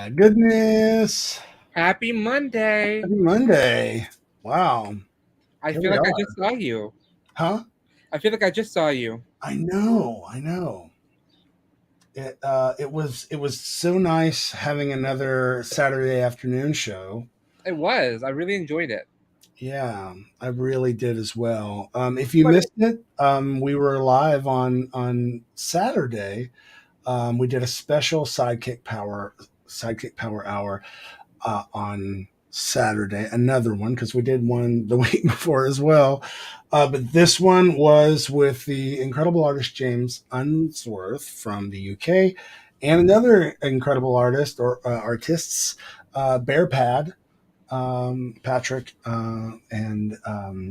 My goodness. Happy Monday. Happy Monday. Wow. I Here feel we like I are. just saw you. Huh? I feel like I just saw you. I know. It was so nice having another Saturday afternoon show. It was. I really enjoyed it. Yeah, I really did as well. If you But missed it, we were live on Saturday. We did a special Sidekick Power Hour on Saturday, another one because we did one the week before as well. But this one was with the incredible artist James Unsworth from the UK and another incredible artist or artists, Bearpad. Patrick and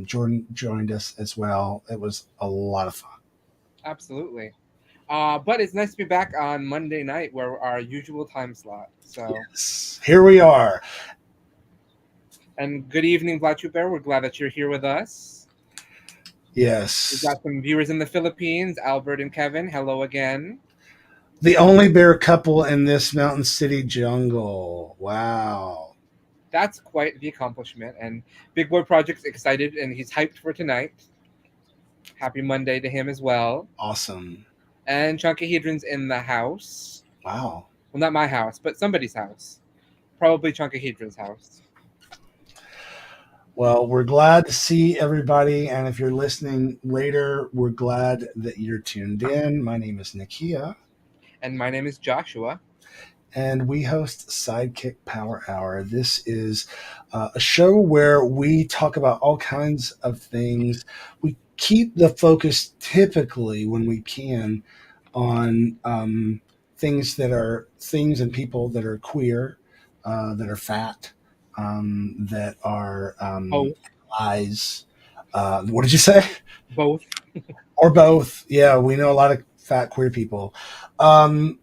Jordan joined us as well. It was a lot of fun. absolutely. But it's nice to be back on Monday night where our usual time slot. So, Yes, here we are. and good evening, Black Troop Bear. We're glad that you're here with us. We've Yes, got some viewers in the Philippines, Albert and Kevin. Hello again. the only bear couple in this mountain city jungle. Wow. That's quite the accomplishment. And Big Boy Project's excited and he's hyped for tonight. Happy Monday to him as well. Awesome. And Chunkahedron's in the house. Wow. Well, not my house, but somebody's house. Probably Chunkahedron's house. Well, we're glad to see everybody. And if you're listening later, we're glad that you're tuned in. My name is Nakia, And my name is Joshua. and we host Sidekick Power Hour. This is a show where we talk about all kinds of things. We keep the focus typically when we can on things and people that are queer, that are fat, that are Both. lies. What did you say? Both. Or both? Yeah, we know a lot of fat queer people. Um,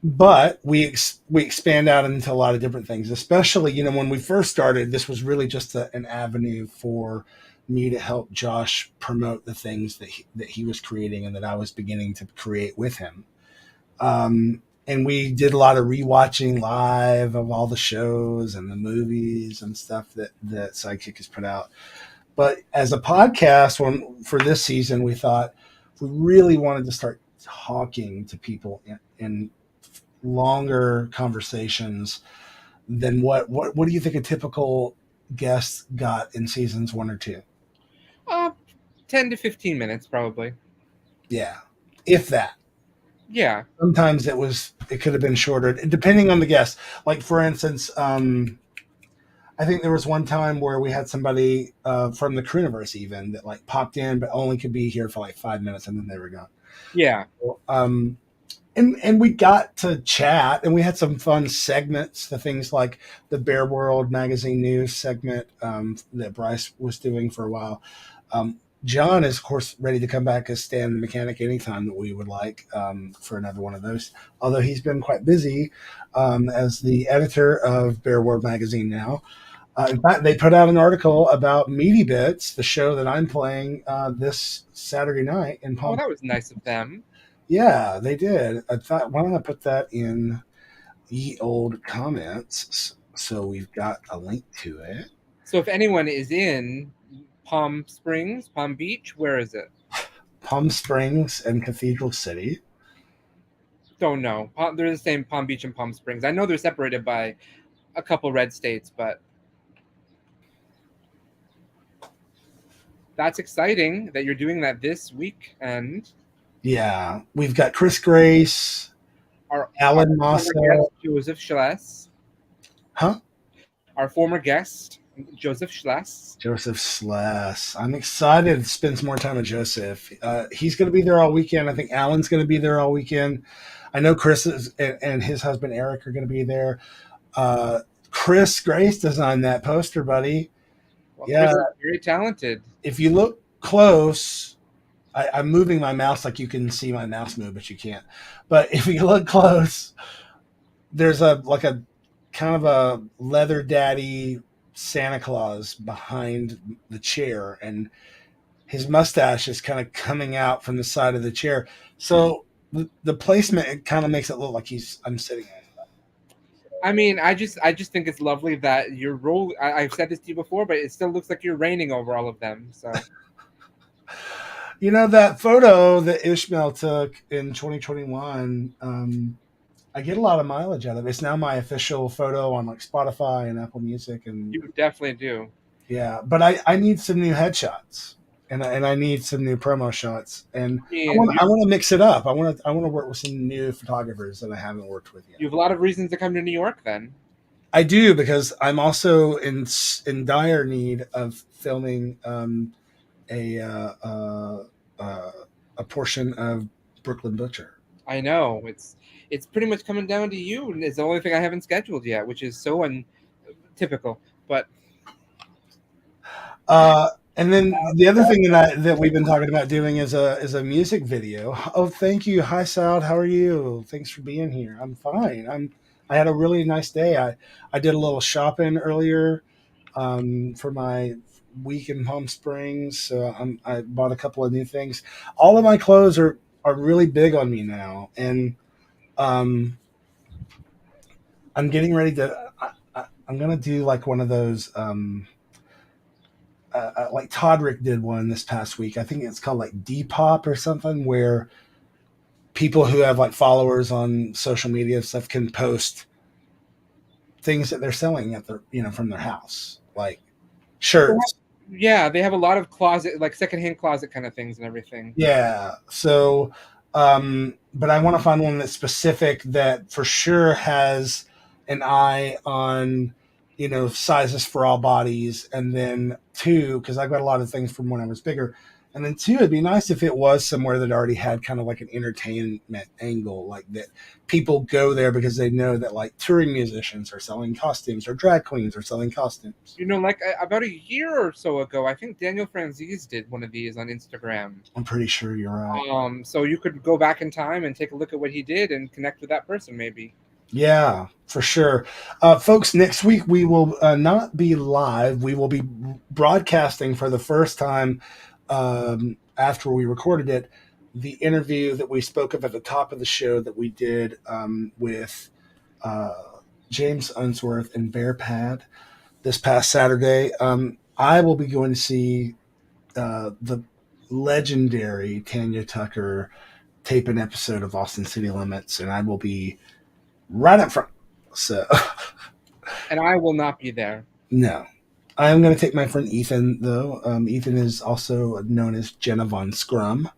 but we expand out into a lot of different things, especially when we first started, this was really just an avenue for me to help Josh promote the things that he was creating and that I was beginning to create with him. And we did a lot of rewatching live of all the shows and the movies and stuff that Sidekick has put out. But as a podcast, for this season, we thought we really wanted to start talking to people in longer conversations than what do you think a typical guest got in seasons 1 or 2? Uh, 10 to 15 minutes, probably. Yeah, if that. Yeah. Sometimes it could have been shorter depending on the guest. Like for instance, I think there was one time where we had somebody from the Chroniverse even that like popped in but only could be here for like 5 minutes and then they were gone. Yeah. Um, and we got to chat and we had some fun segments, the things like the Bear World magazine news segment that Bryce was doing for a while. John is of course ready to come back as Stan the mechanic anytime that we would like, for another one of those, although he's been quite busy as the editor of Bear World magazine now. In fact, they put out an article about Meaty Bits, the show that I'm playing this Saturday night in Oh, Palm. that was nice of them. Yeah, they did. I thought, why don't I put that in ye old comments? So we've got a link to it. So if anyone is in Palm Springs, Palm Beach, where is it? Palm Springs and Cathedral City. Don't know. They're the same, Palm Beach and Palm Springs. I know they're separated by a couple red states, but that's exciting that you're doing that this weekend. Yeah, we've got Chris Grace, Alan Massa. Guest, Joseph Schless. Huh? Our former guest, Joseph Schless. Joseph Schless. I'm excited to spend some more time with Joseph. He's going to be there all weekend. I think Alan's going to be there all weekend. I know Chris and his husband Eric are going to be there. Chris Grace designed that poster, buddy. Well, yeah, Chris is very talented. If you look close, I'm moving my mouse like you can see my mouse move, but you can't. But if you look close, there's a kind of a leather daddy Santa Claus behind the chair, and his mustache is kind of coming out from the side of the chair. So the placement, it kind of makes it look like I'm sitting on it. I mean, I just think it's lovely that you're I've said this to you before, but it still looks like you're reigning over all of them. So You know, that photo that Ishmael took in 2021, I get a lot of mileage out of it. It's now my official photo on like Spotify and Apple Music, and you definitely do. yeah. But I need some new headshots, and I need some new promo shots, and I mean, I want to mix it up. I want to work with some new photographers that I haven't worked with yet. you have a lot of reasons to come to New York. Then I do, because I'm also in dire need of filming a uh, uh, uh, a portion of Brooklyn Butcher. I know it's pretty much coming down to you. And it's the only thing I haven't scheduled yet, which is so untypical. But And then the other thing that we've been talking about doing is a music video. Oh, thank you. Hi, Sal. How are you? Thanks for being here. I'm fine. I had a really nice day. I did a little shopping earlier for my week in Palm Springs. So I bought a couple of new things. All of my clothes are really big on me now, and um, I'm getting ready to. I'm gonna do like one of those. Like Todrick did one this past week. I think it's called like Depop or something, where people who have like followers on social media and stuff can post things that they're selling at their, from their house, like shirts. yeah, they have a lot of closet, like secondhand closet kind of things and everything. Yeah. So, but I want to find one that's specific, that for sure has an eye on, sizes for all bodies. And then two, because I've got a lot of things from when I was bigger. And then two, it'd be nice if it was somewhere that already had kind of like an entertainment angle, like that people go there because they know that like touring musicians are selling costumes or drag queens are selling costumes. Like about a year or so ago, I think Daniel Franzese did one of these on Instagram. I'm pretty sure you're right. So you could go back in time and take a look at what he did and connect with that person, maybe. Yeah, for sure. Folks, next week we will not be live. We will be broadcasting for the first time after we recorded it, the interview that we spoke of at the top of the show that we did with uh, James Unsworth and Bear Pad this past Saturday. I will be going to see the legendary Tanya Tucker tape an episode of Austin City Limits, and I will be right up front. So, and I will not be there. No. I'm going to take my friend Ethan, though. Ethan is also known as Jenna Von Scrum,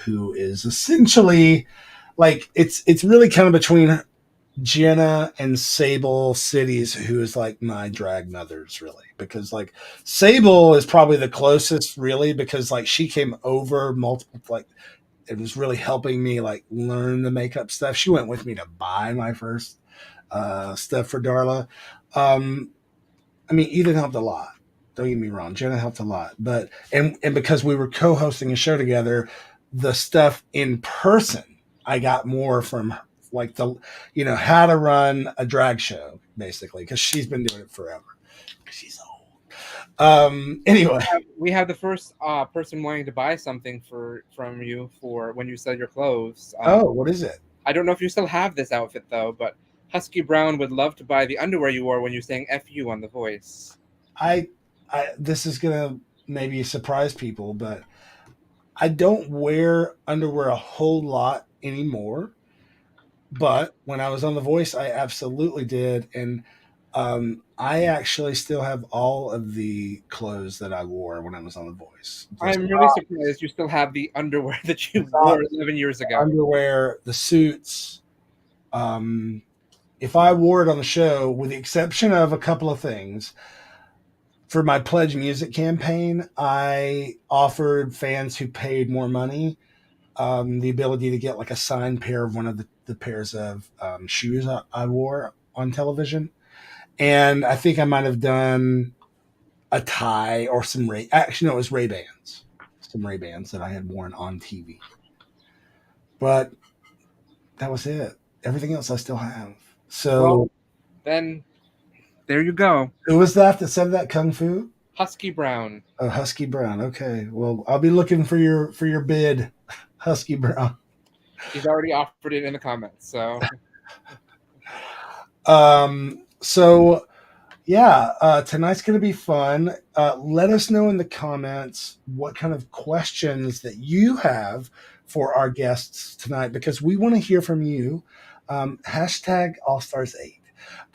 who is essentially like it's really kind of between Jenna and Sable Cities, who is like my drag mothers, really, because like Sable is probably the closest, really, because like she came over multiple, like it was really helping me like learn the makeup stuff. She went with me to buy my first stuff for Darla. I mean, Ethan helped a lot. Don't get me wrong. Jenna helped a lot. But and because we were co-hosting a show together, the stuff in person, I got more from like the, how to run a drag show, basically, because she's been doing it forever. She's old. Anyway. We have the first person wanting to buy something from you for when you sell your clothes. What is it? I don't know if you still have this outfit, though, but Husky Brown would love to buy the underwear you wore when you're saying F you on The Voice. This is going to maybe surprise people, but I don't wear underwear a whole lot anymore. But when I was on The Voice, I absolutely did. And I actually still have all of the clothes that I wore when I was on The Voice. I'm really surprised you still have the underwear that you wore 11 years ago. Underwear, the suits. If I wore it on the show, with the exception of a couple of things, for my Pledge Music campaign, I offered fans who paid more money the ability to get like a signed pair of one of the pairs of shoes I wore on television. And I think I might have done a tie or some actually, no, it was Ray-Bans. Some Ray-Bans that I had worn on TV. But that was it. Everything else I still have. So well, then there you go. Who was that said that? Kung Fu? Husky Brown. Oh, Husky Brown. Okay. Well, I'll be looking for your bid, Husky Brown. He's already offered it in the comments. So So yeah, tonight's going to be fun. Let us know in the comments what kind of questions that you have for our guests tonight, because we want to hear from you. Hashtag All Stars 8.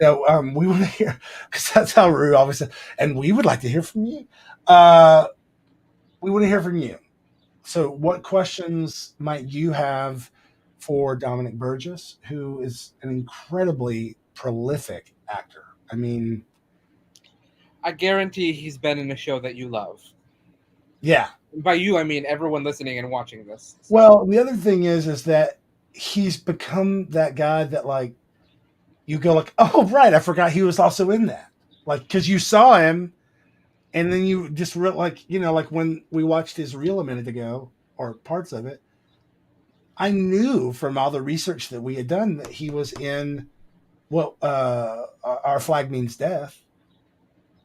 Now, we want to hear, because that's how Rue always said, and we would like to hear from you. We want to hear from you. So, what questions might you have for Dominic Burgess, who is an incredibly prolific actor? I mean, I guarantee he's been in a show that you love. yeah. By you, I mean everyone listening and watching this. So. Well, the other thing is that he's become that guy that, like, you go like, oh right, I forgot he was also in that. Like, because you saw him, and then you just like, like when we watched his reel a minute ago, or parts of it, I knew from all the research that we had done that he was in, well, Our Flag Means Death,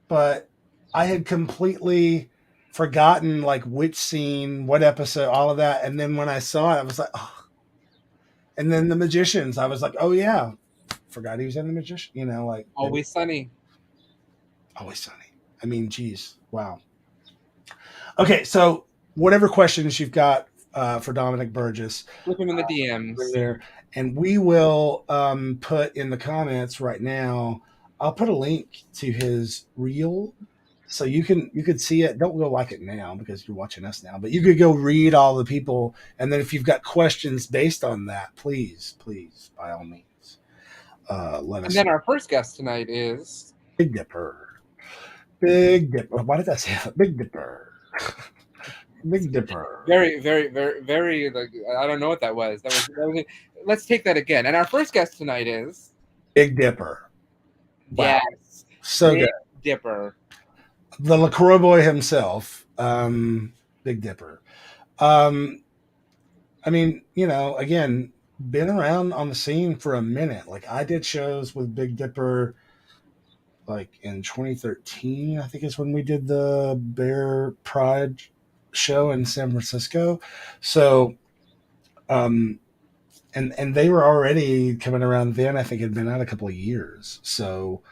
but I had completely forgotten like which scene, what episode, all of that, and then when I saw it, I was like, oh. And then The Magicians, I was like, oh yeah, forgot he was in The Magician. Like Always Sunny. Always Sunny. I mean, geez, wow. Okay, so whatever questions you've got for Dominic Burgess, look him in the DMs there, and we will put in the comments right now. I'll put a link to his reel, so you could see it. Don't go like it now because you're watching us now, but you could go read all the people, and then if you've got questions based on that, please, by all means, let us. And then our first guest tonight is Big Dipper. Big Dipper. Why did I say that? Big Dipper. Big Dipper. Very, very, very, very. Like, I don't know what that was. That was. Let's take that again. And our first guest tonight is Big Dipper. Wow. Yes, so Big good. Dipper, the LaCroix boy himself. Big Dipper. I mean, again, been around on the scene for a minute. Like, I did shows with Big Dipper like in 2013, I think is when we did the Bear Pride show in San Francisco. So, and they were already coming around then. I think it had been out a couple of years. So,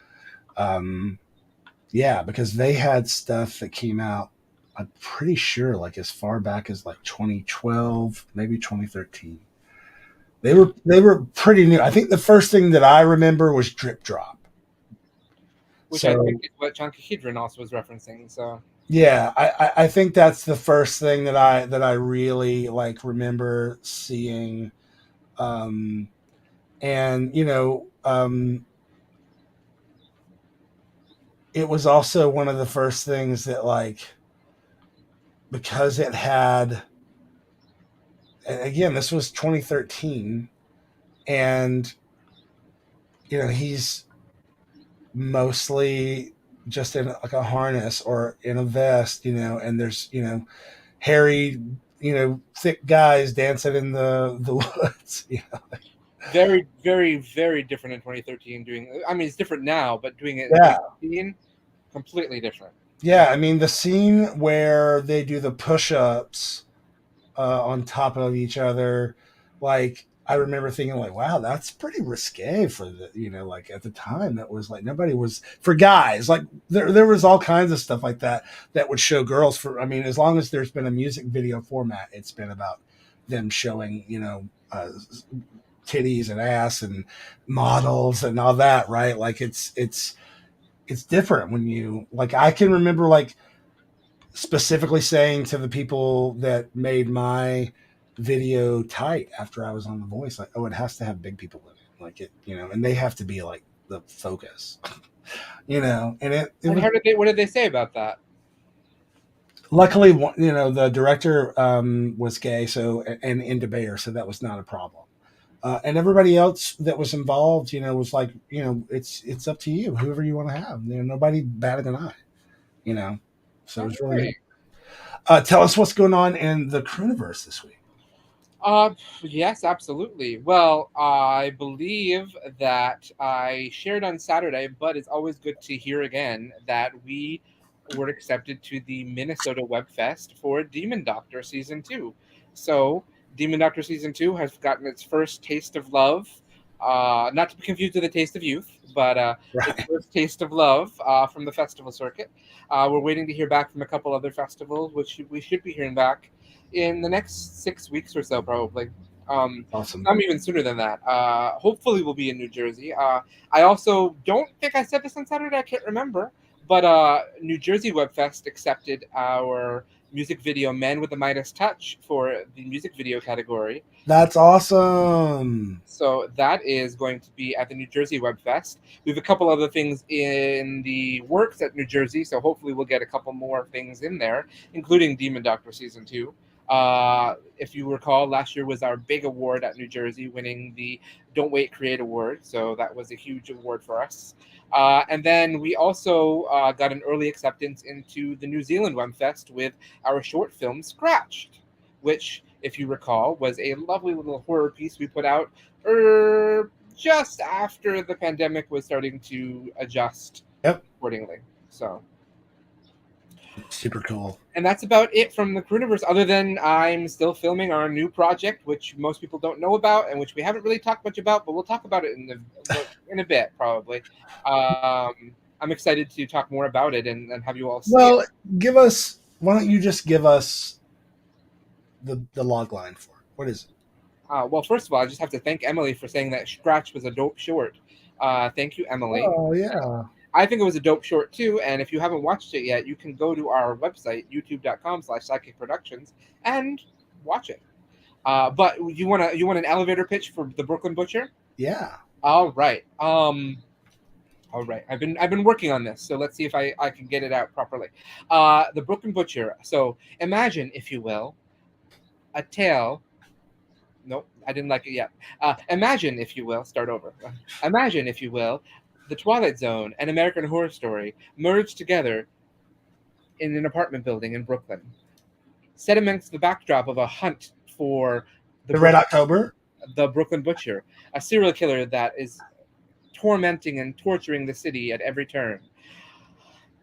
yeah, because they had stuff that came out, I'm pretty sure, like as far back as like 2012, maybe 2013. They were pretty new. I think the first thing that I remember was Drip Drop, which I think is what Chunky Hedron also was referencing. So yeah, I think that's the first thing that I really like remember seeing, and it was also one of the first things that, like, because it had, again, this was 2013, and he's mostly just in like a harness or in a vest, and there's hairy, thick guys dancing in the woods. Very, very, very different in 2013. It's different now, but doing it in 2013, completely different. Yeah, I mean, the scene where they do the push-ups on top of each other, like, I remember thinking, like, wow, that's pretty risque for the, like at the time, that was like, nobody was, for guys, like there was all kinds of stuff like that would show girls as long as there's been a music video format, it's been about them showing, titties and ass and models and all that, right? Like it's different when you, like, I can remember, like, specifically saying to the people that made my video tight after I was on The Voice, like, oh, it has to have big people in it, like, it, and they have to be like the focus, and what did they say about that? Luckily, the director was gay, so, and into Bayer, so that was not a problem. And everybody else that was involved, was like, it's up to you, whoever you want to have. Nobody batted an eye, so it was really good. Tell us what's going on in the Chroniverse this week. Yes, absolutely. Well, I believe that I shared on Saturday, but it's always good to hear again that we were accepted to the Minnesota Web Fest for Demon Doctor Season 2. So Demon Doctor Season 2 has gotten its first taste of love not to be confused with A Taste of Youth, but its Right. first taste of love from the festival circuit. We're waiting to hear back from a couple other festivals, which we should be hearing back in the next 6 weeks or so, probably. Awesome. Some even sooner than that. Hopefully, we'll be in New Jersey. I also don't think I said this on Saturday. I can't remember. But New Jersey WebFest accepted our music video "Man with the Midas Touch" for the music video category. That's awesome. So that is going to be at the New Jersey WebFest. We have a couple other things in the works at New Jersey, so hopefully we'll get a couple more things in there, including Demon Doctor Season 2. If you recall, last year was our big award at New Jersey, winning the Don't Wait Create Award. So that was a huge award for us. And then we also got an early acceptance into the New Zealand WebFest with our short film Scratched, which, if you recall, was a lovely little horror piece we put out just after the pandemic was starting to adjust accordingly. So super cool. And that's about it from the Chroniverse, other than I'm still filming our new project, which most people don't know about and which we haven't really talked much about, but we'll talk about it in a bit, probably. I'm excited to talk more about it and have you all see it. Why don't you just give us the log line for it? What is it? Well, first of all, I just have to thank Emily for saying that Scratch was a dope short. Thank you, Emily. Oh, yeah. I think it was a dope short too, and if you haven't watched it yet, you can go to our website, youtube.com/SideKick Productions, and watch it. But you want an elevator pitch for the Brooklyn Butcher? Yeah. All right. All right. I've been working on this, so let's see if I can get it out properly. The Brooklyn Butcher. So imagine, if you will, a tale. Nope, I didn't like it yet. Imagine, if you will, start over. Imagine, if you will, The Twilight Zone and American Horror Story merged together in an apartment building in Brooklyn, set amongst the backdrop of a hunt for the Red October, the Brooklyn Butcher, a serial killer that is tormenting and torturing the city at every turn.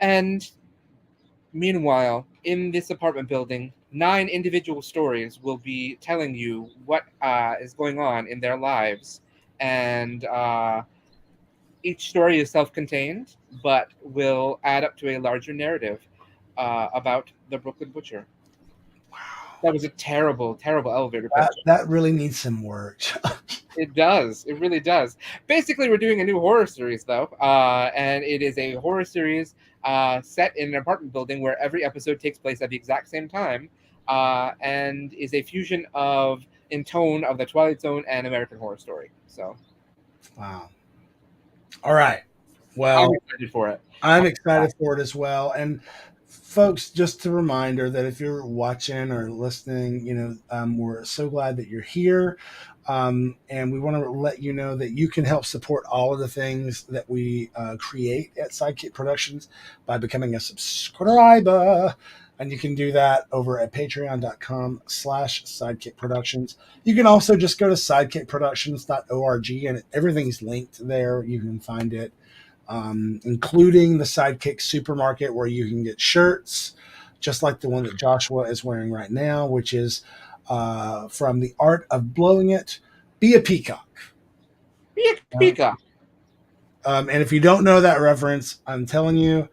And meanwhile, in this apartment building, 9 individual stories will be telling you what is going on in their lives, and each story is self-contained, but will add up to a larger narrative about the Brooklyn Butcher. Wow. That was a terrible, terrible elevator pitch. That really needs some work. It does. It really does. Basically, we're doing a new horror series, though, and it is a horror series set in an apartment building where every episode takes place at the exact same time, and is a fusion in tone of The Twilight Zone and American Horror Story. So, wow. All right. Well, I'm excited for it. I'm excited for it as well. And folks, just a reminder that if you're watching or listening, we're so glad that you're here. And we want to let you know that you can help support all of the things that we create at SideKick Productions by becoming a subscriber. And you can do that over at patreon.com/SideKick Productions. You can also just go to sidekickproductions.org and everything's linked there. You can find it, including the SideKick Supermarket, where you can get shirts, just like the one that Joshua is wearing right now, which is from The Art of Blowing It, Be a Peacock. Be a peacock. And if you don't know that reference, I'm telling you,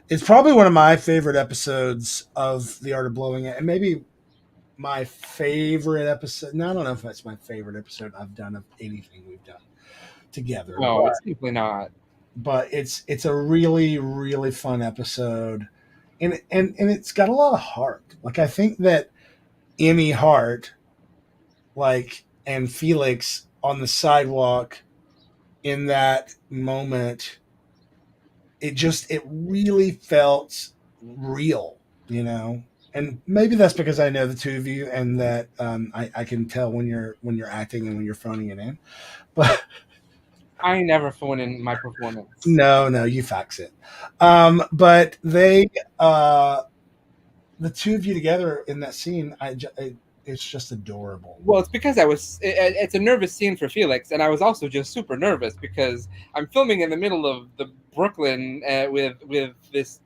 it's probably one of my favorite episodes of The Art of Blowing It, and maybe my favorite episode. No, I don't know if that's my favorite episode I've done of anything we've done together. No, it's simply not. But it's a really, really fun episode, and it's got a lot of heart. Like, I think that Emmy Hart, and Felix on the sidewalk in that moment, it really felt real, and maybe that's because I know the two of you, and that I can tell when you're acting and when you're phoning it in. But I never phone in my performance. No, you fax it. But they, the two of you together in that scene, it's just adorable. Well, it's because it's a nervous scene for Felix, and I was also just super nervous because I'm filming in the middle of the Brooklyn with this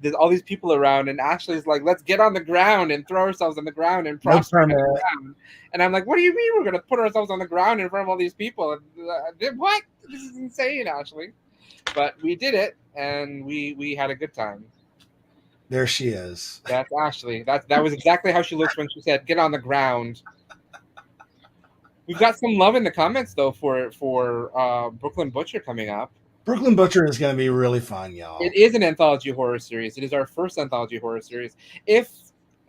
there's all these people around, and Ashley's like, let's get on the ground and throw ourselves on the ground and No prostrate on the permit. ground. And I'm like, what do you mean we're going to put ourselves on the ground in front of all these people? And, what? This is insane, Ashley. But we did it, and we had a good time. There she is. That's Ashley. That was exactly how she looks when she said, get on the ground. We've got some love in the comments, though, for Brooklyn Butcher coming up. Brooklyn Butcher is going to be really fun, y'all. It is an anthology horror series. It is our first anthology horror series. If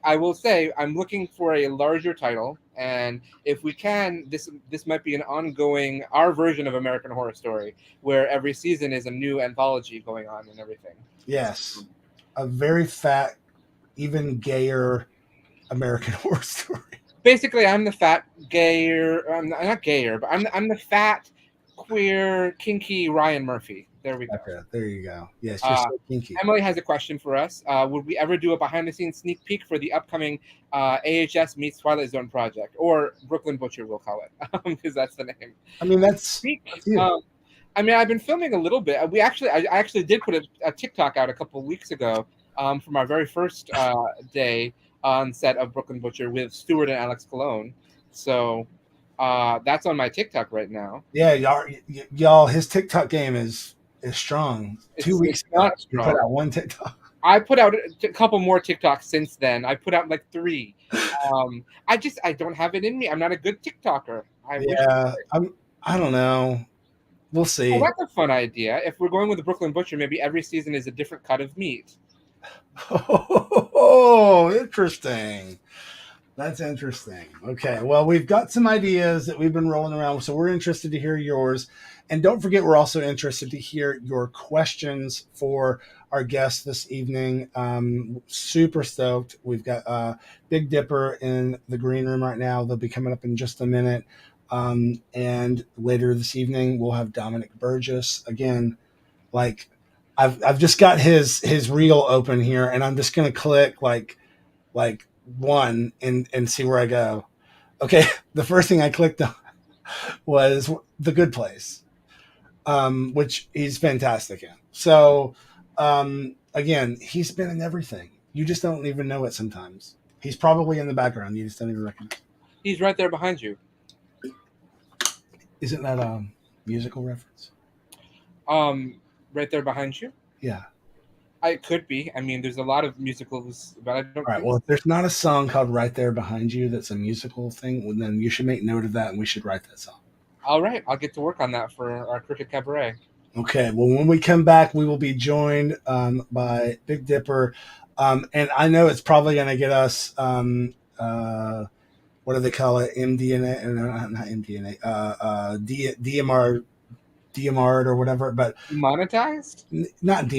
I will say, I'm looking for a larger title, and if we can, this might be an ongoing, our version of American Horror Story, where every season is a new anthology going on and everything. Yes, a very fat, even gayer American Horror Story. Basically, I'm the fat gayer. I'm not gayer, but I'm the fat, queer, kinky Ryan Murphy. There we go. Okay, there you go. Yes, you're so kinky. Emily has a question for us. Would we ever do a behind-the-scenes sneak peek for the upcoming AHS meets Twilight Zone project, or Brooklyn Butcher, we'll call it, because that's the name. I mean, that's. I mean, I've been filming a little bit. I actually did put a TikTok out a couple of weeks ago from our very first day on set of Brooklyn Butcher with Stuart and Alex Cologne. So that's on my TikTok right now. Yeah, y'all, his TikTok game is strong. 2 weeks ago, you put out one TikTok. I put out a couple more TikToks since then. I put out like 3. I don't have it in me. I'm not a good TikToker. I don't know. We'll see. Well, that's a fun idea. If we're going with the Brooklyn Butcher, maybe every season is a different cut of meat. Oh, interesting. That's interesting. Okay, well, we've got some ideas that we've been rolling around, so we're interested to hear yours. And don't forget, we're also interested to hear your questions for our guests this evening. Super stoked. We've got Big Dipper in the green room right now. They'll be coming up in just a minute. And later this evening, we'll have Dominic Burgess. Again, like, I've just got his reel open here, and I'm just gonna click like one and see where I go. Okay, the first thing I clicked on was The Good Place, which he's fantastic in. So again, he's been in everything. You just don't even know it sometimes. He's probably in the background. You just don't even recognize. He's right there behind you. Isn't that a musical reference? Right there behind you? Yeah. It could be. I mean, there's a lot of musicals, but I don't. All right. Well, if there's not a song called "Right There Behind You" that's a musical thing, well, then you should make note of that, and we should write that song. All right, I'll get to work on that for our Cricket Cabaret. Okay. Well, when we come back, we will be joined by Big Dipper, and I know it's probably going to get us. What do they call it? MDNA, not MDNA. DMR'd or whatever, but demonetized? Not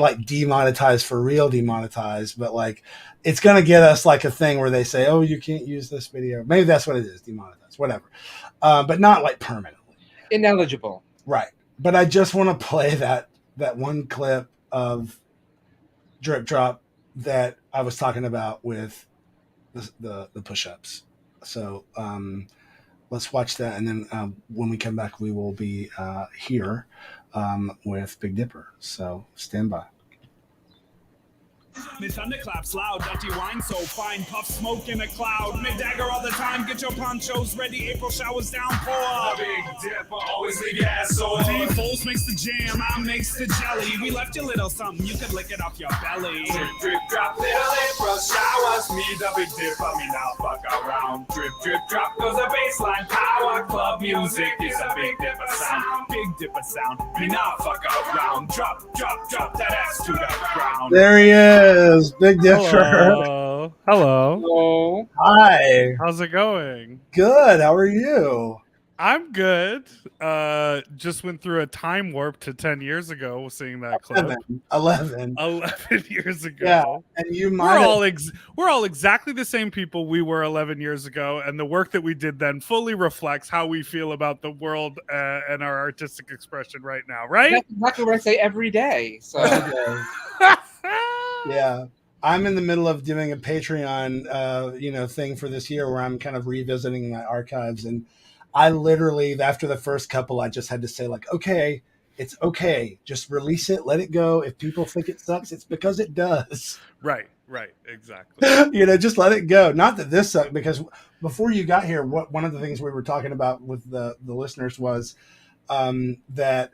like demonetized for real demonetized, but like it's gonna get us like a thing where they say, oh, you can't use this video. Maybe that's what it is, demonetized, whatever. But not like permanently. Ineligible. Right. But I just want to play that one clip of Drip Drop that I was talking about with the push-ups. So let's watch that, and then when we come back, we will be here with Big Dipper. So stand by. The thunderclaps loud, dirty wine so fine, puff smoke in a cloud, mid-dagger all the time, get your ponchos ready, April showers downpour. The Big Dipper always leave your ass sore. D-Foles makes the jam, I makes the jelly, we left you a little something, you could lick it off your belly. Drip, drip, drop, little April showers, me the Big Dipper, me now fuck around. Drip, drip, drop goes the baseline, power club music is a Big Dipper sound. Big Dipper sound, me now fuck around, drop, drop, drop that ass to the ground. There he is. Big Dipper. Hello. Hello. Hi. How's it going? Good. How are you? I'm good. Just went through a time warp to 10 years ago seeing that clip. 11 years ago. Yeah, and you we're all exactly the same people we were 11 years ago, and the work that we did then fully reflects how we feel about the world and our artistic expression right now, right? That's exactly what I say every day. So yeah. I'm in the middle of doing a Patreon thing for this year where I'm kind of revisiting my archives, and I literally, after the first couple, I just had to say, like, okay, It's okay. Just release it. Let it go. If people think it sucks, it's because it does. Right, exactly. Just let it go. Not that this sucked, because before you got here, one of the things we were talking about with the listeners was that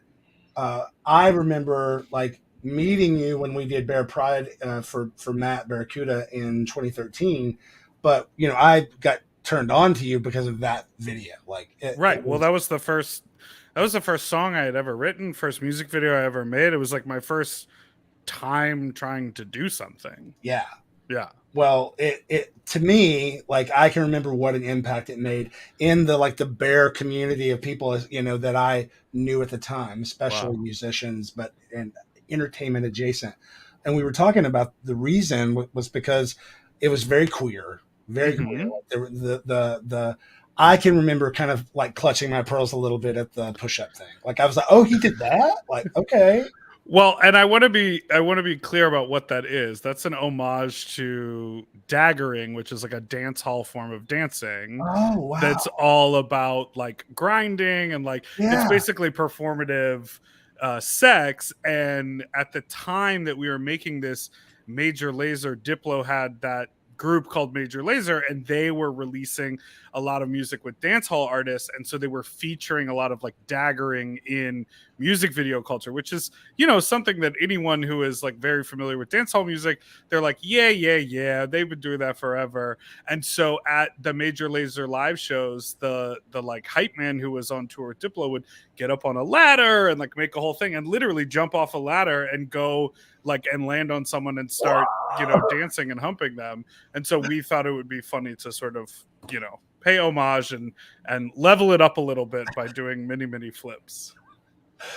I remember like meeting you when we did Bear Pride for Matt Barracuda in 2013, but I got turned on to you because of that video. Like, Well, that was the first song I had ever written, first music video I ever made. It was like my first time trying to do something. Yeah. Well, it to me, like, I can remember what an impact it made in the Bear community of people, that I knew at the time, especially musicians, and entertainment adjacent. And we were talking about the reason was because it was very queer, very queer. Like the I can remember kind of like clutching my pearls a little bit at the push-up thing. Like, I was like, oh, he did that? Like, okay. Well, and I want to be clear about what that is. That's an homage to daggering, which is like a dance hall form of dancing. Oh, wow. That's all about like grinding and like it's basically performative sex. And at the time that we were making this, Major Lazer, Diplo had that group called Major Lazer, and they were releasing a lot of music with dance hall artists, and so they were featuring a lot of like daggering in music video culture, which is something that anyone who is like very familiar with dance hall music, they're like, yeah, they've been doing that forever. And so at the Major Lazer live shows, the like hype man who was on tour with Diplo would get up on a ladder and like make a whole thing and literally jump off a ladder and go like and land on someone and start dancing and humping them. And so we thought it would be funny to sort of pay homage and level it up a little bit by doing many flips.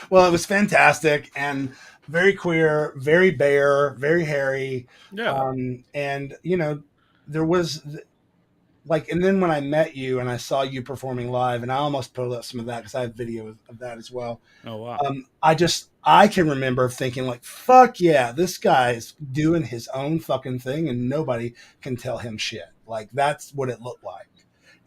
Well, it was fantastic and very queer, very Bear, very hairy. Yeah. And there was like, and then when I met you and I saw you performing live, and I almost pulled up some of that because I have video of that as well. Oh, wow. I can remember thinking like, fuck yeah, this guy's doing his own fucking thing and nobody can tell him shit. Like, that's what it looked like.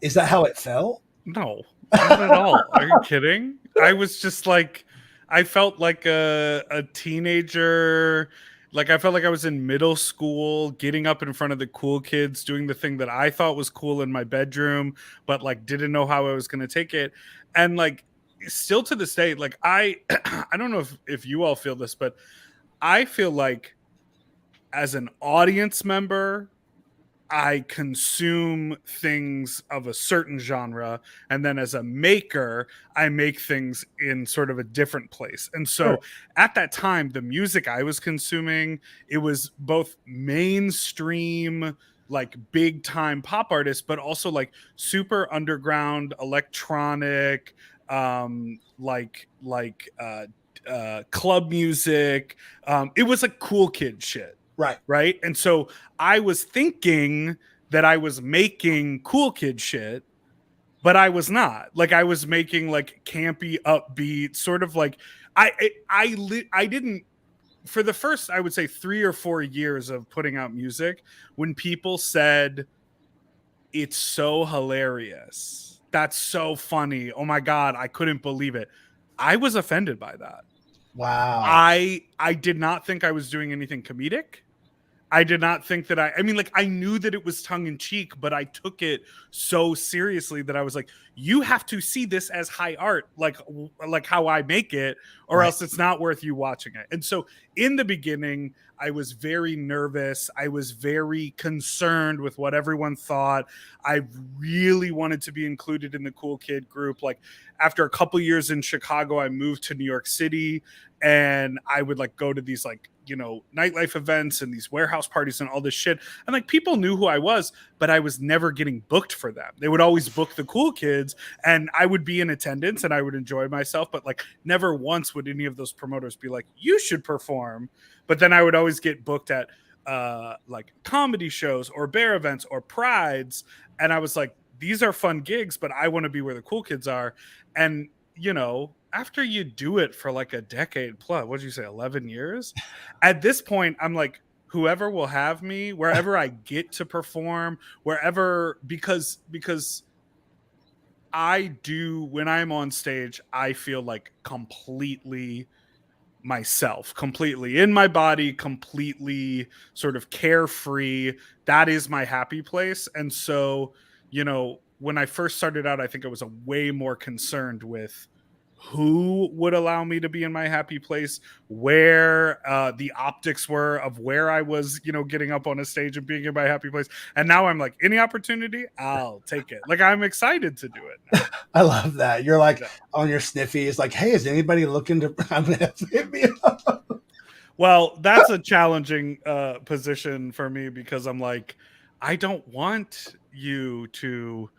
Is that how it felt? No, not at all. Are you kidding? I was just like, I felt like a teenager. Like, I felt like I was in middle school, getting up in front of the cool kids, doing the thing that I thought was cool in my bedroom, but like didn't know how I was going to take it. And like, still to this day, like I don't know if you all feel this, but I feel like as an audience member, I consume things of a certain genre, and then as a maker, I make things in sort of a different place. And so at that time, the music I was consuming, it was both mainstream, like big time pop artists, but also like super underground electronic, club music. It was like cool kid shit. Right. And so I was thinking that I was making cool kid shit, but I was not. Like, I was making like campy, upbeat, sort of like I didn't, for the first, I would say 3 or 4 years of putting out music, when people said it's so hilarious, that's so funny, oh my God, I couldn't believe it, I was offended by that. Wow. I did not think I was doing anything comedic. I did not think that I mean, like, I knew that it was tongue in cheek, but I took it so seriously that I was like, you have to see this as high art, like how I make it, or else it's not worth you watching it. And so in the beginning, I was very nervous. I was very concerned with what everyone thought. I really wanted to be included in the cool kid group. Like, after a couple years in Chicago, I moved to New York City, and I would like go to these like, nightlife events and these warehouse parties and all this shit. And like, people knew who I was, but I was never getting booked for them. They would always book the cool kids, and I would be in attendance and I would enjoy myself, but like never once would any of those promoters be like, you should perform. But then I would always get booked at like comedy shows or bear events or prides. And I was like, these are fun gigs, but I want to be where the cool kids are. And, after you do it for like a decade plus, what'd you say, 11 years? At this point, I'm like, whoever will have me, wherever I get to perform, wherever, because I do, when I'm on stage, I feel like completely myself, completely in my body, completely sort of carefree. That is my happy place. And so, you know, when I first started out, I think I was a way more concerned with who would allow me to be in my happy place, where the optics were of where I was, you know, getting up on a stage and being in my happy place. And now I'm like, any opportunity, I'll take it. Like, I'm excited to do it now. I love that. You're like Yeah. on your sniffy. It's like, hey, is anybody looking to hit me up? Well, that's a challenging position for me because I'm like, I don't want you to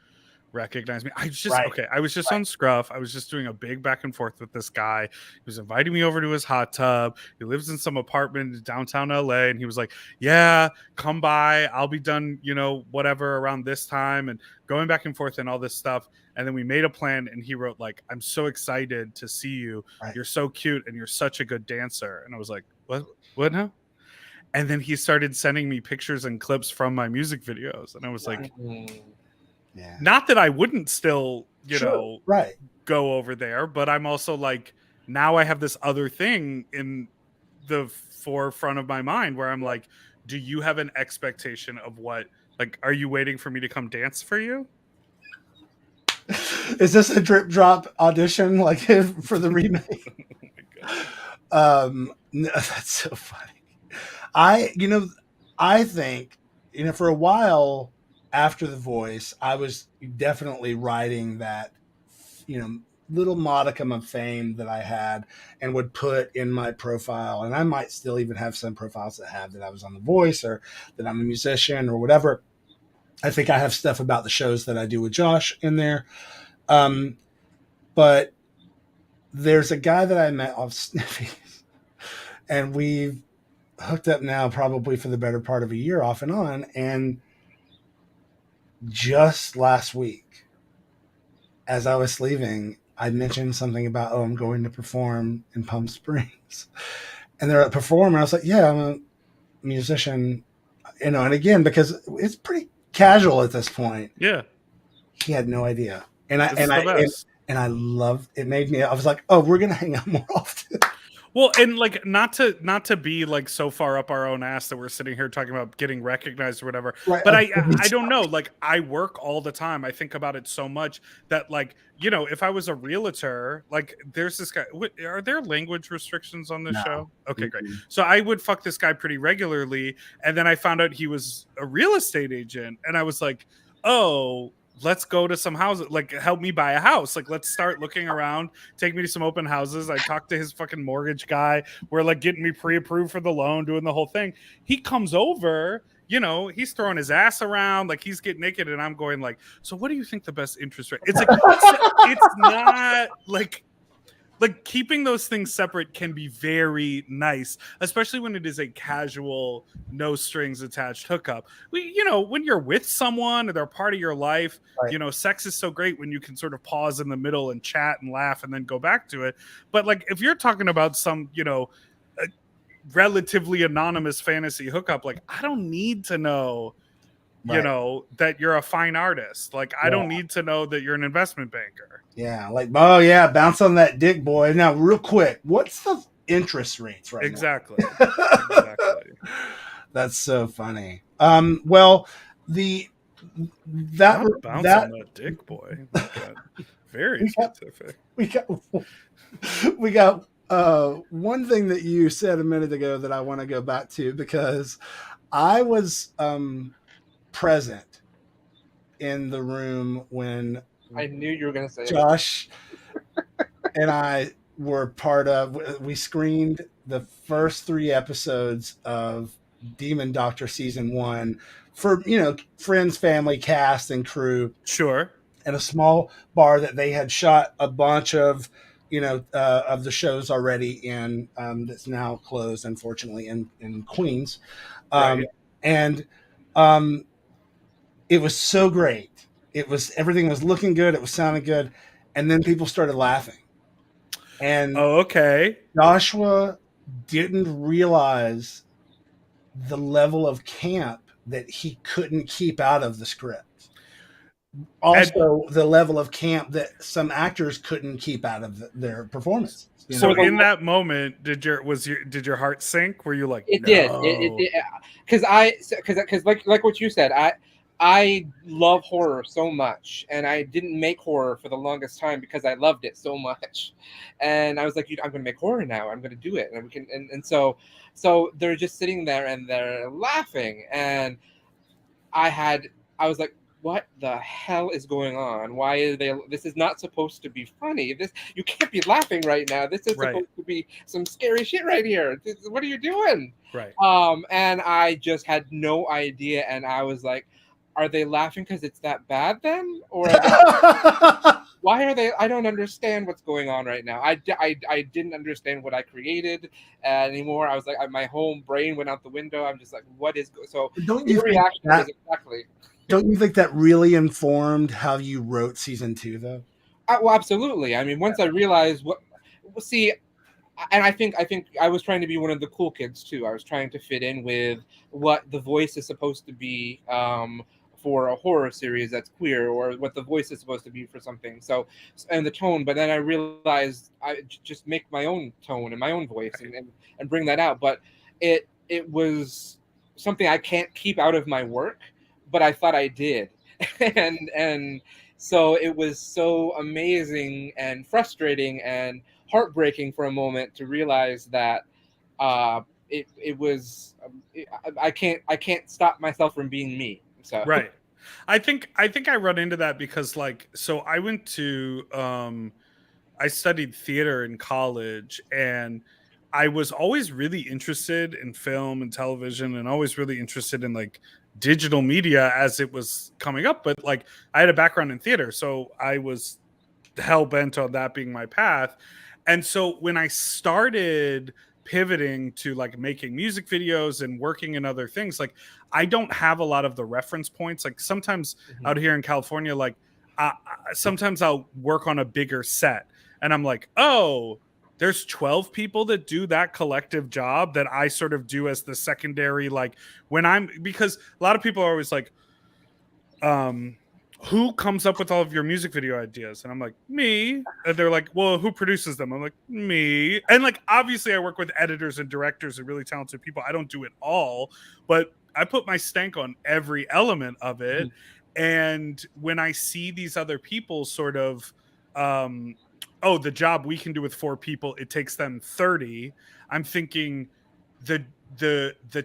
recognize me. I just Right. okay. I was just on Scruff. I was just doing a big back and forth with this guy. He was inviting me over to his hot tub. He lives in some apartment in downtown LA, and he was like, "Yeah, come by. I'll be done, you know, whatever around this time." And going back and forth and all this stuff. And then we made a plan, and he wrote like, "I'm so excited to see you. Right. You're so cute, and you're such a good dancer." And I was like, "What? What now?" And then he started sending me pictures and clips from my music videos, and I was like, Yeah. not that I wouldn't still, you Sure. know, Right. go over there, but I'm also like, now I have this other thing in the forefront of my mind where I'm like, do you have an expectation of what, like, are you waiting for me to come dance for you? Is this a drip drop audition like for the remake? Oh my God. No, that's so funny. I think, for a while after The Voice, I was definitely riding that, little modicum of fame that I had and would put in my profile. And I might still even have some profiles that have that I was on The Voice or that I'm a musician or whatever. I think I have stuff about the shows that I do with Josh in there. But there's a guy that I met off Sniffies, and we've hooked up now probably for the better part of a year off and on. And just last week, as I was leaving, I mentioned something about, I'm going to perform in Palm Springs. And they're at perform, and I was like, yeah, I'm a musician, and again, because it's pretty casual at this point. Yeah. He had no idea. And I loved it. Made me, I was like, oh, we're going to hang out more often. Well, and like not to be like so far up our own ass that we're sitting here talking about getting recognized or whatever. Right. But I don't know. Like, I work all the time. I think about it so much that, like, if I was a realtor, like, there's this guy. Are there language restrictions on this show? Okay, great. So I would fuck this guy pretty regularly, and then I found out he was a real estate agent, and I was like, oh, let's go to some houses, like, help me buy a house. Like, let's start looking around, take me to some open houses. I talked to his fucking mortgage guy. We're like getting me pre-approved for the loan, doing the whole thing. He comes over, he's throwing his ass around, like he's getting naked. And I'm going like, so what do you think the best interest rate? It's like, it's not like keeping those things separate can be very nice, especially when it is a casual, no strings attached hookup. When you're with someone or they're part of your life, right. Sex is so great when you can sort of pause in the middle and chat and laugh and then go back to it. But like, if you're talking about some, relatively anonymous fantasy hookup, like, I don't need to know, right. That you're a fine artist. Like, I don't need to know that you're an investment banker. Yeah, like, oh yeah, bounce on that dick, boy. Now, real quick, what's the interest rates right now? Exactly. Exactly. That's so funny. Well, bounce on that dick, boy. Very specific. We got one thing that you said a minute ago that I want to go back to, because I was present in the room when I knew you were going to say Josh and I were part of. We screened the first 3 episodes of Demon Doctor season 1 for friends, family, cast, and crew. Sure. At a small bar that they had shot a bunch of of the shows already in, that's now closed, unfortunately, in Queens. Right. And it was so great. Everything was looking good. It was sounding good. And then people started laughing. And okay. Joshua didn't realize the level of camp that he couldn't keep out of the script. Also, the level of camp that some actors couldn't keep out of their performance. So in that moment, did your heart sink? Were you like, It no? did. It did. Because like what you said, I love horror so much, and I didn't make horror for the longest time because I loved it so much, and I was like, I'm going to make horror now. I'm going to do it, and we can. And so they're just sitting there and they're laughing, and I was like, what the hell is going on? Why are they? This is not supposed to be funny. You can't be laughing right now. This is supposed to be some scary shit right here. What are you doing? Right. And I just had no idea, and I was like, are they laughing because it's that bad then, or why are they? I don't understand what's going on right now. I didn't understand what I created anymore. I was like, my whole brain went out the window. I'm just like, what is so? Don't you reaction was exactly. Don't you think that really informed how you wrote season 2, though? Well, absolutely. I mean, once I realized and I think I was trying to be one of the cool kids too. I was trying to fit in with what the voice is supposed to be for a horror series that's queer, or what the voice is supposed to be for something. So, and the tone. But then I realized I just make my own tone and my own voice and bring that out. But it was something I can't keep out of my work, but I thought I did. and so it was so amazing and frustrating and heartbreaking for a moment to realize that it was I can't stop myself from being me. So right. I think I run into that because so I went to I studied theater in college, and I was always really interested in film and television, and always really interested in digital media as it was coming up. But I had a background in theater, so I was hell bent on that being my path. And so when I started pivoting to making music videos and working in other things, I don't have a lot of the reference points. Sometimes out here in California, sometimes I'll work on a bigger set and I'm like, oh, there's 12 people that do that collective job that I sort of do as the secondary, because a lot of people are always like, who comes up with all of your music video ideas? And I'm like, me. And they're like, well, who produces them? I'm like, me. And obviously I work with editors and directors and really talented people. I don't do it all, but I put my stank on every element of it. Mm-hmm. And when I see these other people sort of, the job we can do with 4 people, it takes them 30. I'm thinking the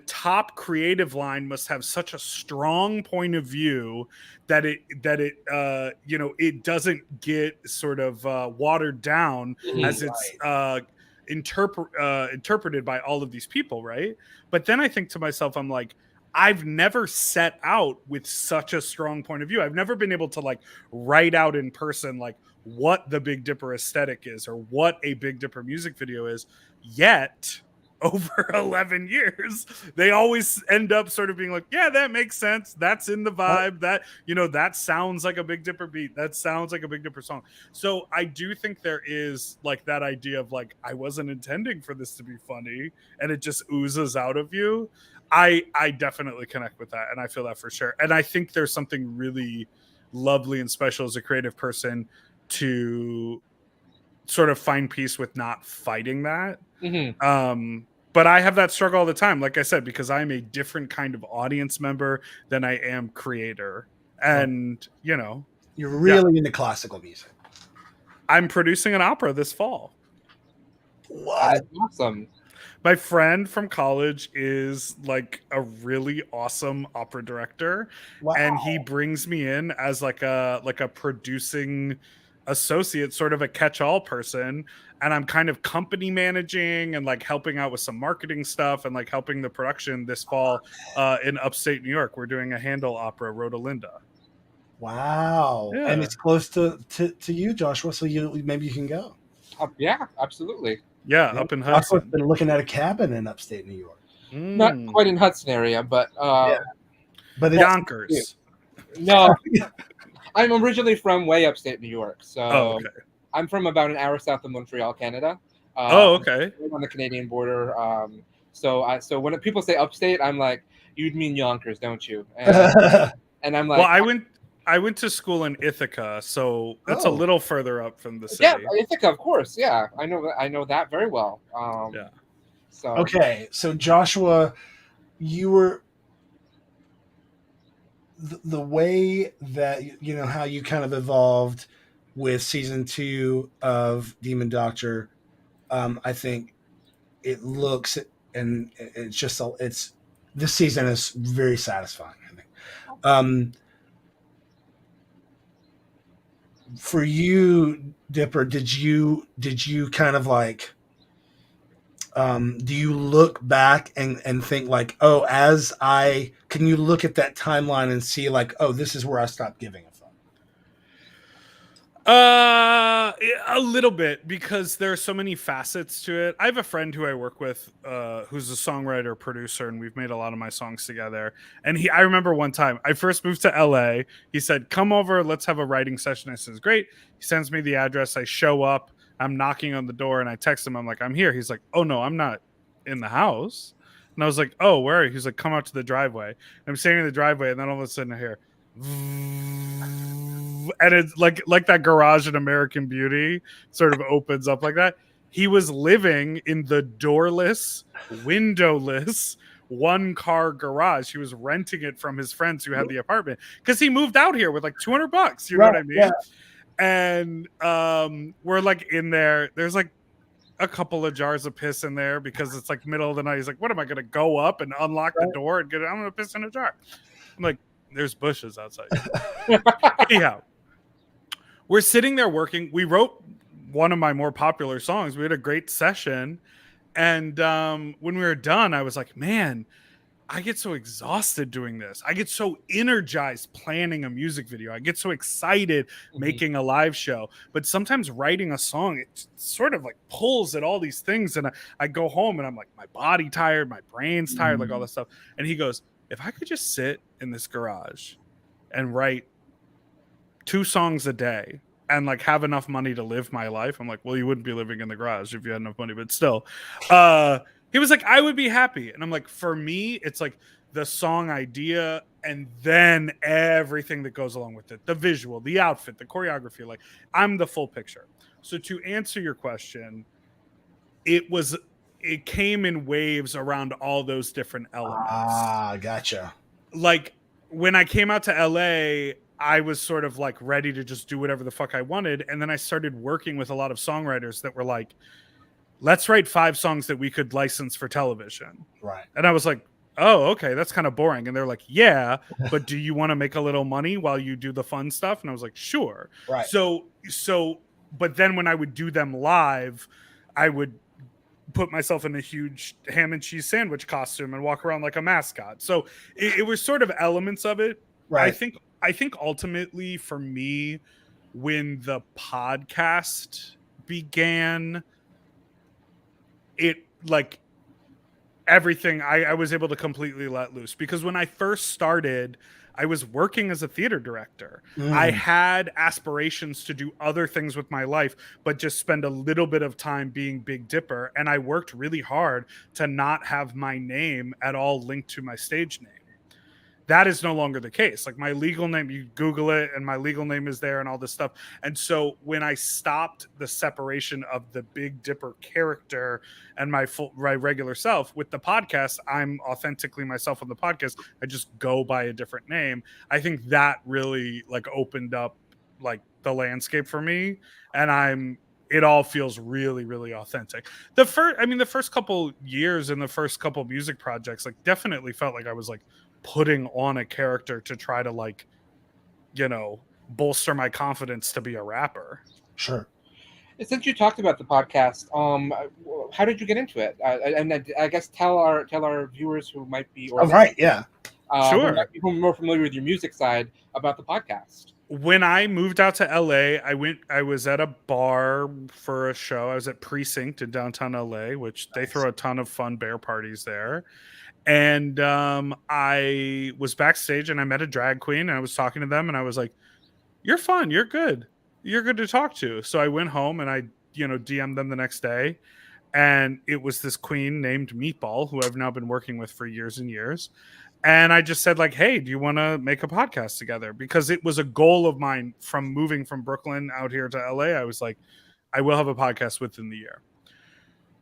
top creative line must have such a strong point of view that it doesn't get sort of watered down as it's interpreted by all of these people, right? But then I think to myself, I'm like, I've never set out with such a strong point of view. I've never been able to write out in person what the Big Dipper aesthetic is or what a Big Dipper music video is. Yet over 11 years, they always end up sort of being like, yeah, that makes sense. That's in the vibe. That, that sounds like a Big Dipper beat. That sounds like a Big Dipper song. So I do think there is that idea of I wasn't intending for this to be funny and it just oozes out of you. I definitely connect with that, and I feel that for sure. And I think there's something really lovely and special as a creative person to sort of find peace with not fighting that. Mm-hmm. But I have that struggle all the time, like I said, because I'm a different kind of audience member than I am creator. And, you're really into classical music. I'm producing an opera this fall. What? That's awesome. My friend from college is a really awesome opera director. Wow. And he brings me in as a producing associate, sort of a catch-all person, and I'm kind of company managing and helping out with some marketing stuff and helping the production this fall in upstate New York. We're doing a Handel opera, Rosalinda. Wow. Yeah. And it's close to you, Joshua, so maybe you can go. Yeah, absolutely. Yeah, up in Hudson. I've been looking at a cabin in upstate New York. Not quite in Hudson area, but but it's Yonkers. No. I'm originally from way upstate New York, so I'm from about an hour south of Montreal, Canada. Okay. On the Canadian border. So when people say upstate, I'm like, you'd mean Yonkers, don't you? And I'm like, well, I went to school in Ithaca, so that's a Oh. little further up from the Yeah, city. Ithaca, of course. Yeah, I know that very well. Yeah. So Okay, so Joshua, you were the way that you know how you kind of evolved with season 2 of Demon Doctor. I think it looks and it's just it's this season is very satisfying. I think. For you, Dipper, did you kind of like? Do you look back and think like, oh, can you look at that timeline and see like, oh, this is where I stopped giving a fuck? A little bit, because there are so many facets to it. I have a friend who I work with, who's a songwriter, producer, and we've made a lot of my songs together. And I remember one time I first moved to LA. He said, "Come over, let's have a writing session." I says, "Great." He sends me the address. I show up. I'm knocking on the door, and I text him. I'm like, "I'm here." He's like, "Oh no, I'm not in the house." And I was like, "Oh, where are you?" He's like, "Come out to the driveway." And I'm standing in the driveway, and then all of a sudden I hear, and it's like that garage in American Beauty sort of opens up like that. He was living in the doorless, windowless, one-car garage. He was renting it from his friends who had the apartment because he moved out here with like $200. You know what I mean? Yeah. And we're like in there. There's like a couple of jars of piss in there because it's like middle of the night. He's like, "What am I gonna go up and unlock the door and get it? I'm gonna piss in a jar." I'm like, "There's bushes outside." Anyhow, we're sitting there working. We wrote one of my more popular songs. We had a great session. And when we were done, I was like, man, I get so exhausted doing this. I get so energized planning a music video. I get so excited making a live show. But sometimes writing a song, it sort of like pulls at all these things. And I go home and I'm like, my body tired, my brain's tired, like all this stuff. And he goes, if I could just sit in this garage and write 2 songs a day and like have enough money to live my life. I'm like, well, you wouldn't be living in the garage if you had enough money, but still. He was like, I would be happy. And I'm like, for me, it's like the song idea and then everything that goes along with it. The visual, the outfit, the choreography, like I'm the full picture. So to answer your question, it came in waves around all those different elements. Ah, gotcha. Like when I came out to LA, I was sort of like ready to just do whatever the fuck I wanted. And then I started working with a lot of songwriters that were like, let's write 5 songs that we could license for television. Right. And I was like, oh, okay, that's kind of boring. And they're like, yeah, but do you want to make a little money while you do the fun stuff? And I was like, sure. Right. So, but then when I would do them live, I would put myself in a huge ham and cheese sandwich costume and walk around like a mascot. So it was sort of elements of it. Right. I think ultimately for me, when the podcast began, it like everything I was able to completely let loose, because when I first started, I was working as a theater director. I had aspirations to do other things with my life, but just spend a little bit of time being Big Dipper. And I worked really hard to not have my name at all linked to my stage name. That is no longer the case. Like my legal name, you Google it and my legal name is there and all this stuff. And so when I stopped the separation of the Big Dipper character and my regular self with the podcast, I'm authentically myself on the podcast. I just go by a different name. I think that really like opened up like the landscape for me. And it all feels really, really authentic. The first couple years and the first couple music projects, like definitely felt like I was like putting on a character to try to like, you know, bolster my confidence to be a rapper. Sure. Since you talked about the podcast, how did you get into it? And I guess tell our viewers who might be, Oh, right, yeah, sure, who are more familiar with your music side about the podcast. When I moved out to LA, I was at a bar for a show. I was at Precinct in downtown LA, which they throw a ton of fun bear parties there. And I was backstage and I met a drag queen and I was talking to them and I was like, you're fun. You're good. You're good to talk to. So I went home and I, DM'd them the next day. And it was this queen named Meatball, who I've now been working with for years and years. And I just said, like, hey, do you want to make a podcast together? Because it was a goal of mine from moving from Brooklyn out here to LA. I was like, I will have a podcast within the year.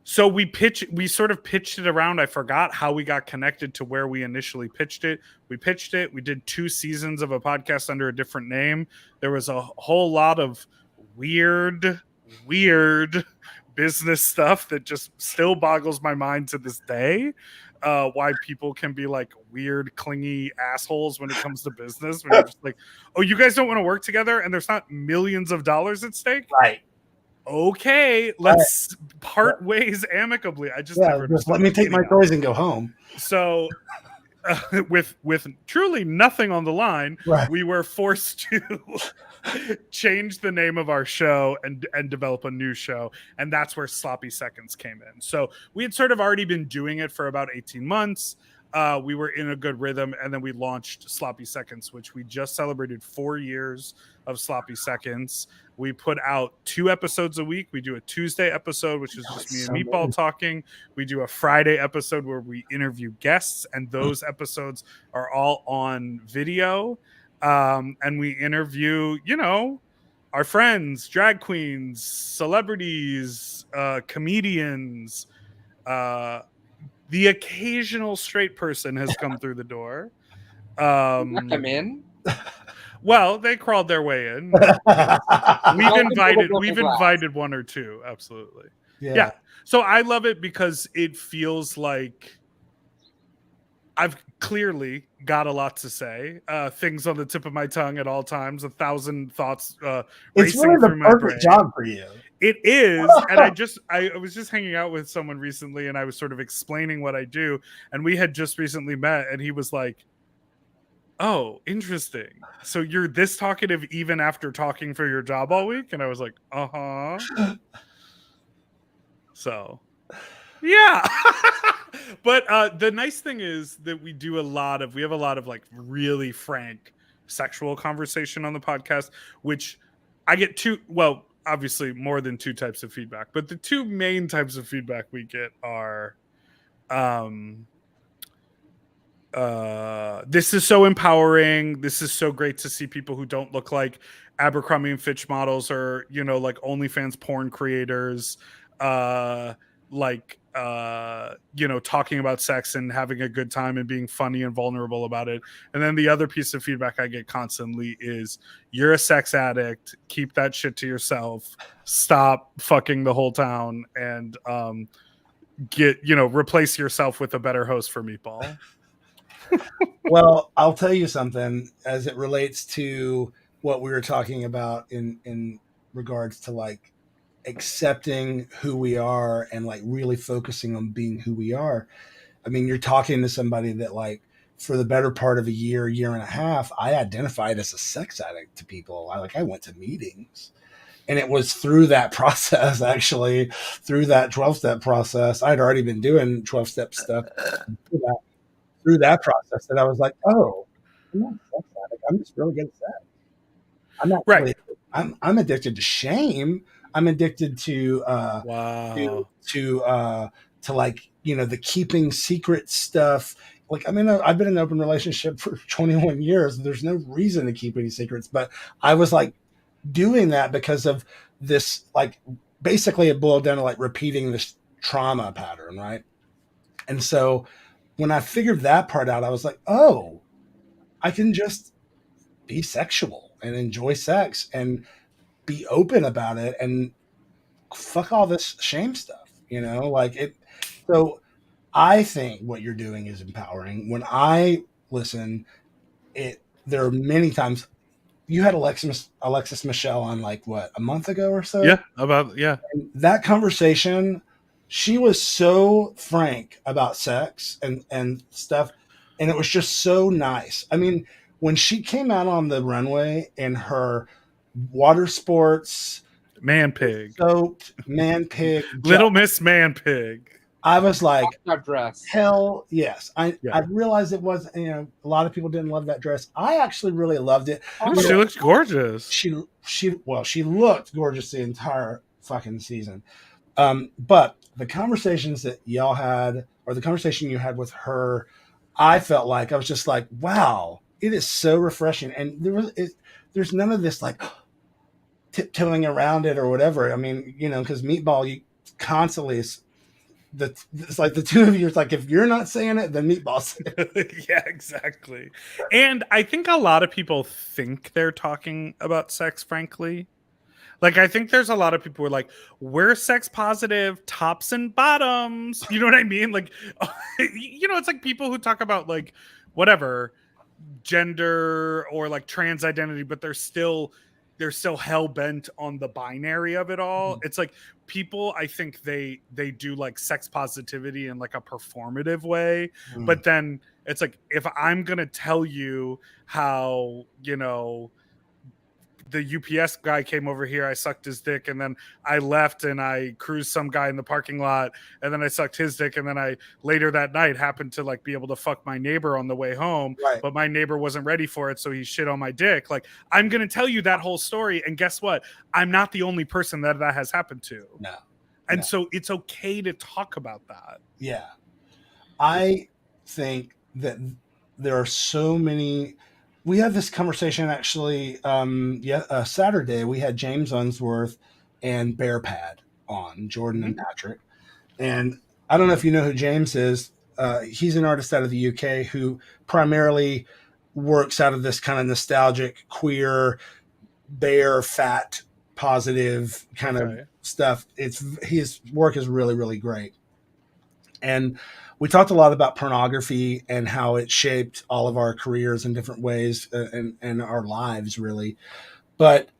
So we sort of pitched it around. I forgot how we got connected to where we initially pitched it. We pitched it. We did 2 seasons of a podcast under a different name. There was a whole lot of weird business stuff that just still boggles my mind to this day. Why people can be like weird, clingy assholes when it comes to business. When you're just like, oh, you guys don't want to work together and there's not millions of dollars at stake? Right. Okay, let's part ways amicably. I just never just let me take my toys and go home. So with truly nothing on the line, right. we were forced to change the name of our show and develop a new show, and that's where Sloppy Seconds came in. So we had sort of already been doing it for about 18 months. We were in a good rhythm, and then we launched Sloppy Seconds, which we just celebrated 4 years of Sloppy Seconds. We put out 2 episodes a week. We do a Tuesday episode, which is just me and Meatball talking. We do a Friday episode where we interview guests, and those episodes are all on video. And we interview, our friends, drag queens, celebrities, comedians. The occasional straight person has come through the door. Come in. Well, they crawled their way in. We've invited 1 or 2, absolutely. Yeah. So I love it because it feels like I've clearly got a lot to say. Things on the tip of my tongue at all times. 1,000 thoughts it's racing really through the my perfect brain. job for you. It is. And I was just hanging out with someone recently, and I was sort of explaining what I do. And we had just recently met, and he was like, oh, interesting. So you're this talkative even after talking for your job all week? And I was like, uh-huh. So, yeah. But the nice thing is that we have a lot of like really frank sexual conversation on the podcast, which I get obviously more than 2 types of feedback, but the 2 main types of feedback we get are, this is so empowering. This is so great to see people who don't look like Abercrombie and Fitch models or, like OnlyFans porn creators, talking about sex and having a good time and being funny and vulnerable about it. And then the other piece of feedback I get constantly is, you're a sex addict. Keep that shit to yourself. Stop fucking the whole town and replace yourself with a better host for Meatball. Well, I'll tell you something as it relates to what we were talking about in regards to like accepting who we are and like really focusing on being who we are. I mean, you're talking to somebody that like for the better part of a year and a half, I identified as a sex addict to people. I went to meetings, and it was through that process, actually, through that 12-step process. I'd already been doing 12-step stuff through that process that I was like, oh, I'm not a sex addict. I'm just really good at sex. I'm not right. Really, I'm addicted to shame. I'm addicted to to like, the keeping secret stuff. Like, I mean, I've been in an open relationship for 21 years. There's no reason to keep any secrets, but I was like doing that because of this, like, basically it boiled down to like repeating this trauma pattern. Right. And so when I figured that part out, I was like, oh, I can just be sexual and enjoy sex and be open about it and fuck all this shame stuff, like it. So I think what you're doing is empowering. When I listen, there are many times you had Alexis Michelle on like a month ago or so. Yeah. And that conversation, she was so frank about sex and stuff. And it was just so nice. I mean, when she came out on the runway in her water sports, man pig, Little Miss Man Pig, I was like, dress. Hell yes. I realized it was, a lot of people didn't love that dress. I actually really loved it. She looks gorgeous. She looked gorgeous the entire fucking season. But the conversations that y'all had, or the conversation you had with her I felt like I was just like, wow, it is so refreshing. And there's none of this like tiptoeing around it or whatever. I mean, because Meatball, you constantly it's like the two of you. It's like if you're not saying it, then Meatball's. Yeah, exactly. And I think a lot of people think they're talking about sex, frankly. Like, I think there's a lot of people who are like, we're sex positive, tops and bottoms. You know what I mean? Like, it's like people who talk about like whatever gender or like trans identity, but they're still hell bent on the binary of it all. It's like people, I think they do like sex positivity in like a performative way, but then it's like, if I'm gonna tell you how, the UPS guy came over here, I sucked his dick, and then I left and I cruised some guy in the parking lot, and then I sucked his dick, and then I later that night happened to like be able to fuck my neighbor on the way home, Right. but my neighbor wasn't ready for it, so he shit on my dick. Like, I'm gonna tell you that whole story, and guess what? I'm not the only person that has happened to. No. And so it's okay to talk about that. Yeah. I think that there are so many. We had this conversation actually. Saturday we had James Unsworth and Bearpad on, Jordan and Patrick, and I don't know if you know who James is. He's an artist out of the UK who primarily works out of this kind of nostalgic, queer, bear, fat, positive kind of stuff. His work is really, really great. And we talked a lot about pornography and how it shaped all of our careers in different ways and our lives, really. But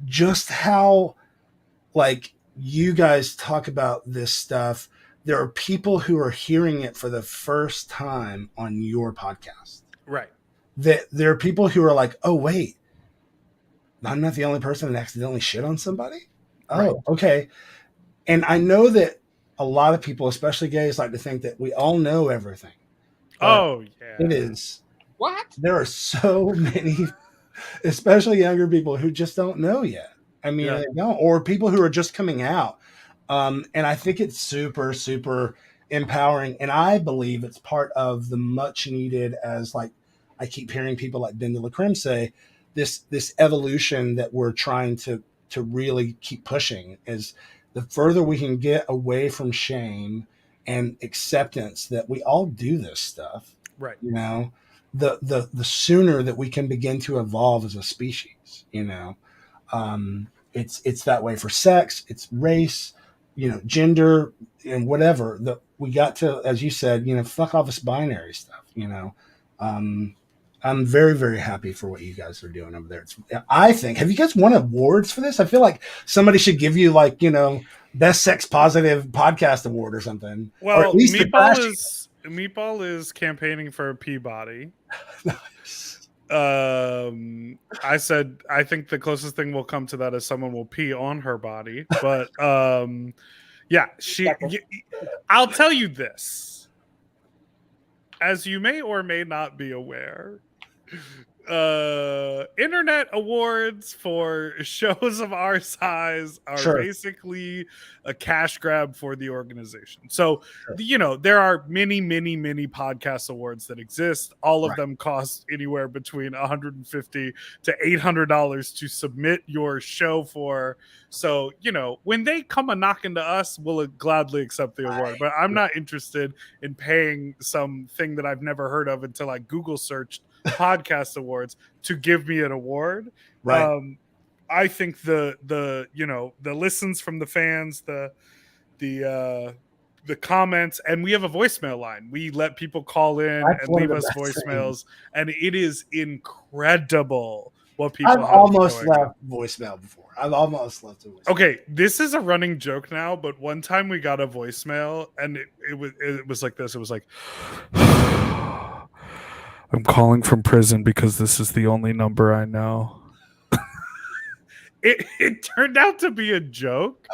just how, like, you guys talk about this stuff, there are people who are hearing it for the first time on your podcast. Right. There are people who are like, oh, wait, I'm not the only person that accidentally shit on somebody? Oh, right. Okay. And I know that a lot of people, especially gays, like to think that we all know everything. Oh, yeah. It is. What? There are so many, especially younger people who just don't know yet. I mean, they don't, or people who are just coming out. And I think it's super, super empowering. And I believe it's part of the much needed, as like I keep hearing people like Ben de la Creme say, this evolution that we're trying to really keep pushing is the further we can get away from shame and acceptance that we all do this stuff, right? The sooner that we can begin to evolve as a species. It's that way for sex, it's race, gender, and whatever. We got to, as you said, fuck all this binary stuff. I'm very, very happy for what you guys are doing over there. I think, have you guys won awards for this? I feel like somebody should give you best sex positive podcast award or something. Well, or at least Meatball is campaigning for a Peabody. Nice. I said I think the closest thing will come to that is someone will pee on her body, but I'll tell you this, as you may or may not be aware, internet awards for shows of our size are basically a cash grab for the organization. So, there are many podcast awards that exist. All of them cost anywhere between $150 to $800 to submit your show for. So, when they come a knocking to us, we'll gladly accept the award. But I'm not interested in paying something that I've never heard of until I Google searched podcast awards to give me an award. Right. I think the listens from the fans, the comments, and we have a voicemail line. We let people call in and leave us voicemails, and it is incredible what people I've almost left voicemail before. I've almost left a voicemail. Okay, this is a running joke now, but one time we got a voicemail and it was like this. It was like, I'm calling from prison because this is the only number I know. It turned out to be a joke,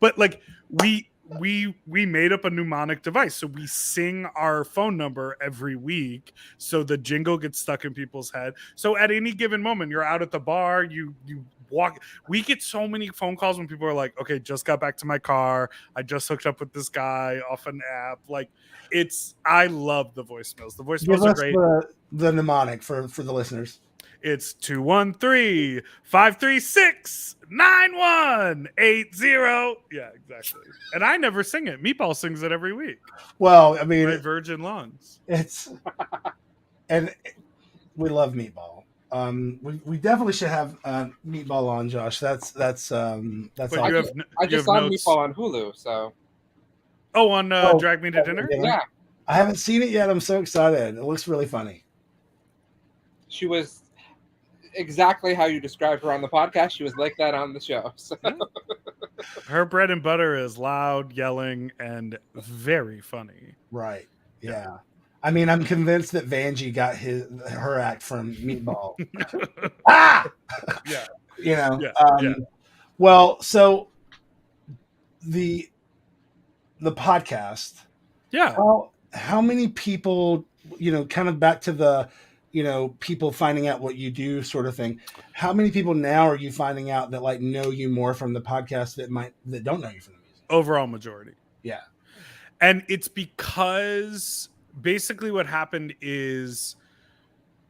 but like we made up a mnemonic device. So we sing our phone number every week, so the jingle gets stuck in people's head. So at any given moment, you're out at the bar, you We get so many phone calls when people are like, okay, just got back to my car. I just hooked up with this guy off an app. Like, I love the voicemails. The Give voicemails are us great. the mnemonic for the listeners. It's 213-536-9180. Yeah, exactly. And I never sing it. Meatball sings it every week. Well, I mean, My virgin lungs. And we love Meatball. We definitely should have Meatball on, Josh. That's But all. I just saw Meatball on Hulu, so. On Drag Me to Dinner? Yeah. I haven't seen it yet. I'm so excited. It looks really funny. She was exactly how you described her on the podcast. She was like that on the show. So. Her bread and butter is loud, yelling, and very funny. Right. Yeah. I mean, I'm convinced that Vanjie got her act from Meatball. Yeah. You know. Yeah. Well, so the podcast. Yeah. How many people, kind of back to the, people finding out what you do sort of thing. How many people now are you finding out that like know you more from the podcast that don't know you from the music? Overall majority. Yeah. And it's because basically what happened is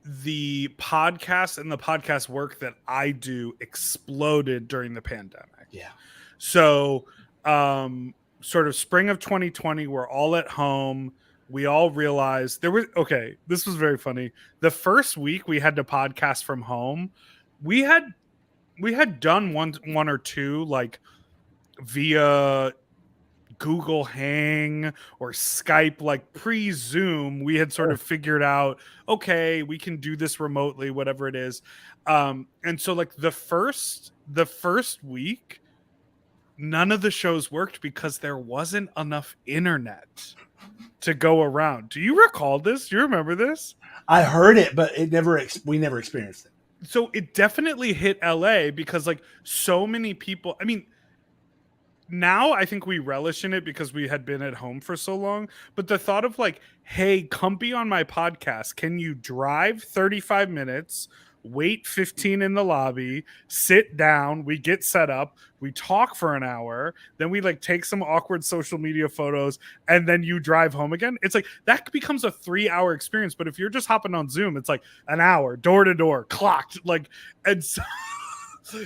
the podcast and the podcast work that I do exploded during the pandemic. Yeah. So, sort of spring of 2020, we're all at home. We all realized this was very funny. The first week we had to podcast from home. We had done one or two like via Google Hang or Skype, like pre-Zoom. We had sort of figured out, okay, we can do this remotely, whatever it is. And so like the first week, none of the shows worked because there wasn't enough internet to go around. Do you recall this? Do you remember this? I heard it, but we never experienced it. So it definitely hit LA because like so many people, I mean, now I think we relish in it because we had been at home for so long, but the thought of like, hey, come be on my podcast. Can you drive 35 minutes, wait 15 in the lobby, sit down, we get set up, we talk for an hour, then we like take some awkward social media photos, and then you drive home again. It's like that becomes a 3-hour experience. But if you're just hopping on Zoom, it's like an hour, door to door, clocked. Like, and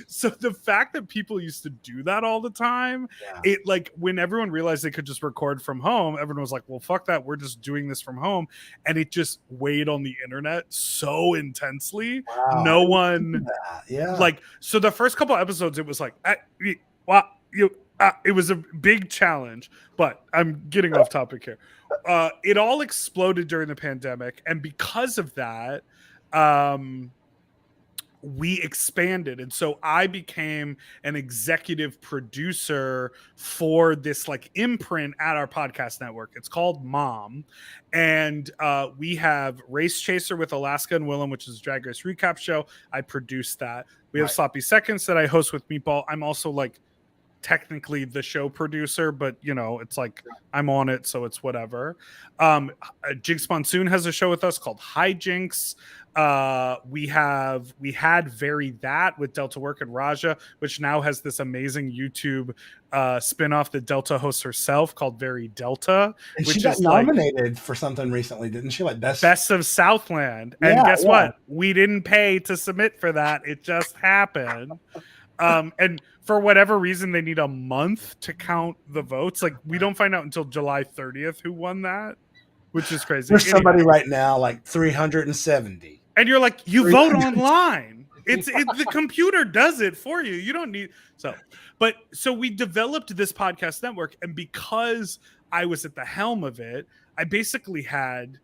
so the fact that people used to do that all the time, it like when everyone realized they could just record from home, everyone was like, well, fuck that. We're just doing this from home. And it just weighed on the internet so intensely. Wow, no one, like, so the first couple episodes, it was like, it was a big challenge, but I'm getting off topic here. It all exploded during the pandemic. And because of that, we expanded. And so I became an executive producer for this like imprint at our podcast network. It's called Mom. And we have Race Chaser with Alaska and Willem, which is a Drag Race recap show. I produced that. We have Sloppy Seconds that I host with Meatball. I'm also like technically the show producer, but it's like I'm on it, so it's whatever. Jinx Monsoon has a show with us called Hijinks. We had Very That with Delta Work and Raja, which now has this amazing YouTube spin-off that Delta hosts herself called Very Delta. And which she got is nominated for something recently, didn't she? Like Best of Southland. And guess what? We didn't pay to submit for that. It just happened. And for whatever reason, they need a month to count the votes. Like, we don't find out until July 30th who won that, which is crazy. There's somebody right now, like 370. And you're like, you vote online. The computer does it for you. You don't need so we developed this podcast network, and because I was at the helm of it, I basically had,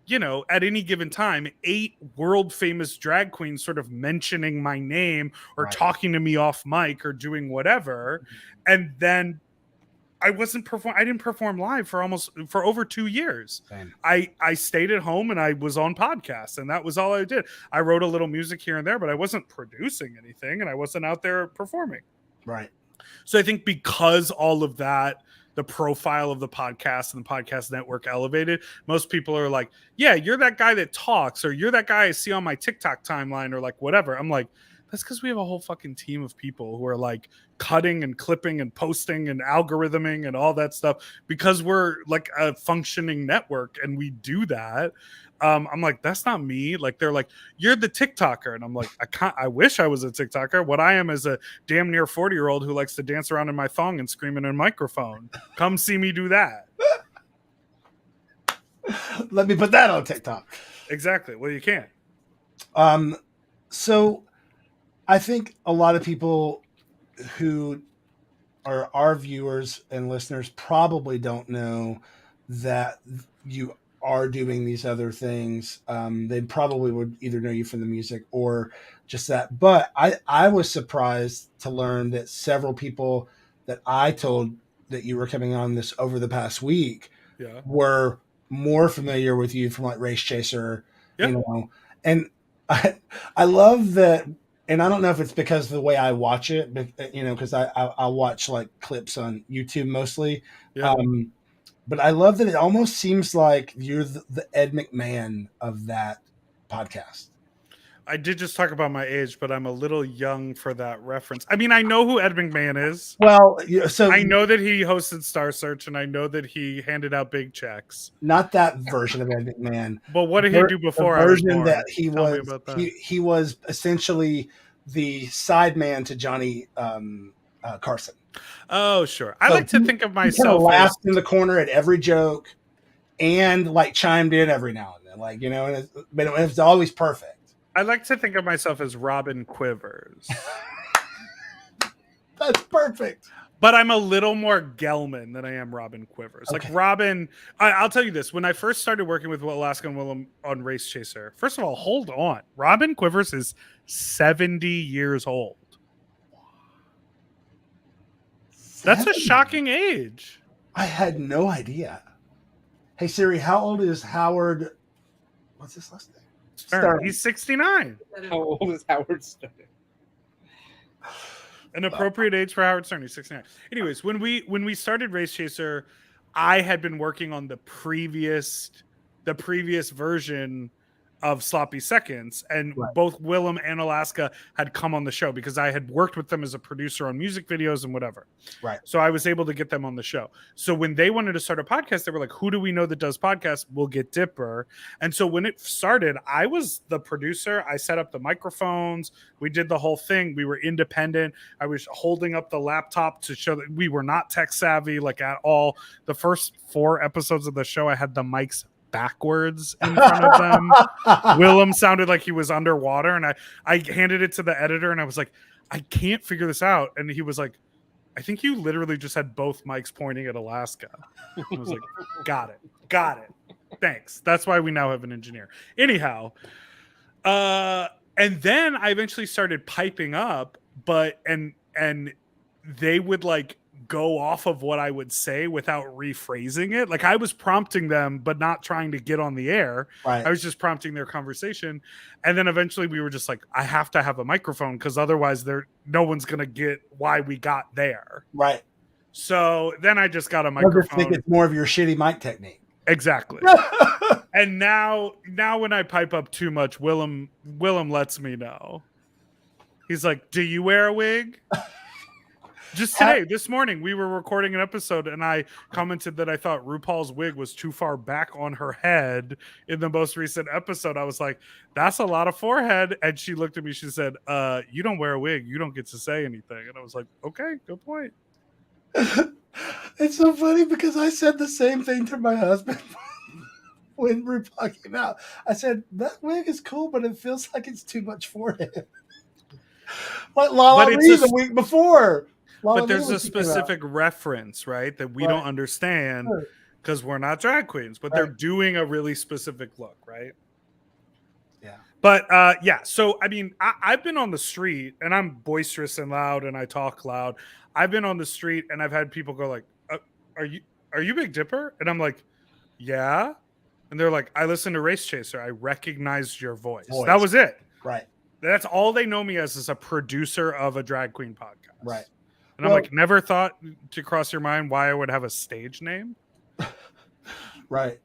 at any given time, 8 world famous drag queens sort of mentioning my name or talking to me off mic or doing whatever. And then I didn't perform live for over 2 years. Same. I stayed at home and I was on podcasts, and that was all I did. I wrote a little music here and there, but I wasn't producing anything, and I wasn't out there performing. Right. So I think because all of that, the profile of the podcast and the podcast network elevated, most people are like, yeah, you're that guy that talks, or you're that guy I see on my TikTok timeline, or like whatever. I'm like, That's because we have a whole fucking team of people who are like cutting and clipping and posting and algorithming and all that stuff because we're like a functioning network and we do that. I'm like, that's not me. Like, they're like, you're the TikToker. And I'm like, I wish I was a TikToker. What I am is a damn near 40-year-old who likes to dance around in my thong and scream in a microphone. Come see me do that. Let me put that on TikTok. Exactly. Well, you can't. So I think a lot of people who are our viewers and listeners probably don't know that you are doing these other things. They probably would either know you from the music or just that. But I was surprised to learn that several people that I told that you were coming on this over the past week were more familiar with you from like Race Chaser, you know, and I love that. And I don't know if it's because of the way I watch it, but, you know, because I watch like clips on YouTube mostly. But I love that it almost seems like you're the Ed McMahon of that podcast. I did just talk about my age, but I'm a little young for that reference. I mean, I know who Ed McMahon is. Well, so I know that he hosted Star Search, and I know that he handed out big checks. Not that version of Ed McMahon. But what did he do before? The version that he was essentially the side man to Johnny Carson. Oh, sure. I like to think of myself He laughed in the corner at every joke, and like chimed in every now and then, like, you know. But it was always perfect. I like to think of myself as Robin Quivers. That's perfect. But I'm a little more Gelman than I am Robin Quivers. Okay. Like Robin, I'll tell you this. When I first started working with Alaska and Willem on Race Chaser, first of all, hold on. Robin Quivers is 70 years old. That's a shocking age. I had no idea. Hey, Siri, how old is Howard? What's his last name? Stern. He's 69. How old is Howard Stern? An appropriate age for Howard Stern. He's 69. Anyways, when we started Race Chaser, I had been working on the previous version of Sloppy Seconds, and both Willem and Alaska had come on the show because I had worked with them as a producer on music videos and whatever. Right. So I was able to get them on the show. So when they wanted to start a podcast, they were like, who do we know that does podcasts? We'll get Dipper. And so when it started, I was the producer. I set up the microphones. We did the whole thing. We were independent. I was holding up the laptop to show that we were not tech savvy, like at all. The first 4 episodes of the show, I had the mics backwards in front of them. Willem sounded like he was underwater, and I handed it to the editor, and I was like, I can't figure this out. And he was like, I think you literally just had both mics pointing at Alaska. I was like, got it. Thanks. That's why we now have an engineer. Anyhow, and then I eventually started piping up, and they would like go off of what I would say without rephrasing it. Like I was prompting them, but not trying to get on the air. Right. I was just prompting their conversation. And then eventually we were just like, I have to have a microphone because otherwise no one's going to get why we got there. Right. So then I just got a microphone. I think it's more of your shitty mic technique. Exactly. And now when I pipe up too much, Willem lets me know. He's like, do you wear a wig? Just today, this morning, we were recording an episode, and I commented that I thought RuPaul's wig was too far back on her head in the most recent episode. I was like, that's a lot of forehead. And she looked at me, she said, you don't wear a wig. You don't get to say anything. And I was like, okay, good point. It's so funny because I said the same thing to my husband when RuPaul came out. I said, that wig is cool, but it feels like it's too much forehead. Like Lala Ree the week before. But there's a specific reference, right, that we don't understand because we're not drag queens, but they're doing a really specific look, right? Yeah. But so I mean, I've been on the street and I'm boisterous and loud and I talk loud. I've been on the street and I've had people go like, "Are you Big Dipper?" And I'm like, "Yeah." And they're like, "I listen to Race Chaser. I recognized your voice." That was it. Right. That's all they know me as is a producer of a drag queen podcast. Right. And I'm like, never thought to cross your mind why I would have a stage name. Right.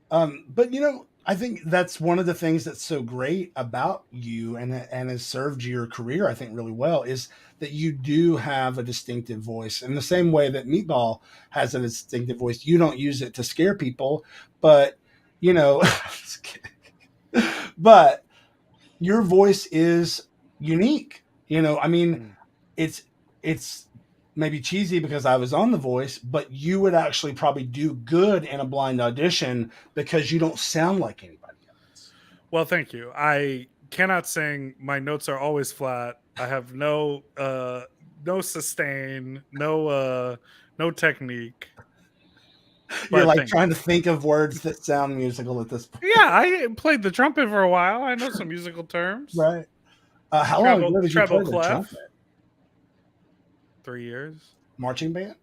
But, you know, I think that's one of the things that's so great about you and has served your career, I think, really well, is that you do have a distinctive voice. In the same way that Meatball has a distinctive voice, you don't use it to scare people, but you know, just kidding. But your voice is unique. You know, I mean, it's maybe cheesy because I was on The Voice, but you would actually probably do good in a blind audition because you don't sound like anybody else. Well, thank you. I cannot sing. My notes are always flat. I have no sustain, no technique. You're But like thank trying to think of words that sound musical at this point. Yeah, I played the trumpet for a while. I know some musical terms. Right. How long ago did you play treble the clef. trumpet? 3 years. Marching band?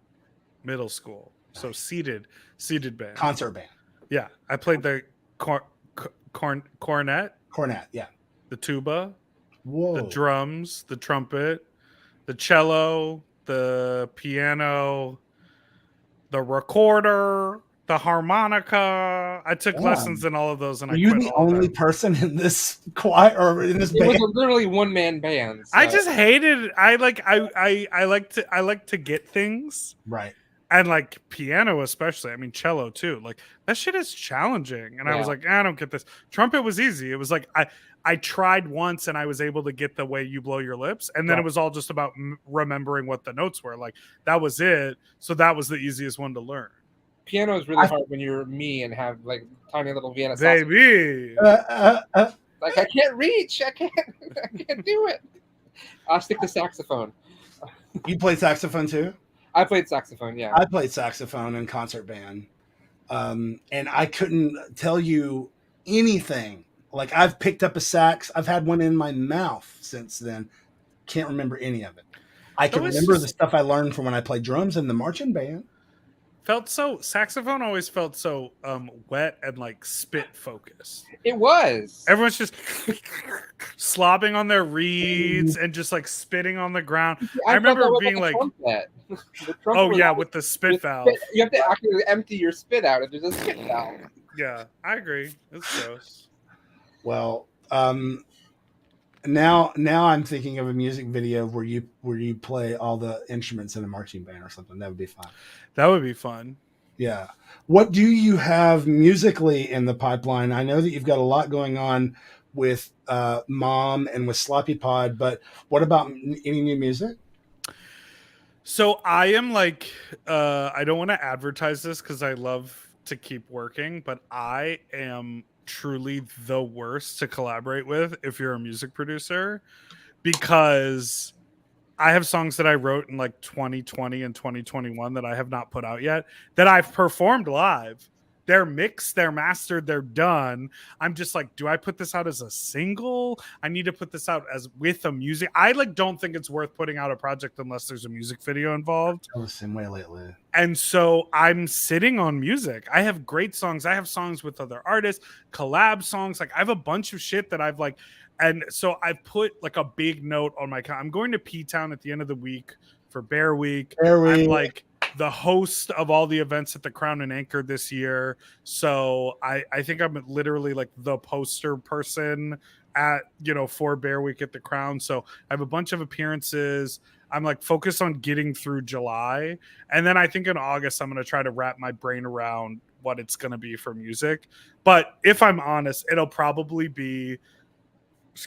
Middle school. So seated band. Concert band. Yeah, I played the cornet, Cornet, yeah. the tuba, Whoa. the drums, the trumpet, the cello, the piano, the recorder, the harmonica. I took lessons in all of those, and Are you the only person in this choir or in this band? It was a literally one-man band. So. I just hated. I like to get things right. And like piano, especially. I mean, cello too. Like that shit is challenging. And I was like, I don't get this. Trumpet was easy. It was like I tried once and I was able to get the way you blow your lips. And then it was all just about remembering what the notes were. Like that was it. So that was the easiest one to learn. Piano is really hard when you're me and have like tiny little Vienna baby. Like I can't reach. I can't do it. I'll stick to saxophone. You play saxophone too? I played saxophone, yeah. I played saxophone in concert band. And I couldn't tell you anything. Like I've picked up a sax. I've had one in my mouth since then. Can't remember any of it. I can remember the stuff I learned from when I played drums in the marching band. Saxophone always felt so wet and like spit focused. It was. Everyone's just slobbing on their reeds and just like spitting on the ground. I remember being like, oh yeah, with the spit valve. You have to actually empty your spit out if there's a spit valve. Yeah, I agree. It's gross. Well, now I'm thinking of a music video where you play all the instruments in a marching band or something. That would be fun. That would be fun. Yeah. What do you have musically in the pipeline? I know that you've got a lot going on with Mom and with Sloppy Pod, but what about any new music? So I am like, I don't want to advertise this because I love to keep working, but I am truly the worst to collaborate with if you're a music producer, because I have songs that I wrote in like 2020 and 2021 that I have not put out yet, that I've performed live. They're mixed, they're mastered, they're done. I'm just like, do I put this out as a single? I need to put this out as with a music. I like don't think it's worth putting out a project unless there's a music video involved. I was the same way lately. And so I'm sitting on music. I have great songs. I have songs with other artists, collab songs. Like I have a bunch of shit that I've like, and so I've put like a big note on my. I'm going to P-Town at the end of the week for Bear Week. I'm like the host of all the events at the Crown and Anchor this year. So I think I'm literally like the poster person at, for Bear Week at the Crown. So I have a bunch of appearances. I'm like focused on getting through July. And then I think in August, I'm going to try to wrap my brain around what it's going to be for music. But if I'm honest, it'll probably be,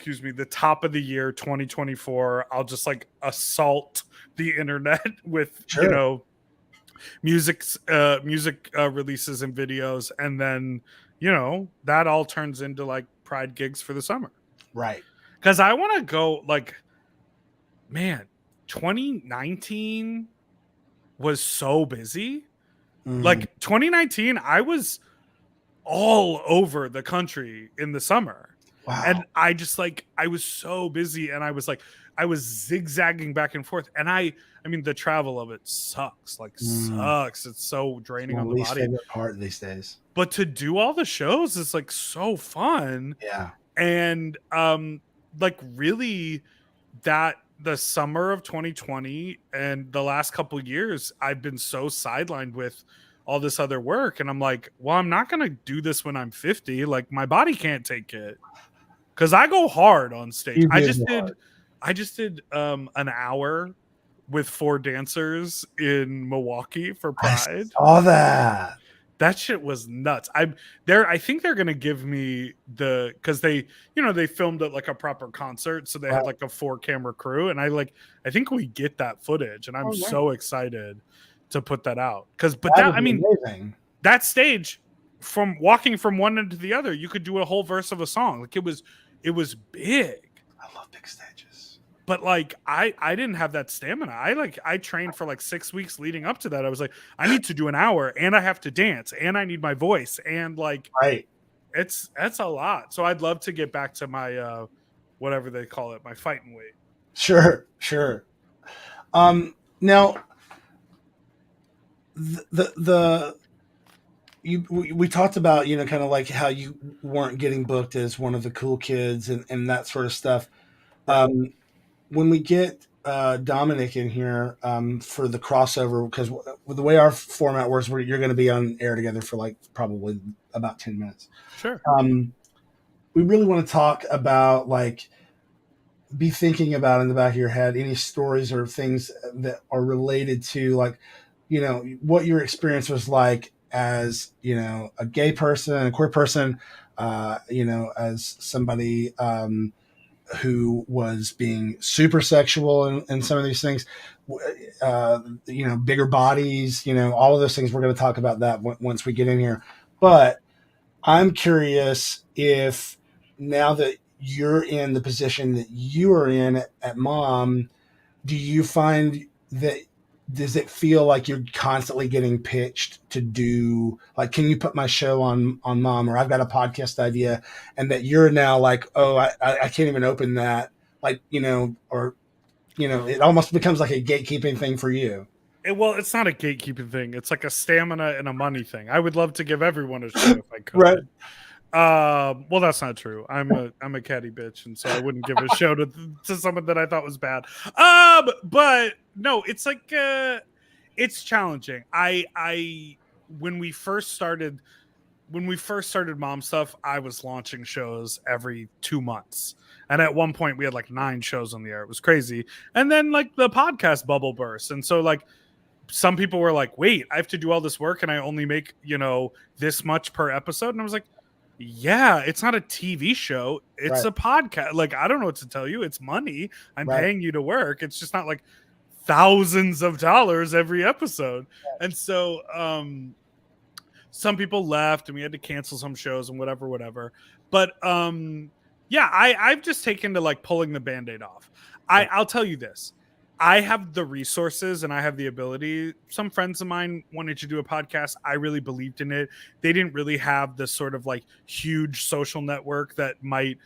the top of the year, 2024. I'll just like assault the internet with, music releases and videos. And then, that all turns into like Pride gigs for the summer. Right. Because I want to go like, man, 2019 was so busy. Mm-hmm. Like 2019, I was all over the country in the summer. Wow. And I just like, I was so busy and I was zigzagging back and forth. And I mean, the travel of it sucks. Sucks. It's so draining on the body. Favorite part these days. But to do all the shows is like so fun. Yeah. And like really that the summer of 2020 and the last couple of years, I've been so sidelined with all this other work. And I'm like, well, I'm not going to do this when I'm 50. Like my body can't take it. Cause I go hard on stage. I just did an hour with 4 dancers in Milwaukee for Pride. I saw that. That shit was nuts. I think they're gonna give me because they filmed it like a proper concert, so they had like a 4-camera crew, and I think we get that footage, and I'm so excited to put that out. Amazing. That stage, from walking from one end to the other, you could do a whole verse of a song. Like it was big. I love big stages. But like I didn't have that stamina. I trained for like 6 weeks leading up to that. I was like, I need to do an hour, and I have to dance, and I need my voice, and like that's a lot. So I'd love to get back to my whatever they call it, my fighting weight. Sure. Now we talked about, kind of like how you weren't getting booked as one of the cool kids and that sort of stuff. When we get Dominic in here for the crossover, because the way our format works, you're going to be on air together for like probably about 10 minutes. Sure. We really want to talk about, like, be thinking about in the back of your head any stories or things that are related to, like, what your experience was like as, a gay person, a queer person, as somebody who was being super sexual in some of these things, bigger bodies, all of those things. We're going to talk about that once we get in here. But I'm curious if, now that you're in the position that you are in at Mom, do you find that, does it feel like you're constantly getting pitched to do, like, can you put my show on Mom, or I've got a podcast idea, and that you're now like, oh, I can't even open that, like, or, it almost becomes like a gatekeeping thing for you. Well, it's not a gatekeeping thing. It's like a stamina and a money thing. I would love to give everyone a show if I could. Right. Well, that's not true. I'm a catty bitch, and so I wouldn't give a show to someone that I thought was bad. But no, it's like it's challenging. When we first started Mom Stuff, I was launching shows every 2 months, and at one point we had like 9 shows on the air. It was crazy. And then like the podcast bubble burst, and so like some people were like, "Wait, I have to do all this work, and I only make this much per episode," and I was like, yeah, it's not a TV show. It's a podcast. Like, I don't know what to tell you. It's money. I'm paying you to work. It's just not like thousands of dollars every episode. And so some people left, and we had to cancel some shows and whatever. But I've just taken to like pulling the Band-Aid off. I'll tell you this. I have the resources and I have the ability. Some friends of mine wanted to do a podcast. I really believed in it. They didn't really have the sort of like huge social network that might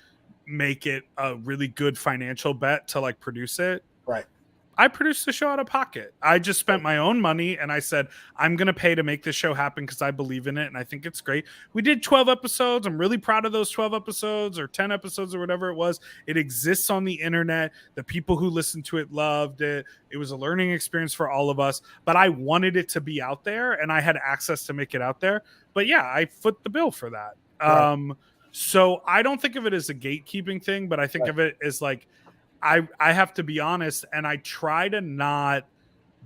make it a really good financial bet to like produce it. Right. I produced the show out of pocket. I just spent my own money, and I said, I'm going to pay to make this show happen because I believe in it, and I think it's great. We did 12 episodes. I'm really proud of those 12 episodes or 10 episodes or whatever it was. It exists on the internet. The people who listened to it loved it. It was a learning experience for all of us, but I wanted it to be out there, and I had access to make it out there. But yeah, I foot the bill for that. Right. So I don't think of it as a gatekeeping thing, but I think of it as like, I have to be honest, and I try to not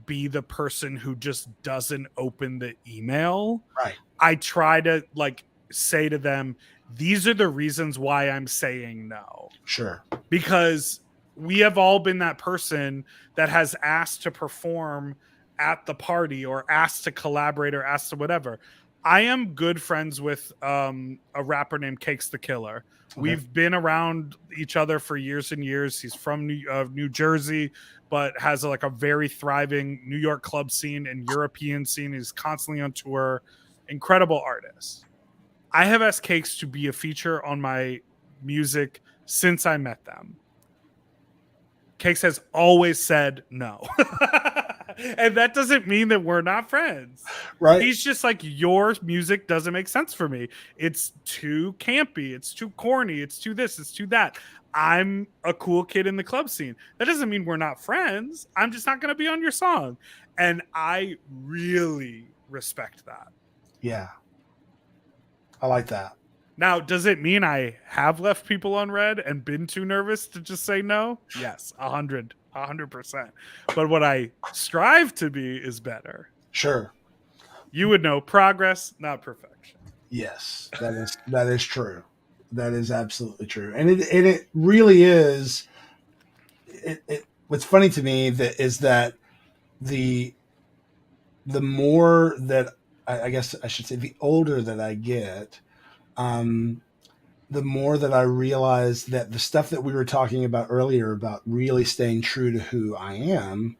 be the person who just doesn't open the email. Right. I try to like say to them, these are the reasons why I'm saying no. Sure. Because we have all been that person that has asked to perform at the party or asked to collaborate or asked to whatever. I am good friends with a rapper named Cakes the Killer. Okay. We've been around each other for years and years. He's from New Jersey, but has a very thriving New York club scene and European scene. He's constantly on tour. Incredible artist. I have asked Cakes to be a feature on my music since I met them. Cakes has always said no. And that doesn't mean that we're not friends. Right. He's just like, your music doesn't make sense for me. It's too campy. It's too corny. It's too this. It's too that. I'm a cool kid in the club scene. That doesn't mean we're not friends. I'm just not going to be on your song. And I really, respect that. Yeah. I like that. Now, does it mean I have left people on red and been too nervous to just say no? Yes, 100%. But what I strive to be is better. Sure. You would know progress, not perfection. Yes, that is true. That is absolutely true. And it really is. What's funny to me is that the more that I guess I should say, the older that I get, the more that I realize that the stuff that we were talking about earlier about really staying true to who I am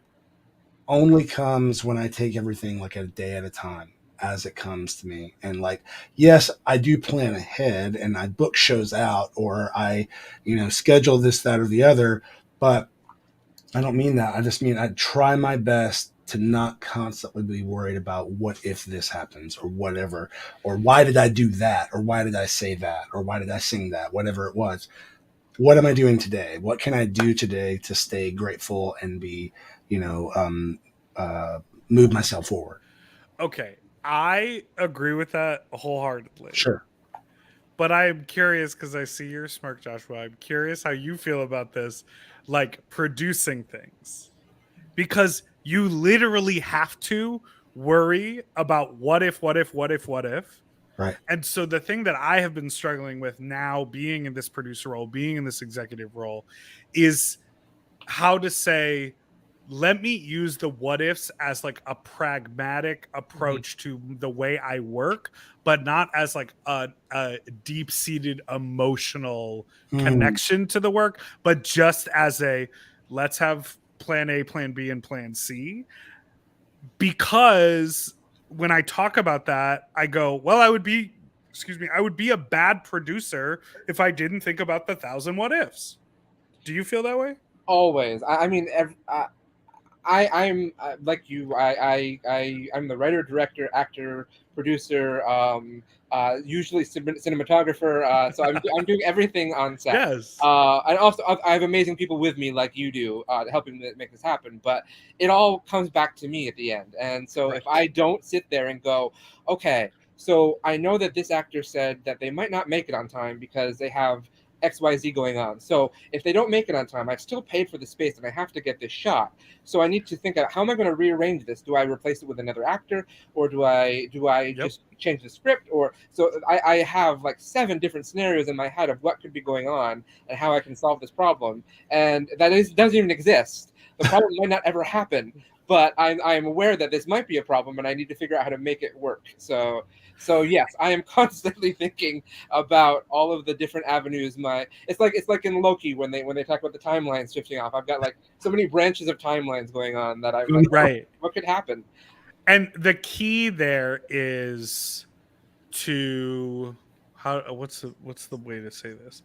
only comes when I take everything like a day at a time as it comes to me. And like, yes, I do plan ahead and I book shows out, or I, schedule this, that, or the other, but I don't mean that. I just mean I try my best to not constantly be worried about what if this happens or whatever, or why did I do that, or why did I say that, or why did I sing that, whatever it was. What am I doing today? What can I do today to stay grateful and be, move myself forward? Okay, I agree with that wholeheartedly. Sure. But I'm curious, because I see your smirk, Joshua. I'm curious how you feel about this, like producing things. Because you literally have to worry about what if. Right. And so the thing that I have been struggling with now, being in this producer role, being in this executive role, is how to say, let me use the what ifs as like a pragmatic approach to the way I work, but not as like a deep-seated emotional connection to the work, but just as a, let's have plan A, plan B, and plan C. Because when I talk about that, I go, well, I would be a bad producer if I didn't think about the 1,000 what ifs. Do you feel that way? Always. I'm like you. I'm the writer, director, actor, producer, usually cinematographer. So I'm doing everything on set. Yes. And also I have amazing people with me, like you do, helping make this happen. But it all comes back to me at the end. And so if I don't sit there and go, okay, so I know that this actor said that they might not make it on time because they have XYZ going on. So if they don't make it on time, I've still paid for the space and I have to get this shot. So I need to think out, how am I going to rearrange this? Do I replace it with another actor, or do I just change the script? Or so I have like 7 different scenarios in my head of what could be going on and how I can solve this problem. And doesn't even exist. The problem might not ever happen, but I'm aware that this might be a problem and I need to figure out how to make it work. So yes, I am constantly thinking about all of the different avenues. It's like in Loki when they talk about the timelines shifting off. I've got like so many branches of timelines going on that I'm like, right. What could happen? And the key there is to what's the way to say this?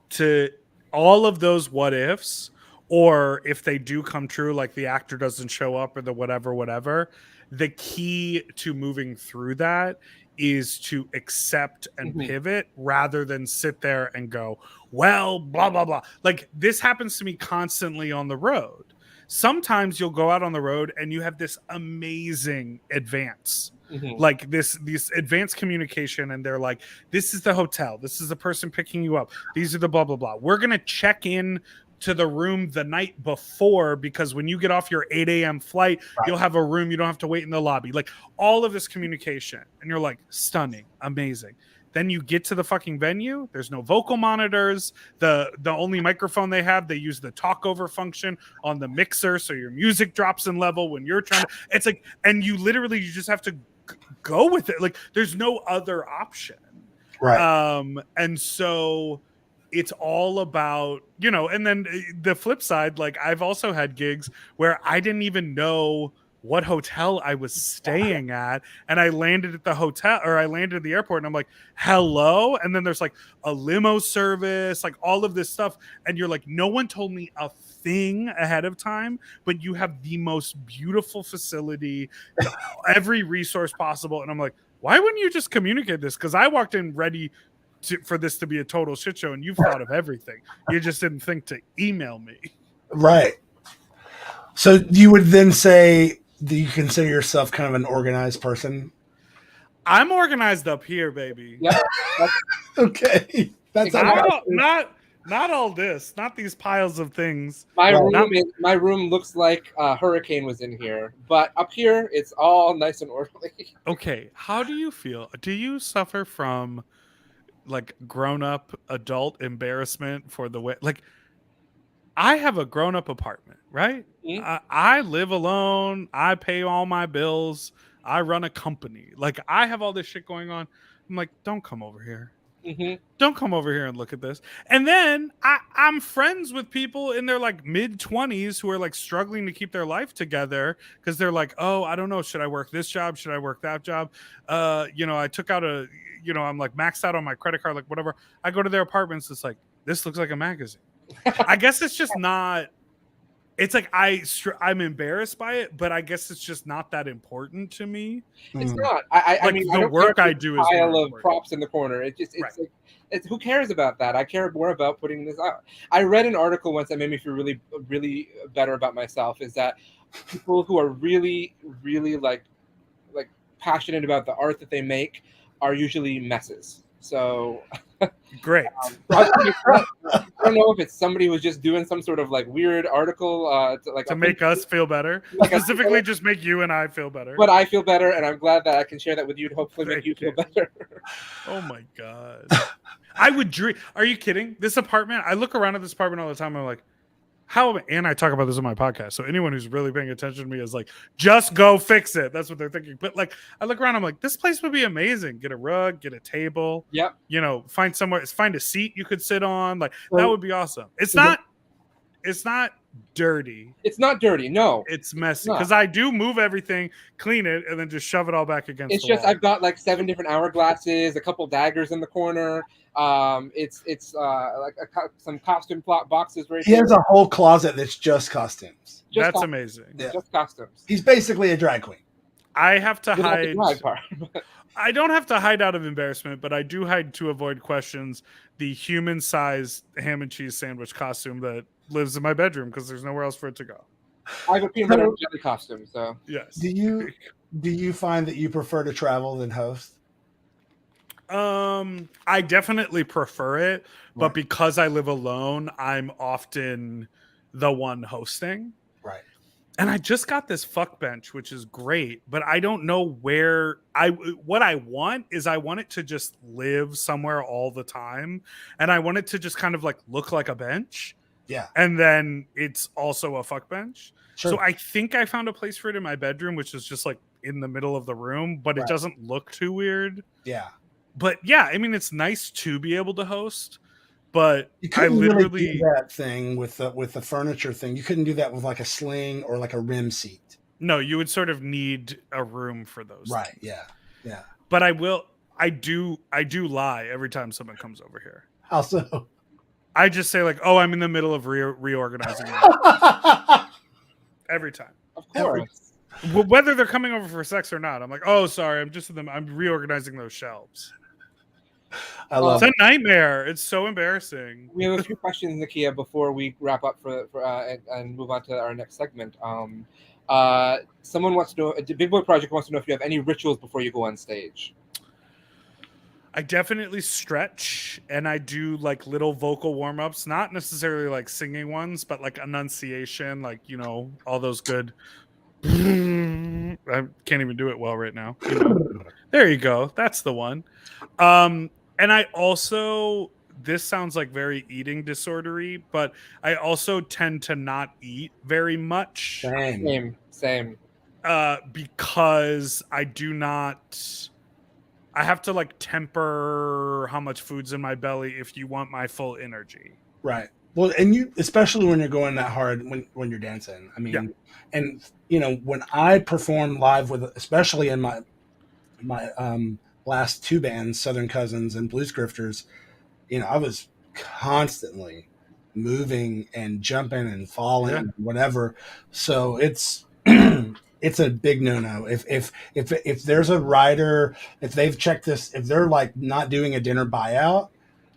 To all of those what ifs, or if they do come true, like the actor doesn't show up or the whatever, the key to moving through that is to accept and pivot rather than sit there and go, well, blah, blah, blah. Like this happens to me constantly on the road. Sometimes you'll go out on the road and you have this amazing advance, like this advanced communication. And they're like, this is the hotel. This is the person picking you up. These are the blah, blah, blah. We're going to check in to the room the night before, because when you get off your 8 a.m. flight, you'll have a room. You don't have to wait in the lobby. Like all of this communication. And you're like, stunning, amazing. Then you get to the fucking venue. There's no vocal monitors. The only microphone they have, they use the talk over function on the mixer. So your music drops in level when you're trying to, it's like, and you just have to go with it. Like there's no other option. Right. And so it's all about, and then the flip side, like I've also had gigs where I didn't even know what hotel I was staying at. And I landed at the hotel, or I landed at the airport, and I'm like, hello. And then there's like a limo service, like all of this stuff. And you're like, no one told me a thing ahead of time, but you have the most beautiful facility, every resource possible. And I'm like, why wouldn't you just communicate this? Because I walked in ready for this to be a total shit show, and you've thought of everything. You just didn't think to email me. Right. So you would then say, Do you consider yourself kind of an organized person? I'm organized up here, baby. Yeah, Okay, that's Not all this, not these piles of things. my Right. my room looks like a hurricane was in here, but up here it's all nice and orderly. Okay, how do you feel? Do you suffer from like grown-up adult embarrassment for the way like I have a grown-up apartment, right? Mhm. I live alone. I pay all my bills. I run a company. Like I have all this shit going on. I'm like, don't come over here. Mm-hmm. Don't come over here and look at this. And then I'm friends with people in their like mid 20s who are like struggling to keep their life together because they're like, oh, I don't know. Should I work this job? Should I work that job? I took out I'm like maxed out on my credit card, like whatever. I go to their apartments. It's like, this looks like a magazine. I guess it's just not. It's like I'm embarrassed by it, but I guess it's just not that important to me. It's Mm. not. I Like, mean, the I don't work care I if there's do a is more pile of important. props in the corner. It's Right. like, who cares about that? I care more about putting this out. I read an article once that made me feel really, really better about myself. Is that people who are really, really like passionate about the art that they make are usually messes. So Great. I don't know if it's somebody who's just doing some sort of like weird article To make us feel better. Like, Specifically, just make you and I feel better. but I feel better, and I'm glad that I can share that with you to hopefully make Thank you feel you. better. Oh my god. I would dream. Are you kidding? This apartment, I look around at this apartment all the time. I'm like, and I talk about this on my podcast. So anyone who's really paying attention to me is like, just go fix it. That's what they're thinking. But like, I look around, I'm like, this place would be amazing. Get a rug, get a table, Yep. Find a seat you could sit on. Like, So- that would be awesome. It's not dirty. It's not dirty. No, It's messy not. because I do move everything, clean it, and then just shove it all back against it's the just wall. I've got like 7 different hourglasses, a couple daggers in the corner. It's like some costume boxes right He there. has a whole closet that's just costumes. Just That's costumes. amazing. Yeah. Just costumes. He's basically a drag queen. I have to Without the hide. drag part. I don't have to hide out of embarrassment, but I do hide to avoid questions. The human-sized ham and cheese sandwich costume that lives in my bedroom because there's nowhere else for it to go. I have a peanut butter and jelly costume, so Yes. Do you find that you prefer to travel than host? I definitely prefer it, but Right. because I live alone, I'm often the one hosting. Right. And I just got this fuck bench, which is great, but I don't know what I want is I want it to just live somewhere all the time. And I want it to just kind of like look like a bench. Yeah. And then it's also a fuck bench. Sure. So I think I found a place for it in my bedroom, which is just like in the middle of the room, but it Right. doesn't look too weird. Yeah. But yeah, I mean, it's nice to be able to host, but You I couldn't really literally do that thing with the furniture thing. You couldn't do that with like a sling or like a rim seat. no, you would sort of need a room for those. Right. things. Yeah. Yeah. But I do lie every time someone comes over here. Also. I just say like, "Oh, I'm in the middle of reorganizing." my-" Every time. of course. Whether they're coming over for sex or not, I'm like, "Oh, sorry, I'm reorganizing those shelves." I love It's it. a nightmare. It's so embarrassing. We have a few questions, Nakia, before we wrap up and move on to our next segment. Someone wants to know. The Big Boy Project wants to know if you have any rituals before you go on stage. I definitely stretch and I do like little vocal warm-ups, not necessarily like singing ones, but like enunciation, like, all those good. I can't even do it well right now. There you go. That's the one. And I also, this sounds like very eating disordery, but I also tend to not eat very much Same. because I have to like temper how much food's in my belly if you want my full energy. Right. Well, and you, especially when you're going that hard when you're dancing. I mean, Yeah. and when I perform live with, especially in my last 2 bands, Southern Cousins and Blues Grifters, I was constantly moving and jumping and falling, and whatever. So it's it's a big no-no. If there's a rider, if they've checked this, if they're like not doing a dinner buyout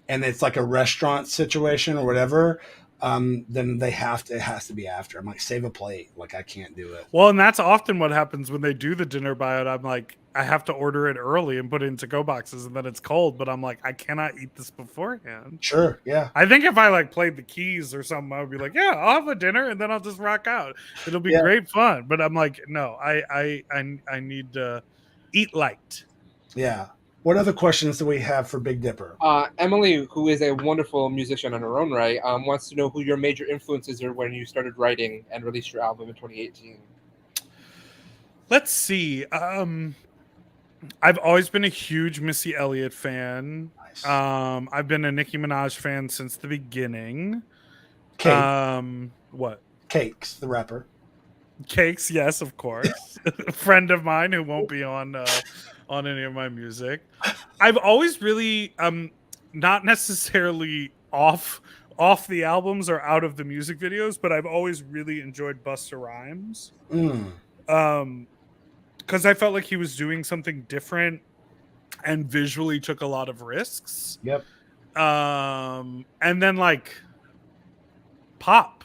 and it's like a restaurant situation or whatever, then it has to be after. I'm like, save a plate. Like, I can't do it. Well, and that's often what happens when they do the dinner buyout. I'm like, I have to order it early and put it in to-go boxes, and then it's cold. But I'm like, I cannot eat this beforehand. Sure, yeah. I think if I like played the keys or something, I would be like, yeah, I'll have a dinner and then I'll just rock out. It'll be great fun. But I'm like, no, I need to eat light. Yeah. What other questions do we have for Big Dipper? Emily, who is a wonderful musician on her own right, wants to know who your major influences are when you started writing and released your album in 2018. Let's see. I've always been a huge Missy Elliott fan. Nice. I've been a Nicki Minaj fan since the beginning. What? Cakes, the rapper. Cakes, yes, of course. A friend of mine who won't be on any of my music. I've always really not necessarily off the albums or out of the music videos, but I've always really enjoyed Busta Rhymes. Because I felt like he was doing something different and visually took a lot of risks. Yep. And then like pop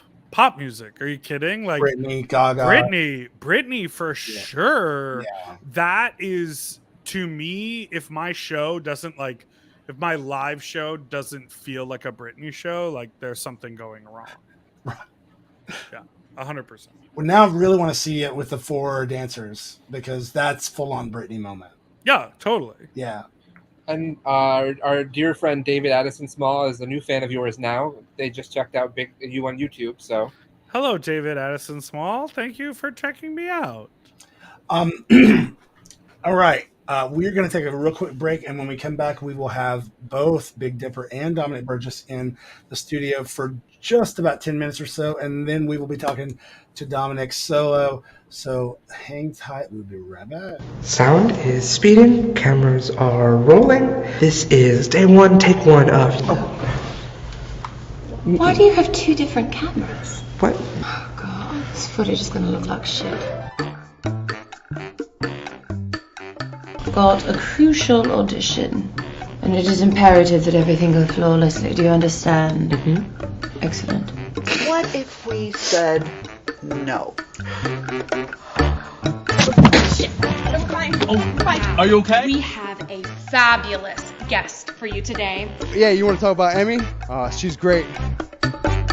music. Are you kidding? Like Britney, Gaga. Britney for sure. Yeah. That is, to me, if my live show doesn't feel like a Britney show, like there's something going wrong. Yeah, 100%. Well, now I really want to see it with the 4 dancers, because that's full on Britney moment. Yeah, totally. Yeah. And our dear friend David Addison Small is a new fan of yours now. They just checked out you on YouTube. So, hello, David Addison Small. Thank you for checking me out. All right. We're going to take a real quick break, and when we come back, we will have both Big Dipper and Dominic Burgess in the studio for just about 10 minutes or so, and then we will be talking to Dominic solo. So hang tight. We'll be right back. Sound is speeding. Cameras are rolling. This is day 1, take 1 of... Why do you have 2 different cameras? What? Oh, God. This footage is going to look like shit. Got a crucial audition, and it is imperative that everything go flawlessly. Do you understand? Mm-hmm. Excellent. What if we said no? Shit. I'm fine. Are you okay? We have a fabulous guest for you today. Yeah, you want to talk about Emmy? She's great.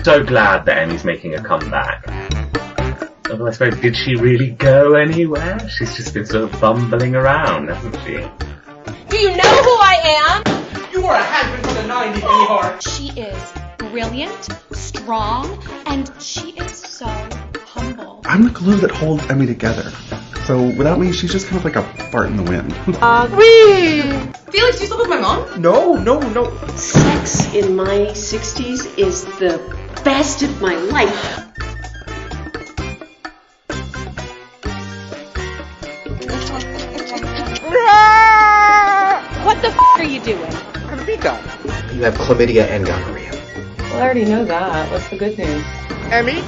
So glad that Emmy's making a comeback. Although I suppose, did she really go anywhere? She's just been sort of bumbling around, hasn't she? Do you know who I am? You are a has-been from the 90s, Emmy Hart. She is brilliant, strong, and she is so humble. I'm the glue that holds Emmy together. So without me, she's just kind of like a fart in the wind. Felix, do you still with my mom? No. Sex in my 60s is the best of my life. What the are you doing? You have chlamydia and gonorrhea. Well, I already know that. What's the good news? Emmy,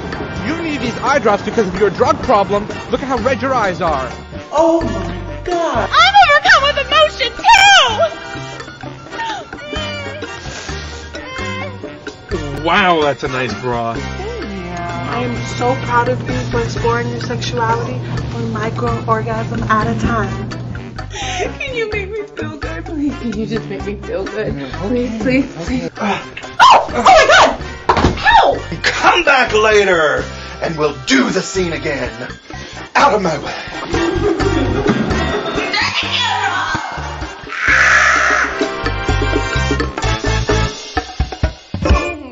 you need these eye drops because of your drug problem. Look at how red your eyes are. Oh my God. I'm overcome with emotion too! Wow, that's a nice bra. I am so proud of you for exploring your sexuality one micro-orgasm at a time. Can you make me feel good? Please, can you just make me feel good? Please. Oh my God! How? Come back later, and we'll do the scene again. Out of my way.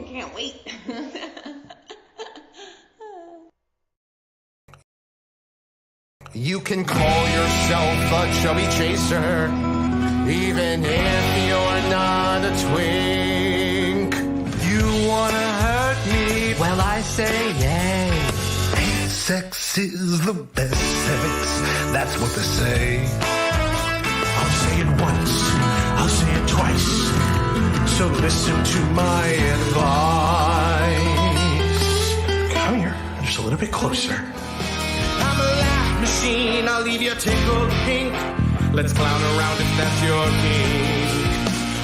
Can't wait. You can call yourself a chubby chaser, even if you're not a twink. You wanna hurt me? Well, I say yay. Sex is the best sex. That's what they say. I'll say it once, I'll say it twice. So listen to my advice. Come here, just a little bit closer. I'm a laugh machine, I'll leave you tickled pink. Let's clown around if that's your kink.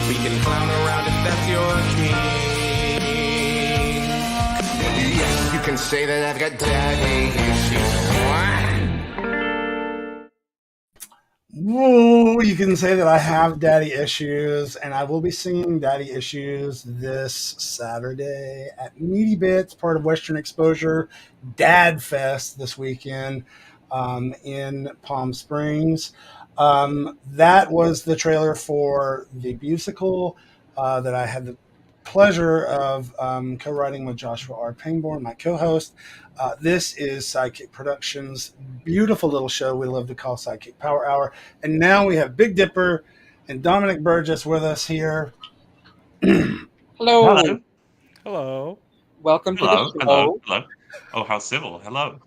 We can clown around if that's your kink. Yes, you can say that I've got daddy issues. Whoa, you can say that I have daddy issues, and I will be singing Daddy Issues this Saturday at Meaty Bits, part of Western Exposure Dad Fest this weekend in Palm Springs. That was the trailer for the musical that I had the pleasure of co-writing with Joshua R. Pangborn, my co-host. This is SideKick Productions' beautiful little show we love to call SideKick Power Hour. And now we have Big Dipper and Dominic Burgess with us here. Hello. Hello. Welcome to the show. Hello. Oh, how civil. Hello.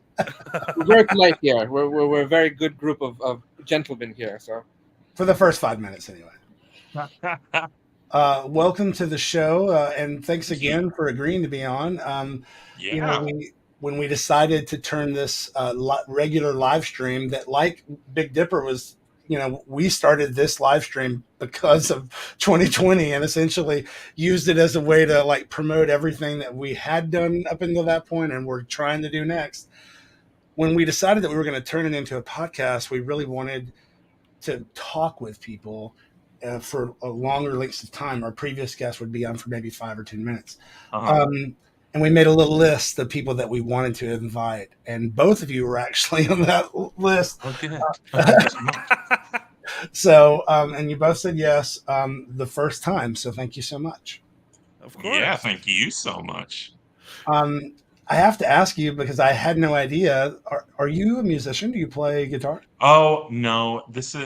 We're very polite here. We're a very good group of gentlemen here. So, for the first 5 minutes, anyway. Welcome to the show, and thanks again for agreeing to be on. You know, when we decided to turn this regular live stream, that like Big Dipper was, you know, we started this live stream because of 2020 and essentially used it as a way to like promote everything that we had done up until that point and we're trying to do next. When we decided that we were going to turn it into a podcast, we really wanted to talk with people for a longer lengths of time. Our previous guest would be on for maybe 5 or 10 minutes. And we made a little list of people that we wanted to invite. And both of you were actually on that list. Okay. So, and you both said yes the first time. So thank you so much. Of course. Yeah, thank you so much. I have to ask you because I had no idea. Are you a musician? Do you play guitar? Oh, no. These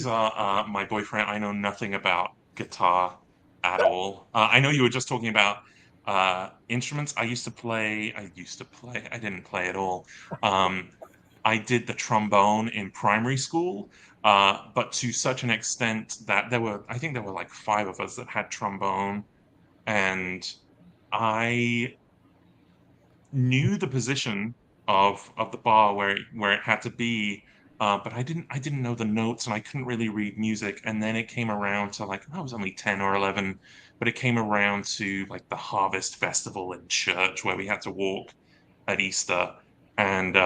are my boyfriend. I know nothing about guitar at all. I know you were just talking about instruments. I didn't play at all. I did the trombone in primary school, but to such an extent that I think there were like 5 of us that had trombone, and I knew the position of the bar where it had to be, but I didn't know the notes, and I couldn't really read music. And then it came around to like, I was only 10 or 11, but it came around to like the Harvest Festival in church where we had to walk at Easter, and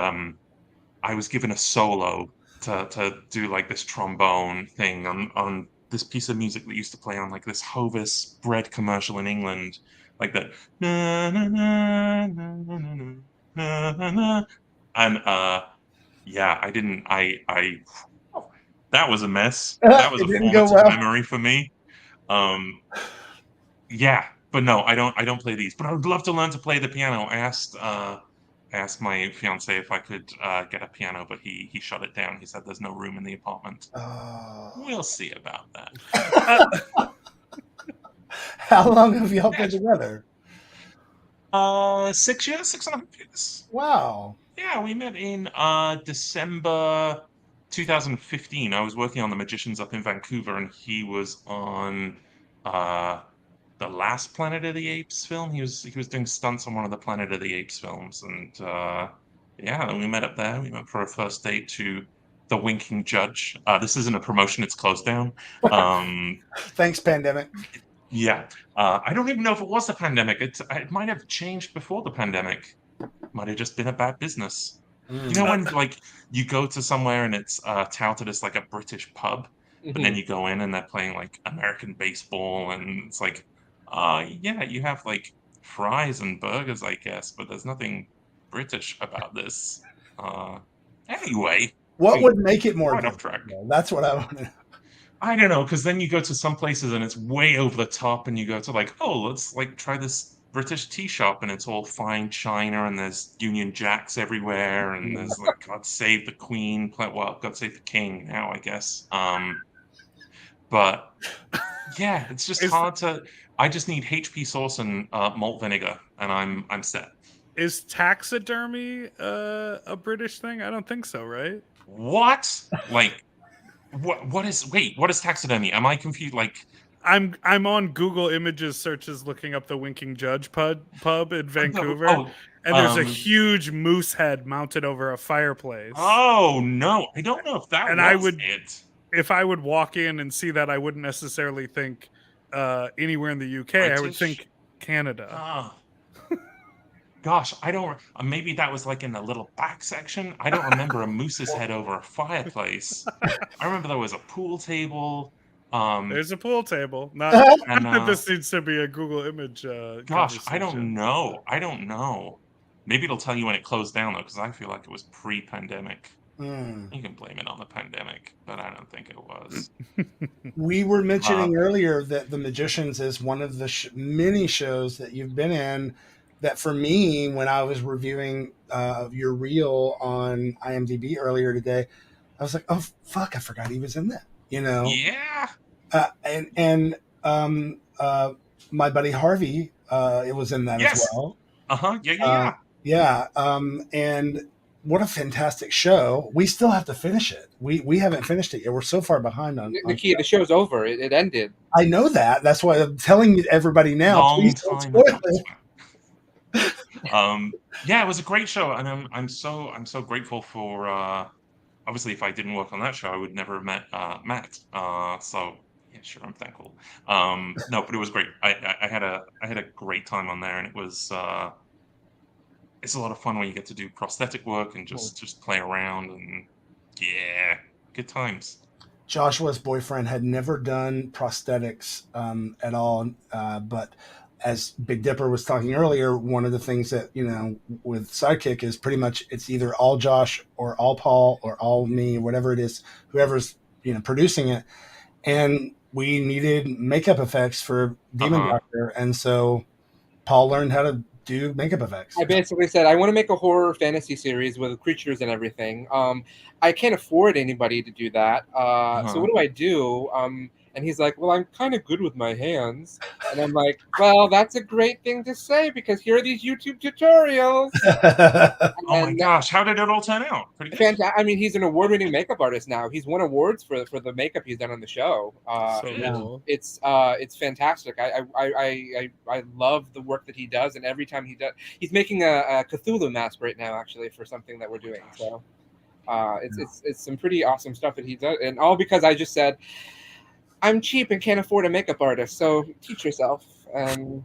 I was given a solo to do like this trombone thing on this piece of music that used to play on like this Hovis bread commercial in England, like that na na na na na na na na, and that was a mess. That was a formative memory for me. But no, I don't play these, but I would love to learn to play the piano. I asked my fiance if I could get a piano, but he shut it down. He said there's no room in the apartment. We'll see about that. How long have y'all been together? 6 years, 6.5 years. Wow. Yeah, we met in December 2015. I was working on The Magicians up in Vancouver, and he was on the last Planet of the Apes film. He was doing stunts on one of the Planet of the Apes films, and we met up there. We went for a first date to The Winking Judge. This isn't a promotion; it's closed down. Thanks, pandemic. Yeah, I don't even know if it was the pandemic. It might have changed before the pandemic. Might have just been a bad business. You know when like you go to somewhere and it's touted as like a British pub, but then you go in and they're playing like American baseball, and it's like, you have like fries and burgers, I guess, but there's nothing British about this. Anyway, what would make it more? Right off track. That's what I want to know. I don't know, because then you go to some places and it's way over the top, and you go to like, oh, let's like try this British tea shop, and it's all fine china, and there's Union Jacks everywhere, and there's like God Save the Queen, well, God Save the King now, I guess. But yeah, it's just hard to. I just need HP sauce and malt vinegar, and I'm set. Is taxidermy a British thing? I don't think so, right? What? Like. What is taxidermy? Am I confused? Like, I'm on Google Images searches looking up the Winking Judge pub in Vancouver, and there's a huge moose head mounted over a fireplace. Oh no, I don't know if that was it. If I would walk in and see that, I wouldn't necessarily think anywhere in the UK. I would think Canada. Gosh, I don't. Maybe that was like in the little back section. I don't remember a moose's head over a fireplace. I remember there was a pool table. There's a pool table. Not and that this needs to be a Google image gosh, I conversation. don't know. I don't know. Maybe it'll tell you when it closed down though, because I feel like it was pre-pandemic. Mm. You can blame it on the pandemic, but I don't think it was. We were mentioning earlier that The Magicians is one of the many shows that you've been in that for me, when I was reviewing your reel on IMDb earlier today, I was like, oh, fuck, I forgot he was in that, you know? Yeah. And my buddy Harvey, it was in that as well. Yeah. And what a fantastic show. We still have to finish it. We haven't finished it yet. We're so far behind on Nakia, the show's over. It ended. I know that. That's why I'm telling everybody now. Please don't spoil it. Yeah, it was a great show, and I'm so grateful for. Obviously, if I didn't work on that show, I would never have met Matt. So yeah, sure, I'm thankful. No, but it was great. I had a great time on there, and it was. It's a lot of fun when you get to do prosthetic work and just play around, and yeah, good times. Joshua's boyfriend had never done prosthetics at all, but as Big Dipper was talking earlier, one of the things that, you know, with SideKick is pretty much it's either all Josh or all Paul or all me, whatever it is, whoever's, you know, producing it. And we needed makeup effects for Demon Doctor, and so Paul learned how to do makeup effects. I basically said, I want to make a horror fantasy series with creatures and everything. I can't afford anybody to do that. So what do I do? And he's like, well, I'm kind of good with my hands. And I'm like, well, that's a great thing to say because here are these YouTube tutorials. Oh my gosh, how did it all turn out? Pretty good. I mean, he's an award-winning makeup artist now. He's won awards for the makeup he's done on the show. Cool. It's fantastic. I love the work that he does, and every time he's making a Cthulhu mask right now, actually, for something that we're doing. So it's some pretty awesome stuff that he does, and all because I just said, I'm cheap and can't afford a makeup artist, so teach yourself. And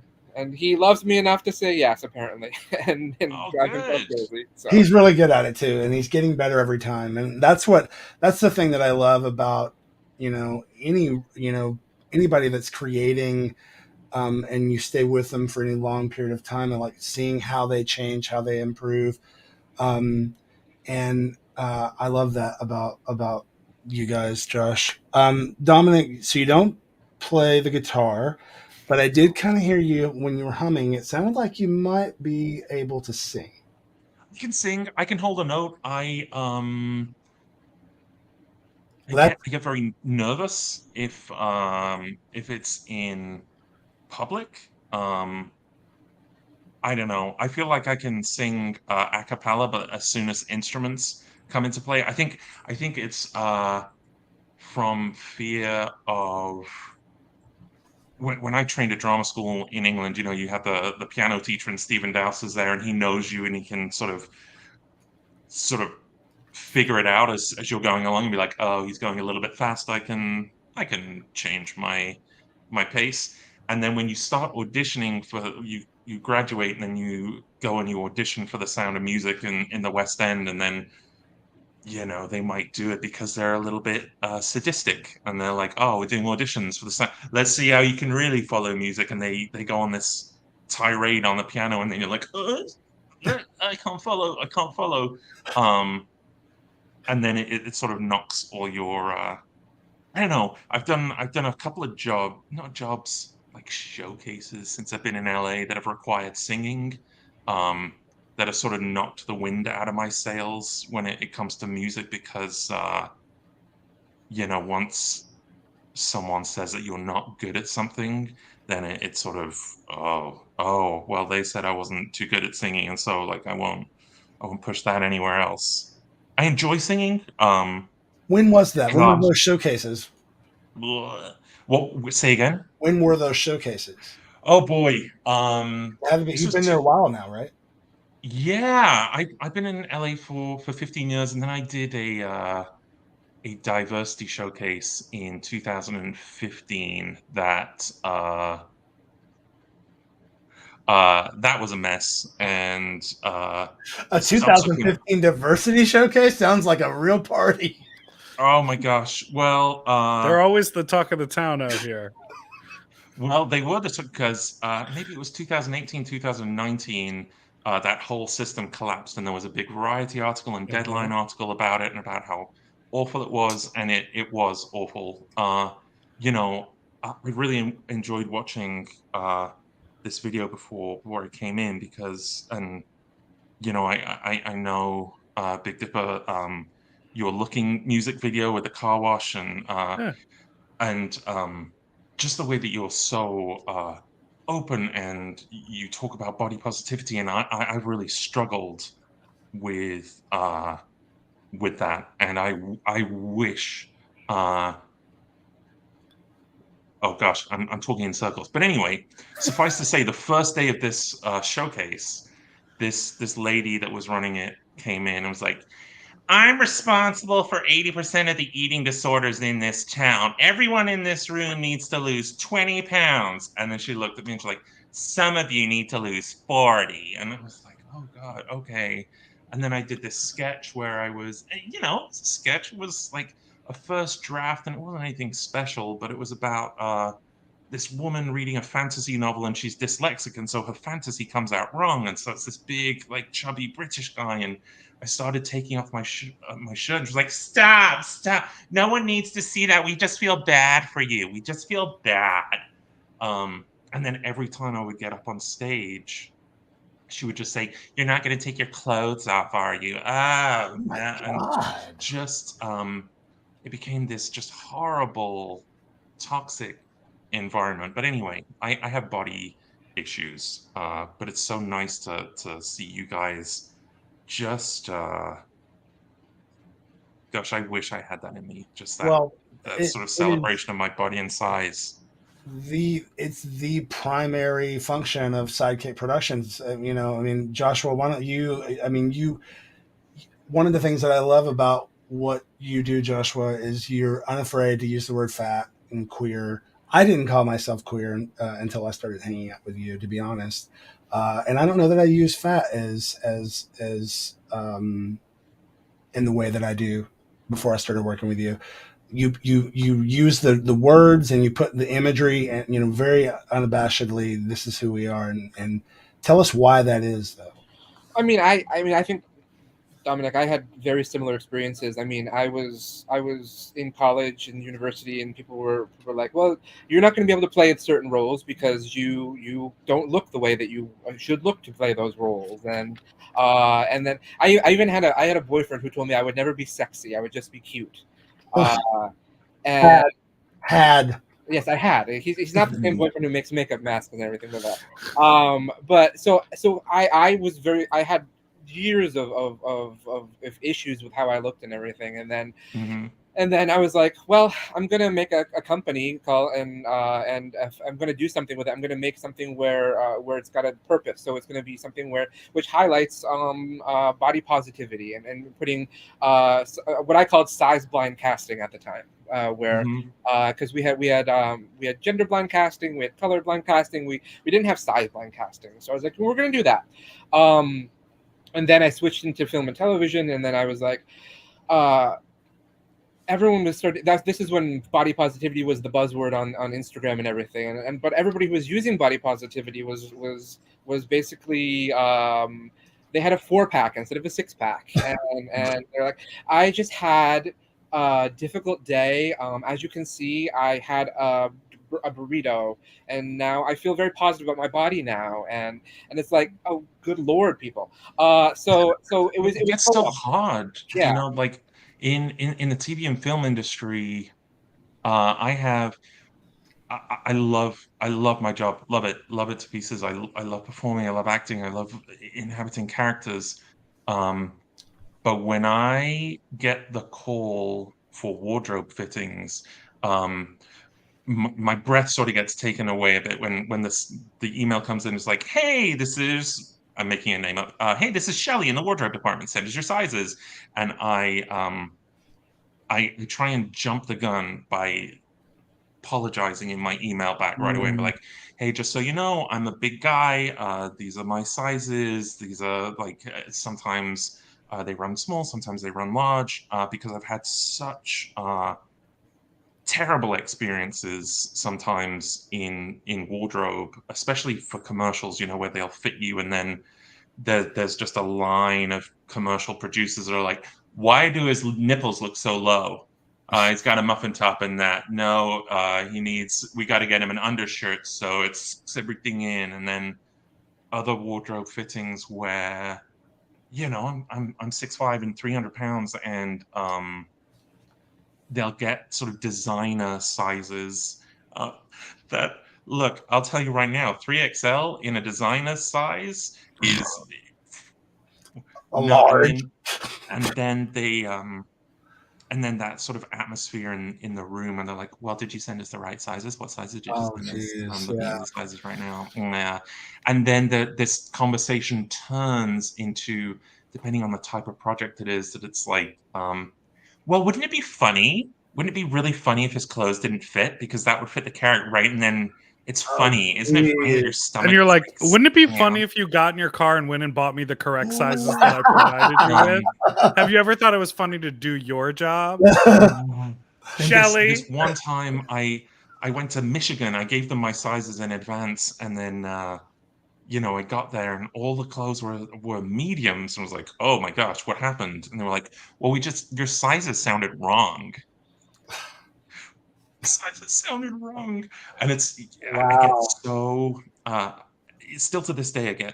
he loves me enough to say yes, apparently, and drive himself crazy. So. He's really good at it too, and he's getting better every time. And that's the thing that I love about, you know, anybody that's creating, and you stay with them for any long period of time, and like seeing how they change, how they improve, and I love that about you guys, Josh. Dominic, so you don't play the guitar, but I did kind of hear you when you were humming. It sounded like you might be able to sing. I can sing. I can hold a note. I get very nervous if it's in public. I don't know. I feel like I can sing a cappella, but as soon as instruments come into play, I think it's from fear of when I trained at drama school in England. You know, you have the piano teacher, and Stephen Dowse is there, and he knows you, and he can sort of figure it out as you're going along, and be like, oh, he's going a little bit fast. I can change my pace. And then when you start auditioning for you graduate, and then you go and you audition for the Sound of Music in the West End, and then, you know, they might do it because they're a little bit sadistic, and they're like, oh, we're doing auditions for the sound. Let's see how you can really follow music. And they go on this tirade on the piano, and then you're like, I can't follow. And then it sort of knocks all your I don't know. I've done a couple of jobs like showcases since I've been in LA that have required singing, that have sort of knocked the wind out of my sails when it comes to music, because you know, once someone says that you're not good at something, then it's sort of, oh, well, they said I wasn't too good at singing, and so like I won't push that anywhere else. I enjoy singing. When was that? When were those showcases? What? Say again? When were those showcases? Oh boy. You've been there a while now, right? Yeah, I've been in LA for 15 years, and then I did a diversity showcase in 2015 that That was a mess, and A the subsequent. 2015 diversity showcase sounds like a real party. Oh my gosh! Well, they're always the talk of the town out here. Well, they were because maybe it was 2018, 2019. That whole system collapsed, and there was a big Variety article and Deadline article about it, and about how awful it was, and it was awful. You know, I really enjoyed watching this video before it came in because, and you know, I know Big Dipper, your Looking music video with the car wash, and just the way that you're so open and you talk about body positivity, and I really struggled with that, and I wish. Oh gosh, I'm talking in circles. But anyway, suffice to say, the first day of this showcase, this lady that was running it came in and was like, I'm responsible for 80% of the eating disorders in this town. Everyone in this room needs to lose 20 pounds. And then she looked at me and she's like, some of you need to lose 40. And I was like, oh God, okay. And then I did this sketch where I was, you know, sketch was like a first draft and it wasn't anything special, but it was about this woman reading a fantasy novel and she's dyslexic, and so her fantasy comes out wrong, and so it's this big, like, chubby British guy, and I started taking off my shirt, and she was like, stop, no one needs to see that, we just feel bad for you, we just feel bad. And then every time I would get up on stage, she would just say, you're not going to take your clothes off, are you? Oh my God. And just it became this just horrible, toxic environment. But anyway, I have body issues, but it's so nice to see you guys just gosh, I wish I had that in me, just that, sort of celebration of my body and size. It's the primary function of SideKick Productions. You know, I mean, Joshua, why don't you, I mean, one of the things that I love about what you do, Joshua, is you're unafraid to use the word fat and queer. I didn't call myself queer until I started hanging out with you, to be honest. And I don't know that I use fat as in the way that I do before I started working with you. You use the words and you put the imagery, and you know, very unabashedly, this is who we are, and tell us why that is, though. I mean, I think, Dominic, I had very similar experiences. I mean, I was in college and university, and people were like, "Well, you're not going to be able to play certain roles because you don't look the way that you should look to play those roles." And then I even had a boyfriend who told me I would never be sexy; I would just be cute. And yes, I had. He's not the same boyfriend who makes makeup masks and everything like that. But so I had years of issues with how I looked and everything, and then I was like, well, I'm gonna make a company called, and I'm gonna do something with it. I'm gonna make something where it's got a purpose. So it's gonna be something which highlights body positivity and putting what I called size blind casting at the time, where because we had gender blind casting, we had color blind casting, we didn't have size blind casting. So I was like, well, we're gonna do that. And then I switched into film and television, and then I was like, everyone was starting. This is when body positivity was the buzzword on Instagram and everything, and but everybody who was using body positivity was basically they had a 4-pack instead of a 6-pack, and they're like, I just had a difficult day. As you can see, I had a burrito, and now I feel very positive about my body now, and it's like, oh, good Lord, people. So it was so hard, yeah. You know, like in the TV and film industry, I love my job, love it to pieces. I love performing, I love acting, I love inhabiting characters. But when I get the call for wardrobe fittings, my breath sort of gets taken away a bit when the email comes in. It's like, hey, this is, I'm making a name up. Hey, this is Shelly in the wardrobe department. Send us your sizes. And I try and jump the gun by apologizing in my email back right away and be like, hey, just so you know, I'm a big guy. These are my sizes. These are like sometimes they run small, sometimes they run large, because I've had such terrible experiences sometimes in wardrobe, especially for commercials, you know, where they'll fit you and then there's just a line of commercial producers that are like, why do his nipples look so low? He's got a muffin top in that. No, we got to get him an undershirt so it's everything in. And then other wardrobe fittings where, you know, I'm 6'5" and 300 pounds, and they'll get sort of designer sizes that, look, I'll tell you right now, 3XL in a designer size is large. And then they and then that sort of atmosphere in the room, and they're like, well, did you send us the right sizes? What size did you send us? I'm looking at the sizes right now. Yeah. And then this conversation turns into, depending on the type of project it is, that it's like, well, wouldn't it be funny? Wouldn't it be really funny if his clothes didn't fit? Because that would fit the character, right? And then it's funny. Isn't it funny that your stomach? And you're like, wouldn't it be funny if you got in your car and went and bought me the correct sizes that I provided you with? Have you ever thought it was funny to do your job? Shelly? This one time I went to Michigan. I gave them my sizes in advance, and then you know, I got there and all the clothes were mediums, and I was like, oh my gosh, what happened? And they were like, well, your sizes sounded wrong. Sizes sounded wrong. And it's, I get so, still to this day, again,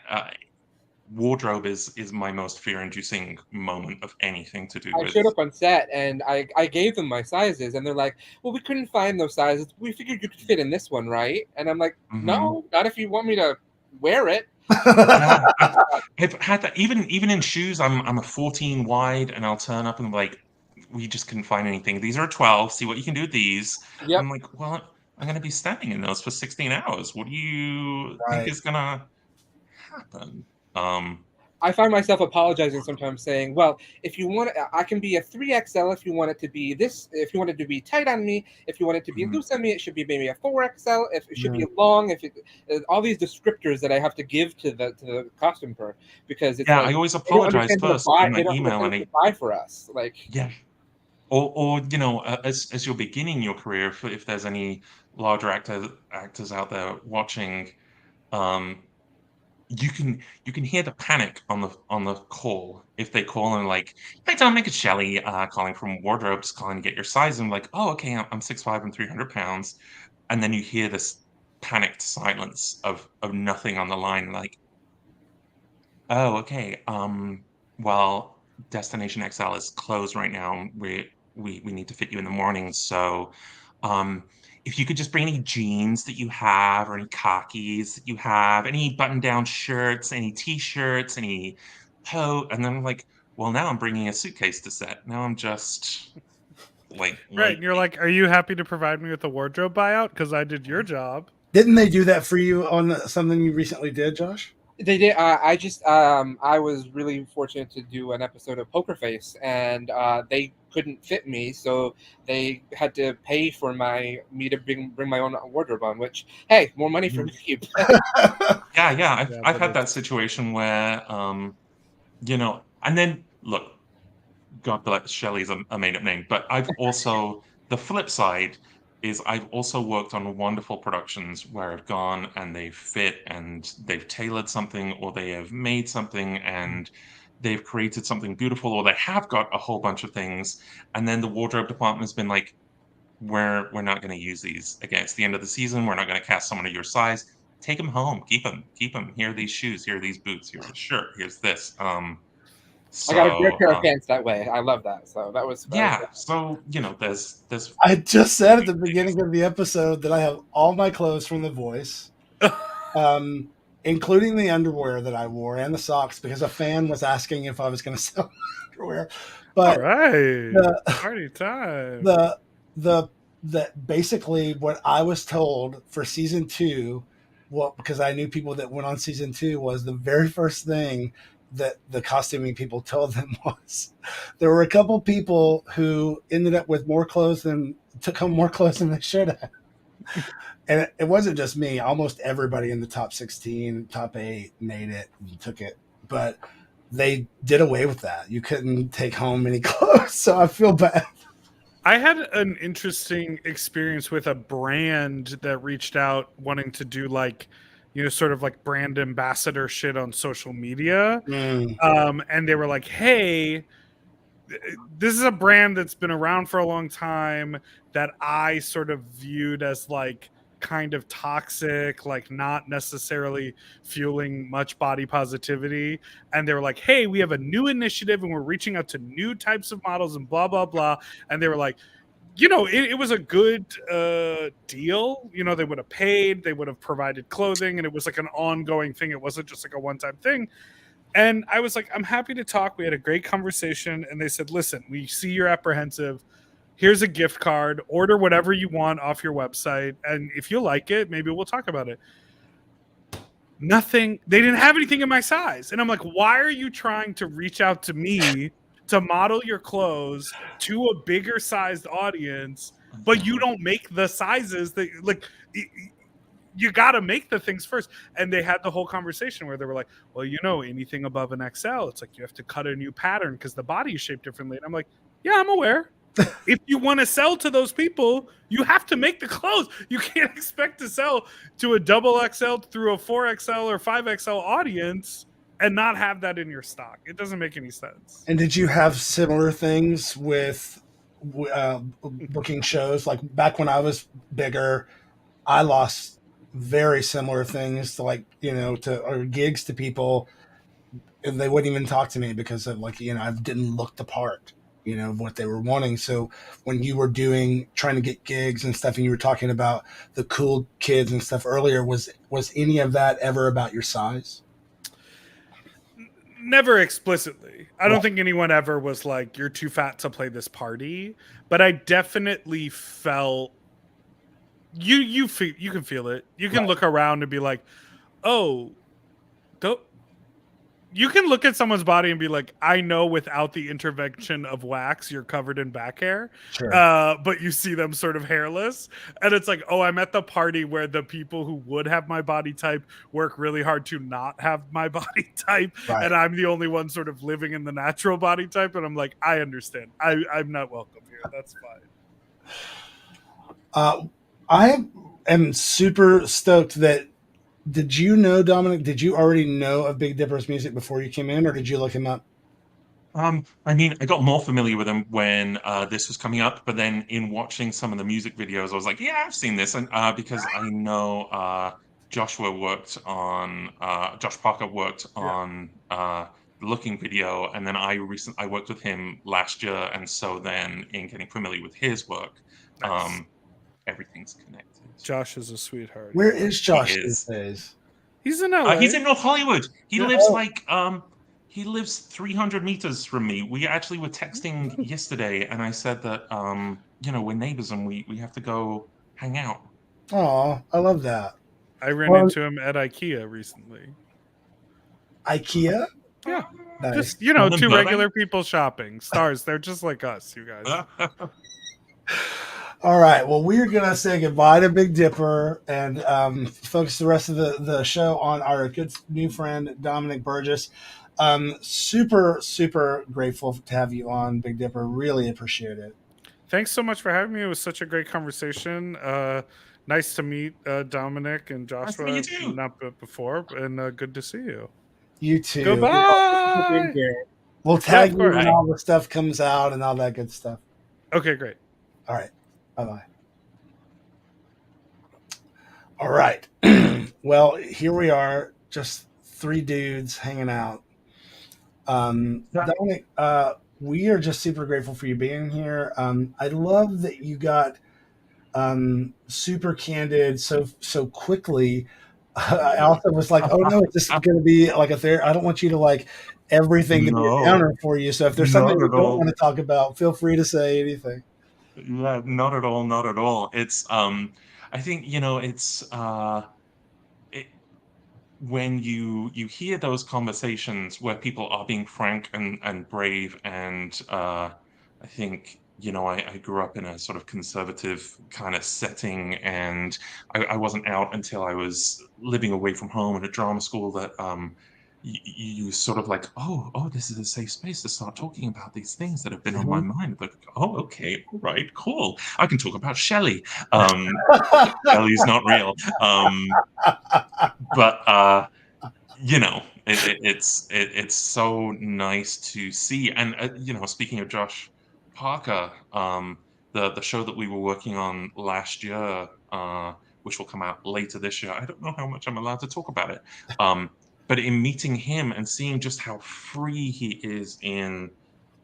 wardrobe is my most fear-inducing moment of anything to do with. I showed up on set and I gave them my sizes, and they're like, well, we couldn't find those sizes. We figured you could fit in this one, right? And I'm like, no, not if you want me to wear it. I've had that even in shoes. I'm a 14 wide, and I'll turn up and be like, we just couldn't find anything. These are 12. See what you can do with these. Yep. I'm like, well, I'm going to be standing in those for 16 hours. What do you think is going to happen? I find myself apologizing sometimes, saying, well, if you want, I can be a 3XL if you want it to be this, if you want it to be tight on me, if you want it to be loose on me, it should be maybe a 4XL, if it should be long, if it, all these descriptors that I have to give to the costume for, because it's I always apologize first in the email, and buy for us, like or you know, as you're beginning your career, if there's any larger actors out there watching, you can hear the panic on the call if they call and like, hey, Dominic, it's Shelly calling from wardrobes, calling to get your size. And I'm like, oh, okay, I'm 6'5" and 300 pounds, and then you hear this panicked silence of nothing on the line, like, oh, okay, well, Destination XL is closed right now. We need to fit you in the morning, so if you could just bring any jeans that you have, or any khakis that you have, any button-down shirts, any t-shirts, any coat. And then I'm like, well, now I'm bringing a suitcase to set. Now I'm just like... Right, and you're like, are you happy to provide me with a wardrobe buyout? Because I did your job. Didn't they do that for you on something you recently did, Josh? They did. I was really fortunate to do an episode of Poker Face, and they couldn't fit me, so they had to pay for me to bring my own wardrobe on. Which, hey, more money for me to keep. I've had that situation where, you know, and then look, God bless Shelley's a made-up name, but I've also the flip side is I've also worked on wonderful productions where I've gone and they've fit and they've tailored something, or they have made something and they've created something beautiful, or they have got a whole bunch of things, and then the wardrobe department has been like, we're not going to use these again. It's the end of the season. We're not going to cast someone of your size. Take them home. Keep them. Here are these shoes. Here are these boots. Here's a shirt. Here's this. I got a great pair of pants that way. I love that. So that was So you know, there's. I just said at the beginning of the episode that I have all my clothes from The Voice, including the underwear that I wore and the socks, because a fan was asking if I was going to sell underwear. But all right, party time. The basically what I was told for season 2, because I knew people that went on season 2, was the very first thing that the costuming people told them was there were a couple people who ended up with took home more clothes than they should have. And it wasn't just me. Almost everybody in the top 16, top 8 made it and took it. But they did away with that. You couldn't take home any clothes, so I feel bad. I had an interesting experience with a brand that reached out wanting to do like, sort of like brand ambassador shit on social media. And they were like, hey, this is a brand that's been around for a long time that I sort of viewed as like kind of toxic, like not necessarily fueling much body positivity. And they were like, hey, we have a new initiative and we're reaching out to new types of models and blah, blah, blah. And they were like, it was a good deal. They would have paid, they would have provided clothing, and it was like an ongoing thing. It wasn't just like a one-time thing. And I was like, I'm happy to talk. We had a great conversation. And they said, listen, we see you're apprehensive. Here's a gift card. Order whatever you want off your website. And if you like it, maybe we'll talk about it. Nothing. They didn't have anything in my size. And I'm like, why are you trying to reach out to me to model your clothes to a bigger sized audience, but you don't make the sizes that like... You got to make the things first. And they had the whole conversation where they were like, well, anything above an XL, it's like you have to cut a new pattern because the body is shaped differently. And I'm like, yeah, I'm aware. If you want to sell to those people, you have to make the clothes. You can't expect to sell to a double XL through a 4XL or 5XL audience and not have that in your stock. It doesn't make any sense. And did you have similar things with booking shows? Like back when I was bigger, I lost very similar things to or gigs to people, and they wouldn't even talk to me because of I didn't look the part, of what they were wanting. So when you were trying to get gigs and stuff, and you were talking about the cool kids and stuff earlier, was any of that ever about your size? Never explicitly. I don't think anyone ever was like, you're too fat to play this party, but I definitely felt you can feel it. You can look around and be like, oh, you can look at someone's body and be like, I know without the intervention of wax, you're covered in back hair. Sure. But you see them sort of hairless. And it's like, oh, I'm at the party where the people who would have my body type work really hard to not have my body type. Right. And I'm the only one sort of living in the natural body type. And I'm like, I understand. I'm not welcome here. That's fine. I am super stoked that. Did you know, Dominic? Did you already know of Big Dipper's music before you came in, or did you look him up? I got more familiar with him when this was coming up, but then in watching some of the music videos, I was like, yeah, I've seen this, and because I know Josh Parker worked on the Looking video, and then I worked with him last year, and so then in getting familiar with his work, everything's connected. Josh is a sweetheart. Where is Josh these days? He's in LA. He's in North Hollywood. He lives 300 meters from me. We actually were texting yesterday, and I said that we're neighbors and we have to go hang out. Oh, I love that. I ran into him at IKEA recently. IKEA? Yeah. Nice. Just two regular people shopping. Stars. They're just like us, you guys. All right. Well, we're going to say goodbye to Big Dipper and focus the rest of the show on our good new friend, Dominic Burgess. Super, super grateful to have you on, Big Dipper. Really appreciate it. Thanks so much for having me. It was such a great conversation. Nice to meet Dominic and Joshua. Nice to meet you too. Not before, and good to see you. You too. Goodbye. We'll tag you when all the stuff comes out and all that good stuff. Okay, great. All right. Bye-bye. All right. Well, here we are, just three dudes hanging out. Dominic, we are just super grateful for you being here. I love that you got super candid so quickly. I also was like, oh no, this is going to be like a therapy. I don't want you to like everything to be a counter for you. So if there's something you don't want to talk about, feel free to say anything. Yeah, not at all. It's I think it's when you hear those conversations where people are being frank and brave, and I think I grew up in a sort of conservative kind of setting, and I wasn't out until I was living away from home in a drama school that you sort of like, oh, this is a safe space to start talking about these things that have been on my mind. Like, oh, okay, all right, cool. I can talk about Shelley. Shelley's not real. But it's so nice to see. And speaking of Josh Parker, the show that we were working on last year, which will come out later this year. I don't know how much I'm allowed to talk about it. But in meeting him and seeing just how free he is in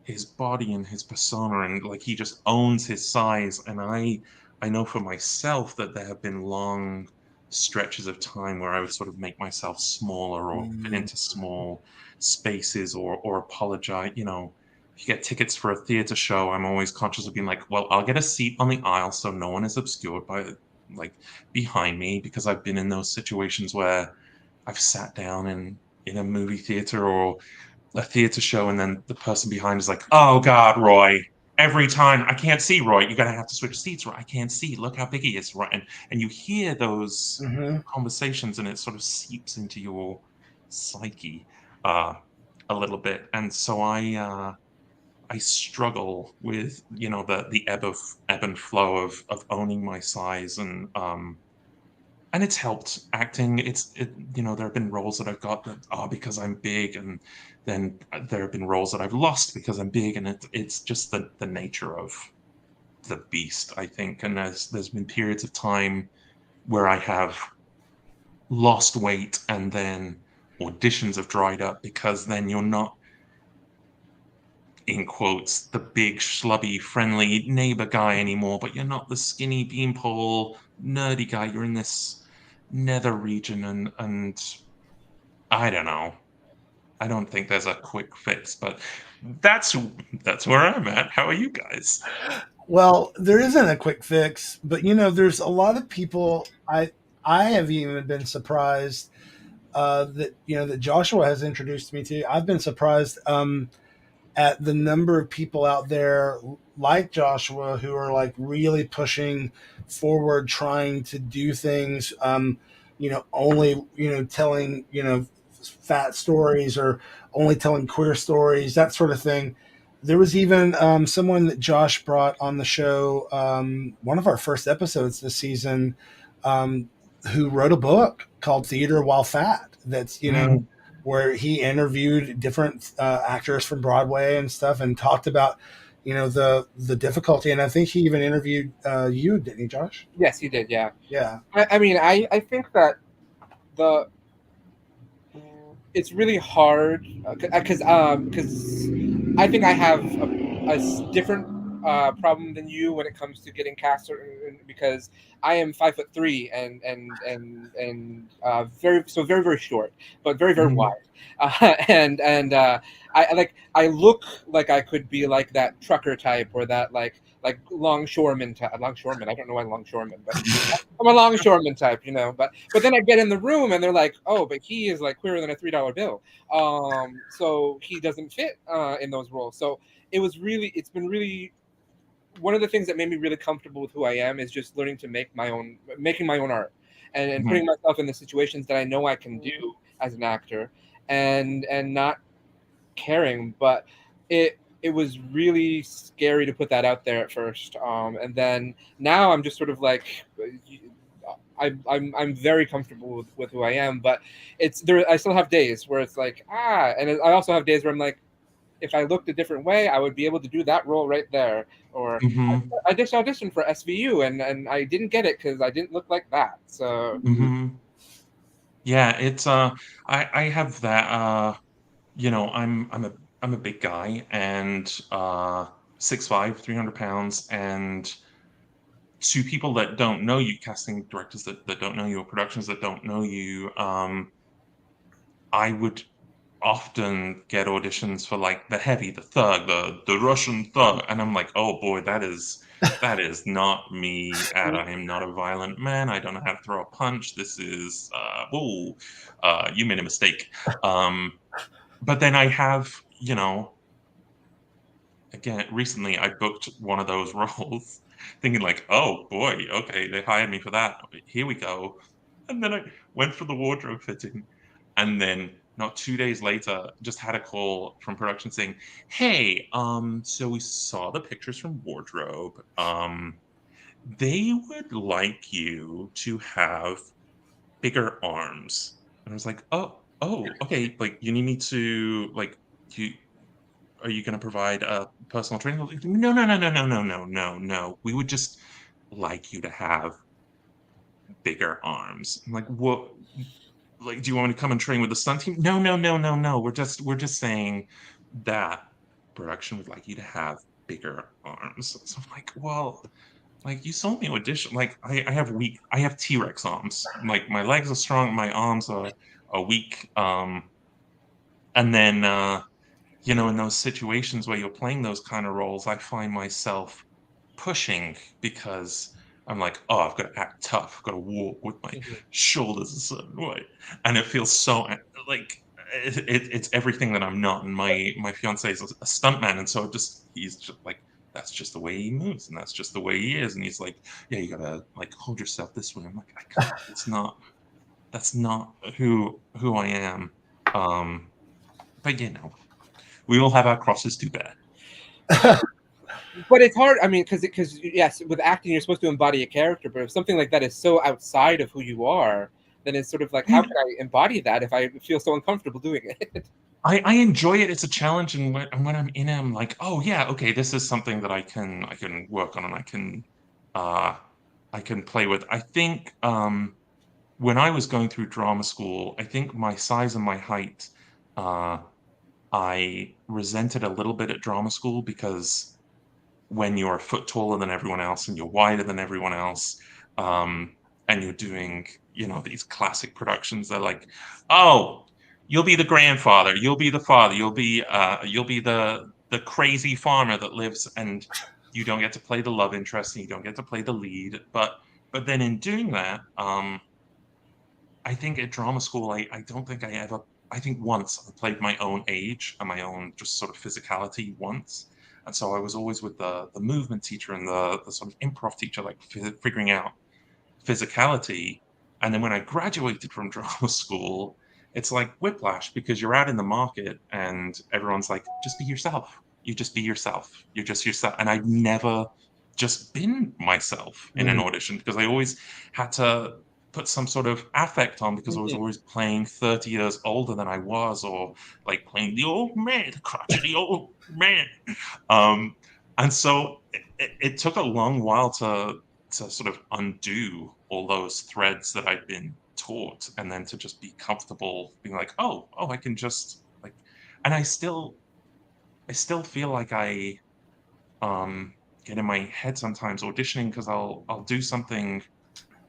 his body and his persona, and like he just owns his size. And I know for myself that there have been long stretches of time where I would sort of make myself smaller or fit into small spaces or apologize. If you get tickets for a theater show, I'm always conscious of being like, well, I'll get a seat on the aisle so no one is obscured by like behind me, because I've been in those situations where I've sat down in a movie theater or a theater show, and then the person behind is like, oh God, Roy, every time I can't see Roy, you're gonna have to switch seats, Roy. I can't see. Look how big he is, right? And you hear those conversations, and it sort of seeps into your psyche a little bit. And so I struggle with the ebb and flow of owning my size, and it's helped acting. There have been roles that I've got that are because I'm big, and then there have been roles that I've lost because I'm big, and it's just the nature of the beast, I think. And there's been periods of time where I have lost weight, and then auditions have dried up, because then you're not, in quotes, the big, schlubby, friendly neighbor guy anymore, but you're not the skinny beanpole nerdy guy. You're in this nether region, and I don't know. I don't think there's a quick fix, but that's where I'm at. How are you guys? Well, there isn't a quick fix, but there's a lot of people. I have even been surprised that Joshua has introduced me to. I've been surprised at the number of people out there like Joshua who are like really pushing forward, trying to do things, only, telling, fat stories, or only telling queer stories, that sort of thing. There was even someone that Josh brought on the show, one of our first episodes this season, who wrote a book called Theater While Fat. That's, where he interviewed different actors from Broadway and stuff, and talked about, the difficulty. And I think he even interviewed you, didn't he, Josh? Yes, he did. Yeah. Yeah. I think that it's really hard because I think I have a different problem than you when it comes to getting cast, because I am 5'3" and very very short, but very very wide, I look like I could be like that trucker type, or that like longshoreman type. Longshoreman, I don't know why longshoreman, but I'm a longshoreman type, But then I get in the room and they're like, oh, but he is like queerer than a $3 bill, so he doesn't fit in those roles. So it's been really one of the things that made me really comfortable with who I am is just learning to making my own art, and putting myself in the situations that I know I can do as an actor, and not caring. But it was really scary to put that out there at first, and then now I'm just sort of like, I'm very comfortable with who I am. But I still have days where it's like, and I also have days where I'm like, if I looked a different way, I would be able to do that role right there. Or I just auditioned for SVU and I didn't get it because I didn't look like that. So yeah, it's I have that. I'm a big guy, and 6'5", 300 pounds, and to people that don't know you, casting directors that don't know you, or productions that don't know you, I would often get auditions for like the heavy, the thug, the Russian thug, and I'm like, oh boy, that is not me. I am not a violent man. I don't know how to throw a punch. This is you made a mistake. But then I have again, recently I booked one of those roles, thinking like, oh boy, okay, they hired me for that. Here we go. And then I went for the wardrobe fitting, and then not 2 days later, just had a call from production saying, "Hey, so we saw the pictures from wardrobe. They would like you to have bigger arms." And I was like, "Oh, okay. Like, you need me to like you." Are you going to provide a personal training? Like, no, no, no, no, no, no, no, no, no. We would just like you to have bigger arms. I'm like, what? Like, do you want me to come and train with the stunt team? No, no, no, no, no. We're just saying that production would like you to have bigger arms. So I'm like, well, like you sold me audition. Like I have T-Rex arms. Like my legs are strong, my arms are weak. And then in those situations where you're playing those kind of roles, I find myself pushing because I'm like, oh, I've got to act tough. I've got to walk with my shoulders a certain way, and it feels so like it's everything that I'm not. And my fiance is a stuntman, and so he's just like, that's just the way he moves, and that's just the way he is. And he's like, yeah, you gotta like hold yourself this way. I'm like, I can't. That's not who I am. But we all have our crosses to bear. But it's hard. I mean, because yes, with acting, you're supposed to embody a character. But if something like that is so outside of who you are, then it's sort of like, how can I embody that if I feel so uncomfortable doing it? I enjoy it. It's a challenge, and when I'm in it, I'm like, oh yeah, okay, this is something that I can work on, and I can play with. I think when I was going through drama school, I think my size and my height, I resented a little bit at drama school because when you're a foot taller than everyone else and you're wider than everyone else, and you're doing, these classic productions, they're like, oh, you'll be the grandfather, you'll be the father, you'll be the crazy farmer that lives, and you don't get to play the love interest and you don't get to play the lead. But then in doing that, I think at drama school, I don't think I think once I played my own age and my own just sort of physicality once. And so I was always with the movement teacher and the sort of improv teacher, like figuring out physicality. And then when I graduated from drama school, it's like whiplash because you're out in the market and everyone's like, just be yourself. You just be yourself. You're just yourself. And I've never just been myself in an audition because I always had to put some sort of affect on because I was always playing 30 years older than I was, or like playing the old man, the crotchety old man. And so it took a long while to sort of undo all those threads that I'd been taught, and then to just be comfortable being like, oh, I can just like, and I still feel like I get in my head sometimes auditioning because I'll do something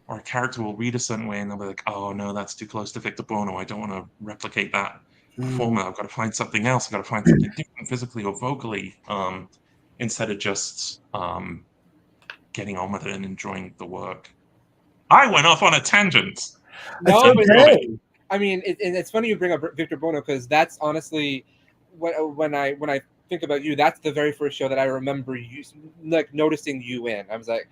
or a character will read a certain way and they'll be like, oh no, that's too close to Victor Bono. I don't want to replicate that performer. I've got to find something else. I've got to find something different physically or vocally, instead of just getting on with it and enjoying the work. I went off on a tangent. No, I mean, it's funny you bring up Victor Bono because that's honestly when I think about you, that's the very first show that I remember you like noticing you in. I was like,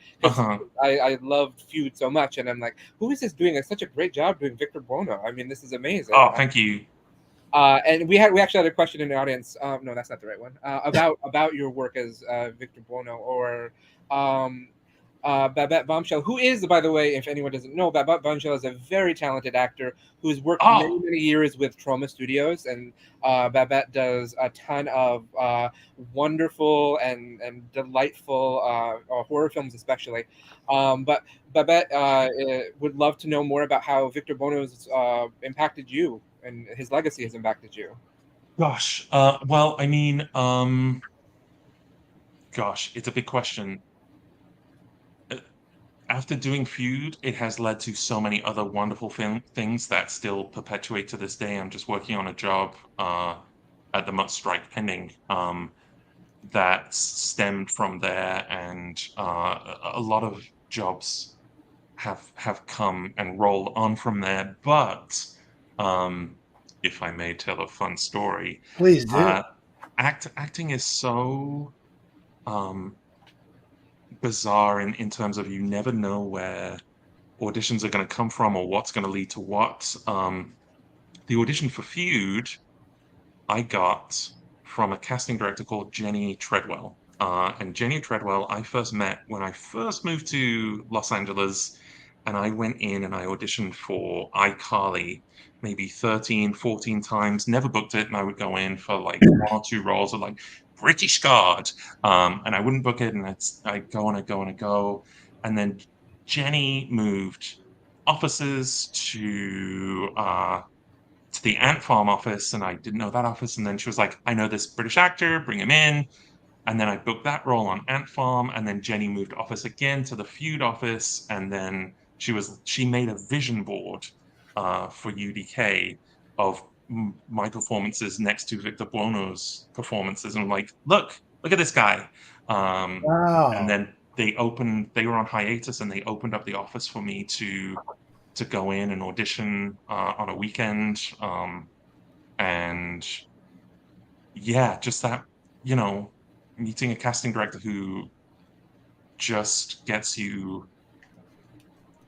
I loved Feud so much, and I'm like, who is this doing such a great job doing Victor Bono? I mean, this is amazing. Oh, thank you. And we actually had a question in the audience. No, that's not the right one. About your work as Victor Bono or Babette Bombshell, who is, by the way, if anyone doesn't know, Babette Bombshell is a very talented actor who's worked many years with Trauma Studios, and Babette does a ton of wonderful and delightful horror films, especially. But Babette would love to know more about how Victor Bono's impacted you and his legacy has impacted you. Gosh, well, I mean, it's a big question. After doing Feud, it has led to so many other wonderful things that still perpetuate to this day. I'm just working on a job at the Mutt Strike pending that stemmed from there, and a lot of jobs have come and rolled on from there. But if I may tell a fun story, please do. Acting is so bizarre in terms of you never know where auditions are going to come from or what's going to lead to what. The audition for Feud I got from a casting director called Jenny Treadwell. And Jenny Treadwell, I first met when I first moved to Los Angeles, and I went in and I auditioned for iCarly maybe 13, 14 times, never booked it, and I would go in for like 1 or 2 roles of like British Guard, and I wouldn't book it, and I'd go and I'd go and I'd go, and then Jenny moved offices to the Ant Farm office, and I didn't know that office, and then she was like, I know this British actor, bring him in. And then I booked that role on Ant Farm, and then Jenny moved office again to the Feud office, and then she made a vision board for UDK of my performances next to Victor Buono's performances, and I'm like, look at this guy. Wow. And then they were on hiatus, and they opened up the office for me to go in and audition on a weekend, and yeah, just that, meeting a casting director who just gets you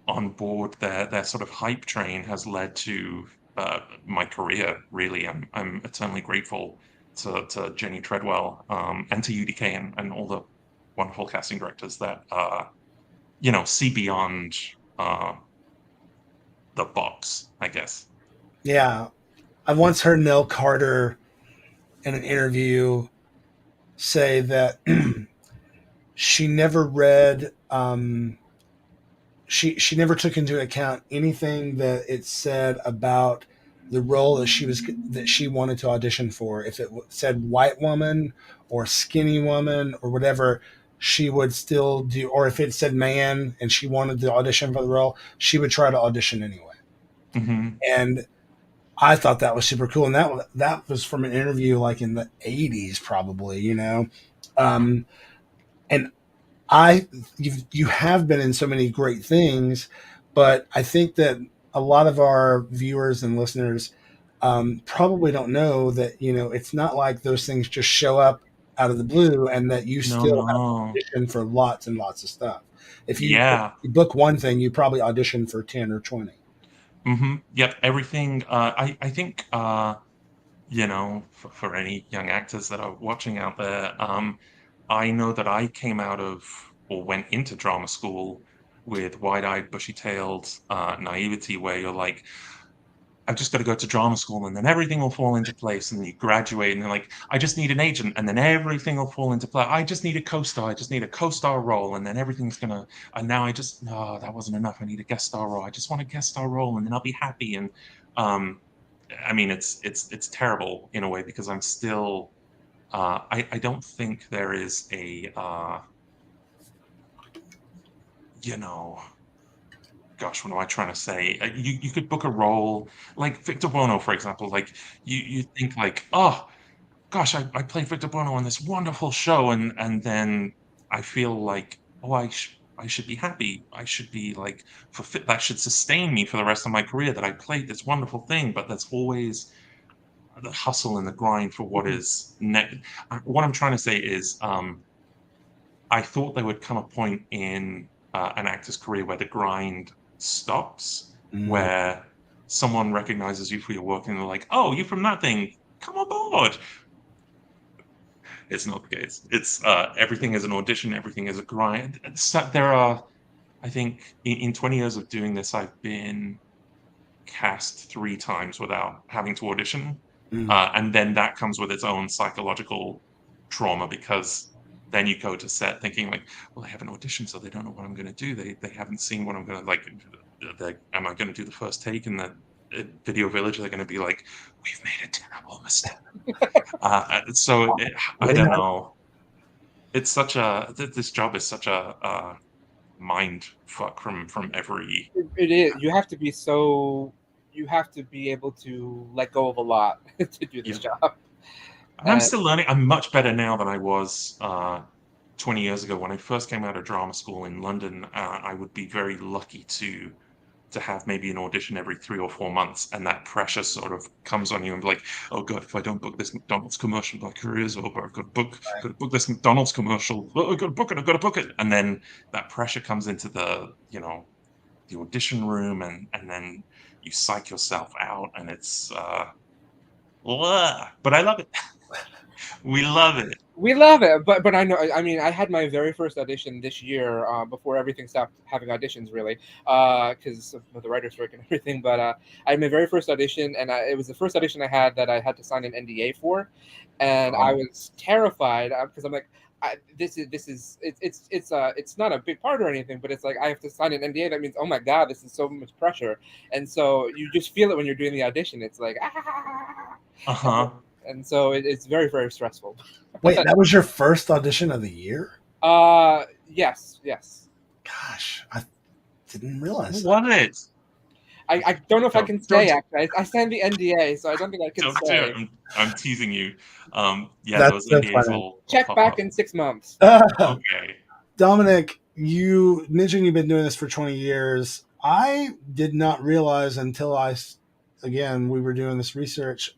on board their sort of hype train has led to my career. Really, I'm eternally grateful to Jenny Treadwell and to UDK and all the wonderful casting directors that see beyond the box, I guess. Yeah, I once heard Nell Carter in an interview say that she never read, she never took into account anything that it said about the role that she wanted to audition for. If it said white woman or skinny woman or whatever, she would still do. Or if it said man and she wanted to audition for the role, she would try to audition anyway. Mm-hmm. And I thought that was super cool. And that was from an interview like in the 80s, probably, and you have been in so many great things, but I think that a lot of our viewers and listeners probably don't know that, it's not like those things just show up out of the blue and that you still have to audition for lots and lots of stuff. If you book one thing, you probably audition for 10 or 20. Mm-hmm. Yep. Everything. I think, for any young actors that are watching out there, I know that I came out of or went into drama school with wide-eyed, bushy-tailed naivety, where you're like, I've just got to go to drama school and then everything will fall into place, and you graduate and you're like, I just need an agent and then everything will fall into place. I just need a co-star. I just need a co-star role and then everything's gonna, and now no, that wasn't enough. I need a guest star role. I just want a guest star role and then I'll be happy. And I mean, it's terrible in a way, because I'm still, I don't think there is a, gosh, what am I trying to say? You could book a role like Victor Buono, for example. Like you think like, oh gosh, I played Victor Buono on this wonderful show, and then I feel like, oh, I should be happy. I should be like that should sustain me for the rest of my career, that I played this wonderful thing. But that's always the hustle and the grind for what is next. What I'm trying to say is, I thought there would come a point in an actor's career where the grind stops, where someone recognizes you for your work and they're like, oh, you're from that thing, come on board. It's not the case. It's everything is an audition, everything is a grind. There are, I think, in 20 years of doing this, I've been cast 3 times without having to audition. And then that comes with its own psychological trauma, because then you go to set thinking like, well, I haven't auditioned, so they don't know what I'm going to do. They haven't seen what I'm going to, like, am I going to do the first take in the video village? They're going to be like, we've made a terrible mistake. So I don't know. It's such this job is such a mind fuck from every. It is. You have to be able to let go of a lot to do this job. I'm still learning. I'm much better now than I was 20 years ago. When I first came out of drama school in London, I would be very lucky to to have maybe an audition every 3 or 4 months, and that pressure sort of comes on you and be like, oh god, if I don't book this McDonald's commercial, my career's over. I've got to book this McDonald's commercial. Oh, I've got to book it. And then that pressure comes into the audition room, and then you psych yourself out, and it's but I love it. We love it. We love it, but I know. I mean, I had my very first audition this year before everything stopped having auditions, really, because of the writer's strike and everything. But I had my very first audition, and it was the first audition I had that I had to sign an NDA for, and I was terrified because I'm like, it's not a big part or anything, but it's like I have to sign an NDA. That means, oh my god, this is so much pressure, and so you just feel it when you're doing the audition. It's like and so it's very, very stressful. Wait, that was your first audition of the year? Yes. Gosh, I didn't realize. What it? I don't know if I can stay. Actually, I signed the NDA, so I don't think I can stay. I'm teasing you. Those NDAs will check back in 6 months. Okay. Dominic, you mentioned you've been doing this for 20 years. I did not realize until we were doing this research,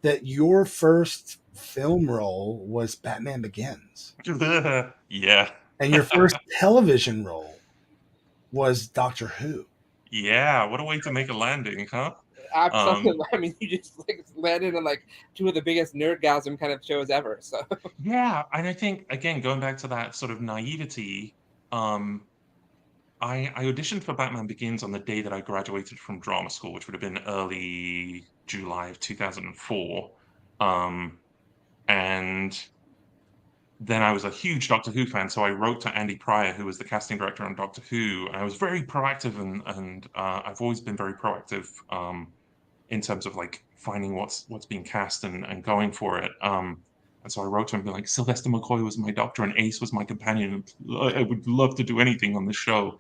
that your first film role was Batman Begins. Yeah. And your first television role was Doctor Who. Yeah, what a way to make a landing, huh? Absolutely. I mean, you just landed on two of the biggest nerdgasm kind of shows ever. So yeah, and I think again going back to that sort of naivety, I auditioned for Batman Begins on the day that I graduated from drama school, which would have been early July of 2004, and then I was a huge Doctor Who fan, so I wrote to Andy Pryor, who was the casting director on Doctor Who, and I was very proactive, and I've always been very proactive in terms of finding what's being cast and going for it. And so I wrote to him, being like, Sylvester McCoy was my doctor, and Ace was my companion. I would love to do anything on the show.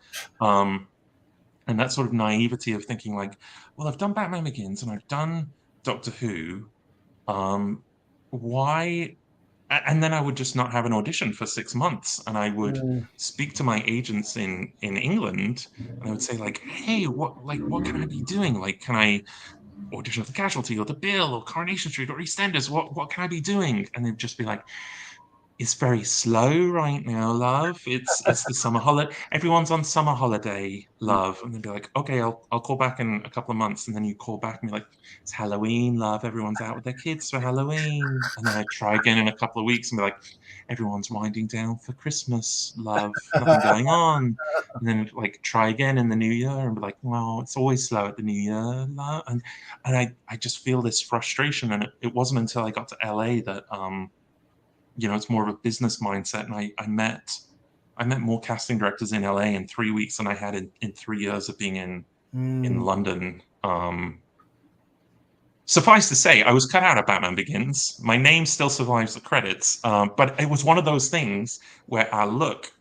And that sort of naivety of thinking well, I've done Batman Begins and I've done Doctor Who. Why? And then I would just not have an audition for 6 months, and I would speak to my agents in England, and I would say hey, what can I be doing? Can I audition for The Casualty or The Bill or Coronation Street or EastEnders? What can I be doing? And they'd just be like, it's very slow right now, love. It's the summer holiday. Everyone's on summer holiday, love. And they'd be like, okay, I'll call back in a couple of months. And then you call back and be like, it's Halloween, love. Everyone's out with their kids for Halloween. And then I'd try again in a couple of weeks and be like, everyone's winding down for Christmas, love. Nothing going on. And then try again in the new year and be like, well, it's always slow at the new year, love. And I just feel this frustration. And it wasn't until I got to LA that it's more of a business mindset, and I met more casting directors in LA in 3 weeks than I had in 3 years of being in London. Suffice to say, I was cut out of Batman Begins. My name still survives the credits, but it was one of those things where our look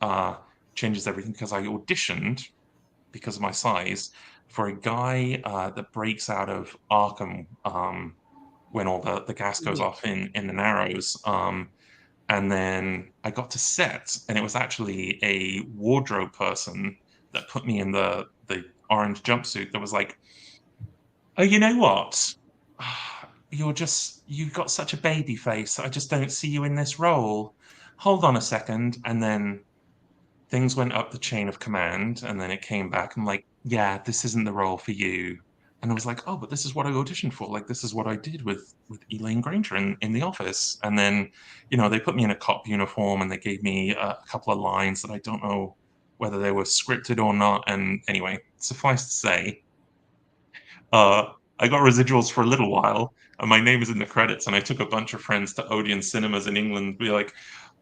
changes everything, because I auditioned, because of my size, for a guy that breaks out of Arkham when all the gas goes off in the Narrows. And then I got to set, and it was actually a wardrobe person that put me in the orange jumpsuit that was like, oh, you know what? You've got such a baby face. I just don't see you in this role. Hold on a second. And then things went up the chain of command, and then it came back. I'm like, yeah, this isn't the role for you. And I was like, oh, but this is what I auditioned for. This is what I did with Elaine Granger in The Office. And then, they put me in a cop uniform, and they gave me a couple of lines that I don't know whether they were scripted or not. And anyway, suffice to say, I got residuals for a little while, and my name is in the credits. And I took a bunch of friends to Odeon cinemas in England, be like,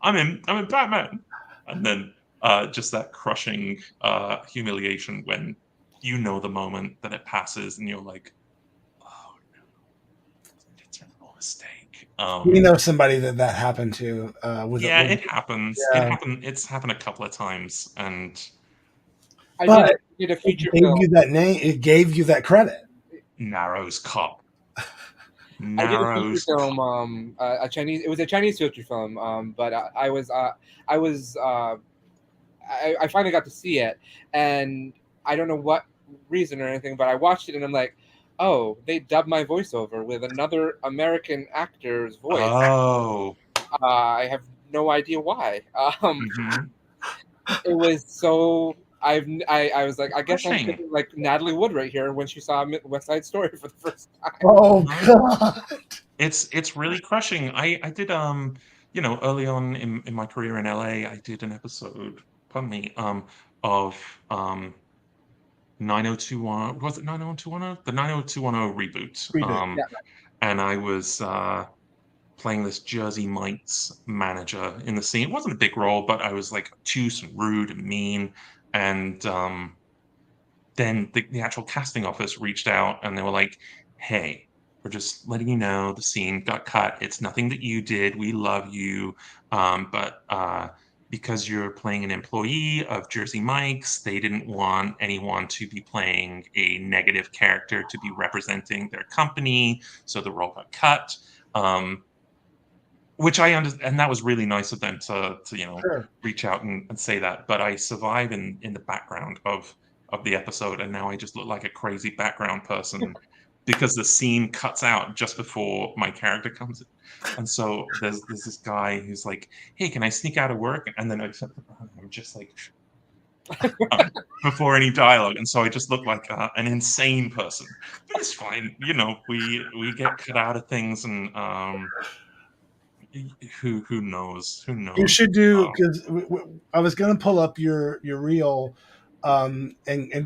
I'm in Batman. And then just that crushing humiliation when the moment that it passes and you're like, oh no, it's a terrible mistake. We know somebody that happened to. It happens. Yeah. It's happened a couple of times, and I did a feature film. It gave you that name. It gave you that credit. Narrows Cop. I did a feature film. It was a Chinese feature film. But I finally got to see it, and I don't know what reason or anything, but I watched it and I'm like, oh, they dubbed my voiceover with another American actor's voice. Oh. I have no idea why. Mhm. It was so. I was like, I guess I'm Refreshing. thinking like Natalie Wood right here when she saw West Side Story for the first time. Oh God! It's really crushing. I did early on in my career in LA, I did an episode, pardon me, of 90210. Was it 90210? The 90210 reboot. Reboot, yeah. And I was playing this Jersey Mike's manager in the scene. It wasn't a big role, but I was like obtuse and rude and mean. And then the actual casting office reached out and they were like, hey, we're just letting you know the scene got cut. It's nothing that you did. We love you. But because you're playing an employee of Jersey Mike's, they didn't want anyone to be playing a negative character to be representing their company. So the role got cut. Which I understand, and that was really nice of them to Sure. reach out and say that. But I survive in the background of the episode, and now I just look like a crazy background person because the scene cuts out just before my character comes in. And so there's this guy who's like, "Hey, can I sneak out of work?" And then I'm just like, before any dialogue, and so I just look like an insane person. But it's fine, we get cut out of things, and who knows? Who knows? You should do, because I was going to pull up your reel, and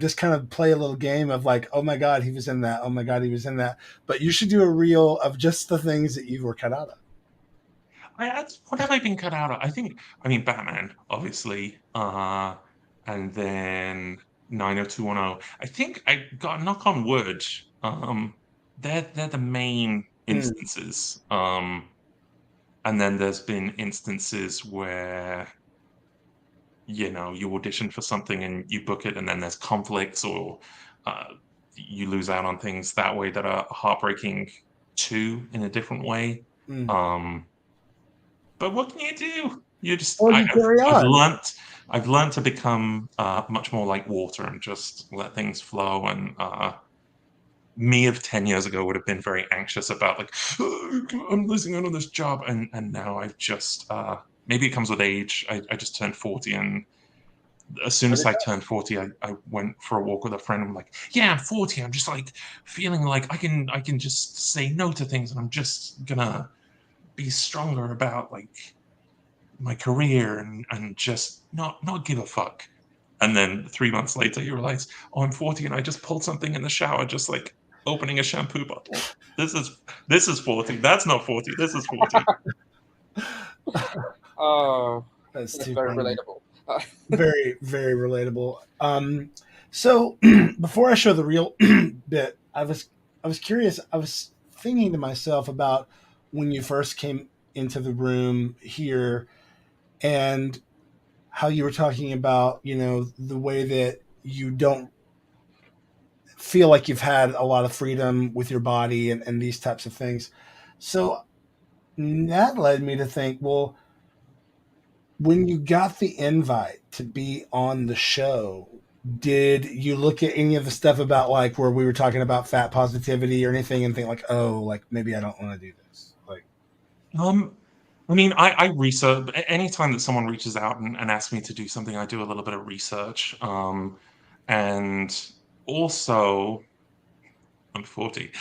just kind of play a little game of like, oh my God, he was in that. Oh my God, he was in that. But you should do a reel of just the things that you were cut out of. What have I been cut out of? I mean, Batman, obviously, and then 90210. I think I got, knock on wood. They're the main instances. And then there's been instances where, you audition for something and you book it, and then there's conflicts, or you lose out on things that way that are heartbreaking too, in a different way. But what can you do? You just I've learned to become much more like water and just let things flow. And me of 10 years ago would have been very anxious about like, oh, I'm losing out on this job, and now I've just maybe it comes with age. I just turned 40, and as soon as I turned 40, I went for a walk with a friend. I'm like, yeah, I'm 40. I'm just like feeling like I can just say no to things, and I'm just gonna be stronger about like my career and just not give a fuck. And then 3 months later, you realize, oh, I'm 40, and I just pulled something in the shower, just like opening a shampoo bottle. This is 40. That's not 40. This is 40. Oh, that's too very funny. relatable. Very, very relatable. So before I show the real bit, I was curious. I was thinking to myself about when you first came into the room here, and how you were talking about, the way that you don't feel like you've had a lot of freedom with your body and these types of things. So that led me to think, well, when you got the invite to be on the show, did you look at any of the stuff about like where we were talking about fat positivity or anything and think like, oh, like maybe I don't want to do this? Like, I mean, I research. Anytime that someone reaches out and asks me to do something, I do a little bit of research. And also, I'm 40.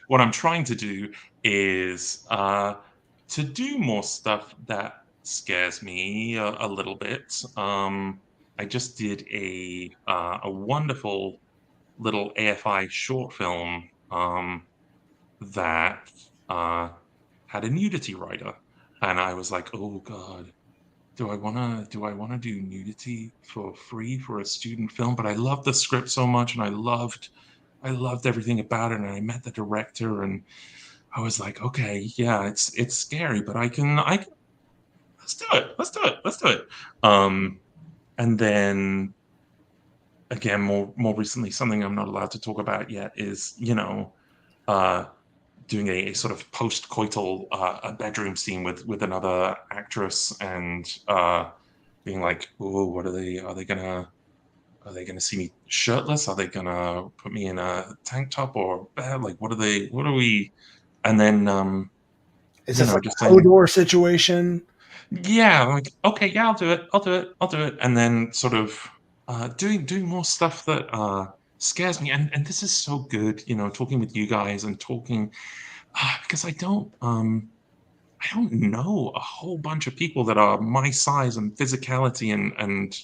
What I'm trying to do is to do more stuff that scares me a little bit. I just did a wonderful little AFI short film that had a nudity writer. And I was like, oh God, do I wanna do nudity for free for a student film? But I loved the script so much, and I loved everything about it. And I met the director, and I was like, okay, yeah, it's scary, but I can let's do it. And then again, more recently, something I'm not allowed to talk about yet is, doing a sort of post-coital a bedroom scene with another actress, and being like, oh, what are they gonna are they going to see me shirtless? Are they going to put me in a tank top or like what are we? And then Is you this know, like just a saying, Hodor situation? yeah, like, okay, yeah, I'll do it. I'll do it. I'll do it. And then sort of doing more stuff that scares me. And this is so good, you know, talking with you guys and talking because I don't know a whole bunch of people that are my size and physicality and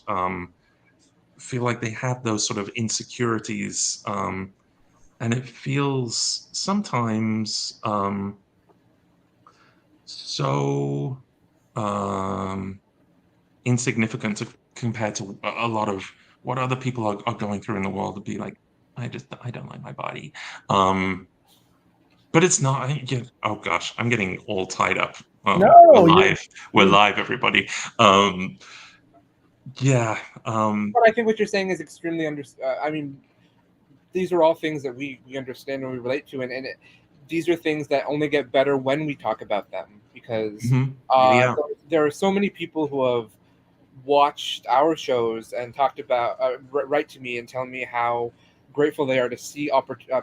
feel like they have those sort of insecurities. And it feels sometimes so insignificant compared to a lot of what other people are going through in the world to be like, I don't like my body. But it's not. Oh gosh, I'm getting all tied up. No, We're live. We're live, everybody. Yeah. But I think what you're saying is extremely I mean, these are all things that we understand and we relate to, and these are things that only get better when we talk about them, because Yeah. there are so many people who have watched our shows and talked about write to me and tell me how grateful they are to see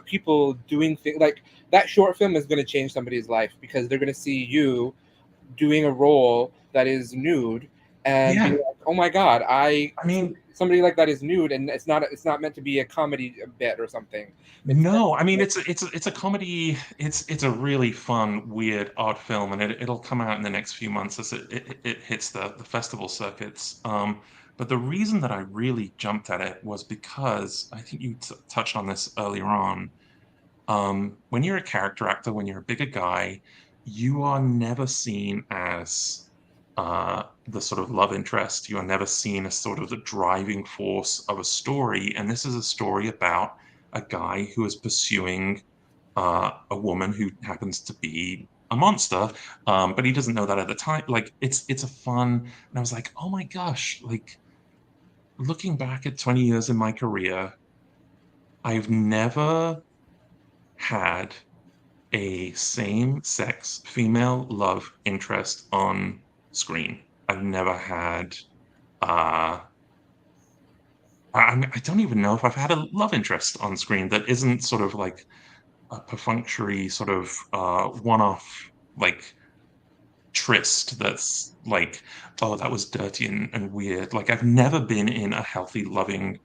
people doing things like that. Short film is going to change somebody's life because they're going to see you doing a role that is nude and be Yeah. like, oh my god, I mean, somebody like that is nude, and it's not meant to be a comedy bit or something. no, I mean it's a comedy. It's a really fun, weird, odd film, and it'll come out in the next few months as it hits the festival circuits. But the reason that I really jumped at it was because I think you touched on this earlier on. When you're a character actor, when you're a bigger guy, you are never seen as the sort of love interest. You are never seen as sort of the driving force of a story. And this is a story about a guy who is pursuing a woman who happens to be a monster, but he doesn't know that at the time. Like it's a fun, and I was like, oh my gosh, like looking back at 20 years in my career, I've never had a same-sex female love interest on screen. I've never had I don't even know if I've had a love interest on screen that isn't sort of like a perfunctory sort of one-off like tryst that's like, oh, that was dirty and weird. Like I've never been in a healthy, loving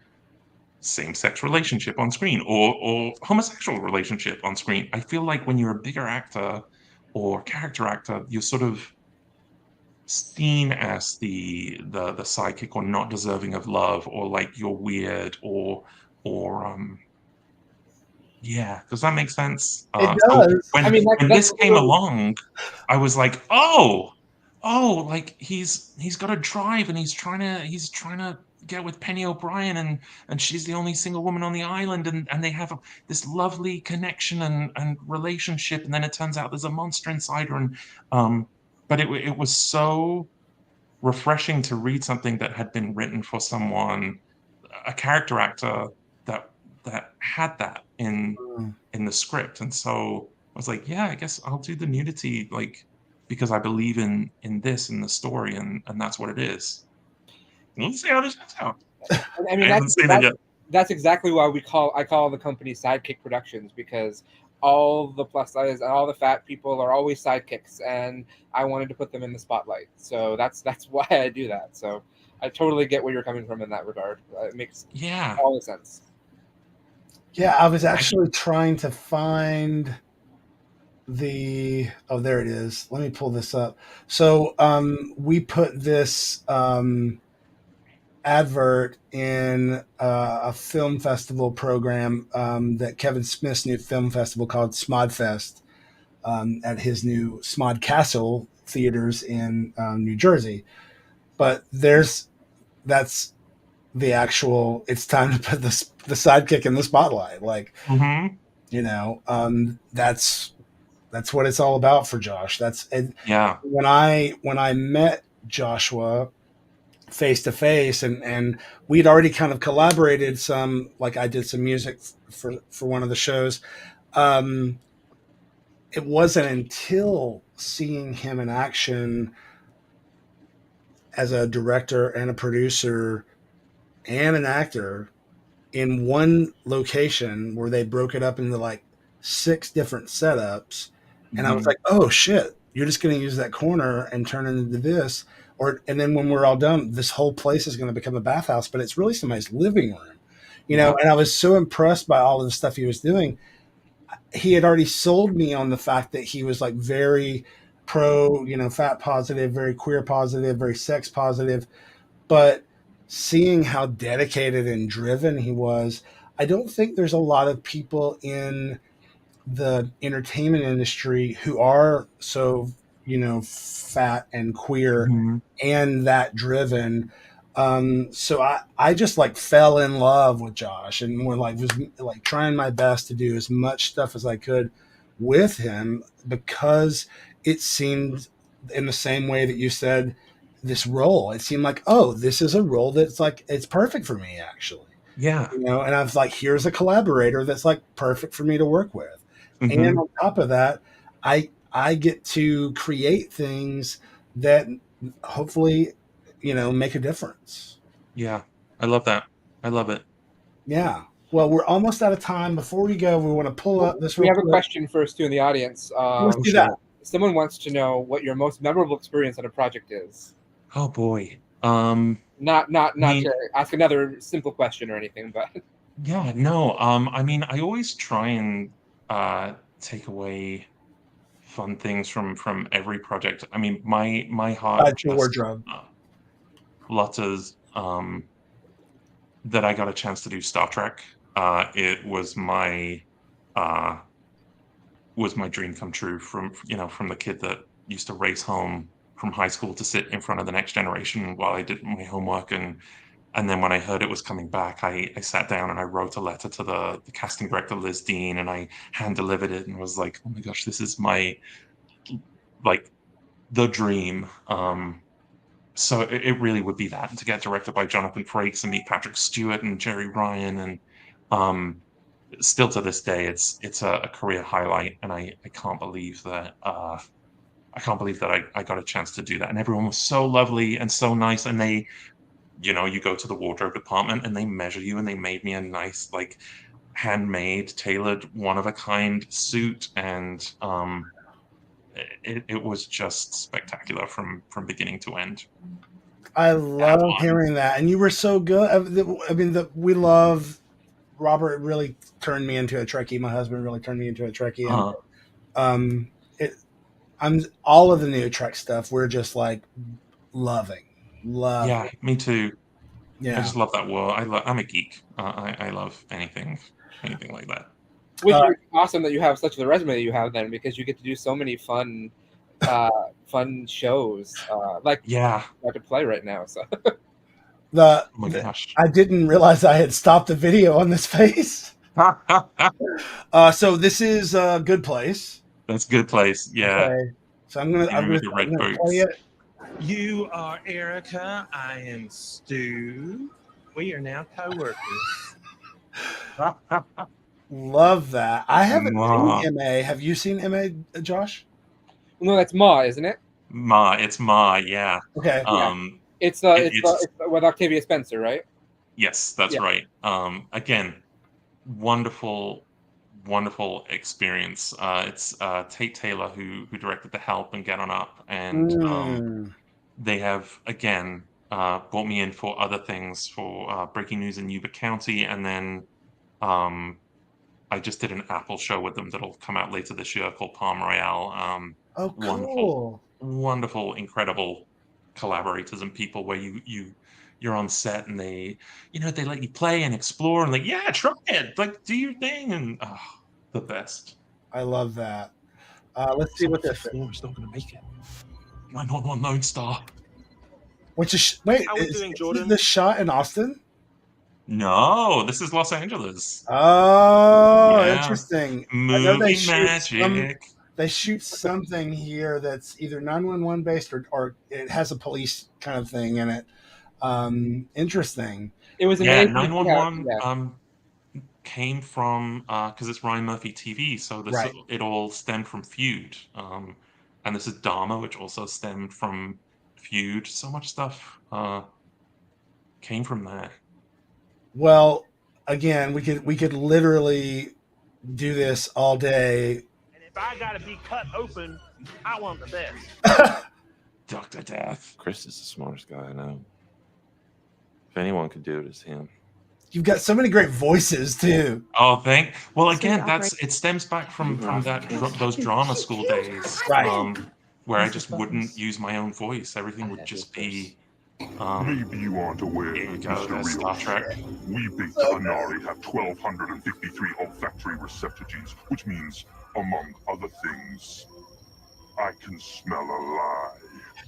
same-sex relationship on screen or homosexual relationship on screen. I feel like when you're a bigger actor or character actor, you're sort of seen as the sidekick or not deserving of love or like you're weird or yeah, does that make sense? It So does. when I mean, when that's this came along, I was like, oh, like he's got a drive and he's trying to get with Penny O'Brien and she's the only single woman on the island and they have this lovely connection and relationship and then it turns out there's a monster inside her and but it was so refreshing to read something that had been written for someone, a character actor that had that in the script. And so I was like, yeah, I guess I'll do the nudity like because I believe in this in the story and that's what it is. Let's see how this turns out. I mean, I haven't seen it yet. that's exactly why I call the company SideKick Productions, because all the plus size and all the fat people are always sidekicks, and I wanted to put them in the spotlight. So that's why I do that. So I totally get where you're coming from in that regard. It makes all the sense. Yeah, I was actually trying to find there it is. Let me pull this up. So we put this advert in a film festival program that Kevin Smith's new film festival called Smodfest at his new Smod Castle theaters in New Jersey. But that's the actual, it's time to put the sidekick in the spotlight. Like, you know, that's what it's all about for Josh. When I met Joshua face to face and we'd already kind of collaborated some, like I did some music for one of the shows. It wasn't until seeing him in action as a director and a producer and an actor in one location where they broke it up into like 6 different setups. And I was Mhm. like, oh shit, you're just going to use that corner and turn it into this. And then when we're all done, this whole place is going to become a bathhouse, but it's really somebody's living room, you know? And I was so impressed by all of the stuff he was doing. He had already sold me on the fact that he was like very pro, you know, fat positive, very queer positive, very sex positive. But seeing how dedicated and driven he was, I don't think there's a lot of people in the entertainment industry who are so, you know, fat and queer Mhm. and that driven. So I just like fell in love with Josh and was like trying my best to do as much stuff as I could with him because it seemed in the same way that you said this role. It seemed like, oh, this is a role that's like it's perfect for me actually. Yeah. You know, and I was like, here's a collaborator that's like perfect for me to work with. And Mhm. on top of that, I get to create things that hopefully, you know, make a difference. Yeah. I love that. I love it. Yeah. Well, we're almost out of time. Before we go, we want to pull up this We real have a quick. question first too in the audience. Let's do that. Someone wants to know what your most memorable experience on a project is. Oh boy. Not mean- to ask another simple question or anything, but Yeah, no. I mean, I always try and take away fun things from every project. I mean, my heart Besides your just wardrobe. flutters that I got a chance to do Star Trek. It was my dream come true from from the kid that used to race home from high school to sit in front of the next generation while I did my homework. And then when I heard it was coming back, I sat down and I wrote a letter to the casting director, Liz Dean, and I hand delivered it and was like, oh my gosh, this is my like the dream. So it really would be that to get directed by Jonathan Frakes and meet Patrick Stewart and Jerry Ryan. And still to this day, it's a career highlight. And I can't believe that I got a chance to do that. And everyone was so lovely and so nice. And they, you go to the wardrobe department and they measure you and they made me a nice, like, handmade, tailored, one of a kind suit. And it was just spectacular from beginning to end. I love hearing that. And you were so good. I mean, we love Robert really turned me into a Trekkie. My husband really turned me into a Trekkie. And I'm all of the new Trek stuff. We're just like loving. Yeah, me too. Yeah. I just love that world. I'm a geek. I love anything like that. which is awesome that you have such a resume that you have then, because you get to do so many fun shows. Like Yeah, to play right now. So oh my gosh. I didn't realize I had stopped the video on this face. So this is a Good Place. That's Good Place. Yeah. Okay. So I'm gonna with the red play boots. it. You are Erica. I am Stu. We are now co-workers. Love that. I haven't Ma. seen MA. Have you seen MA, Josh? No, that's Ma, isn't it? It's Ma. Yeah. Okay. It's with Octavia Spencer, right? Yes, that's Yeah. right. Again, wonderful experience. It's Tate Taylor who directed The Help and Get On Up, and they have again brought me in for other things for Breaking News in Yuba County, and then I just did an Apple show with them that'll come out later this year called Palm Royale. Oh, cool. Wonderful, incredible collaborators and people where you're on set and they let you play and explore and like, yeah, try it, like do your thing, and the best. I love that. Let's see what this floor is not going to make it. 911 Lone Star. Which is wait, How we doing, Jordan? This shot in Austin? No, this is Los Angeles. Oh, Yeah. interesting. Movie I know magic. they shoot something here that's either 911 based or it has a police kind of thing in it. Interesting. It was amazing. amazing. 911 came from because it's Ryan Murphy TV, so it all stemmed from Feud. And this is Dharma, which also stemmed from Feud. So much stuff came from there. Well, again, we could literally do this all day. And if I gotta be cut open, I want the best. Dr. Death. Chris is the smartest guy I know. If anyone could do it, it's him. You've got so many great voices too. Oh, well, again, it stems back from those drama school days, Right. Where I just wouldn't use my own voice. Everything would just be. Maybe you aren't aware, Here you go, that's Mr. Star Real. Trek. We Big Tahanari have 1,253 olfactory receptacles, which means, among other things, I can smell a lie.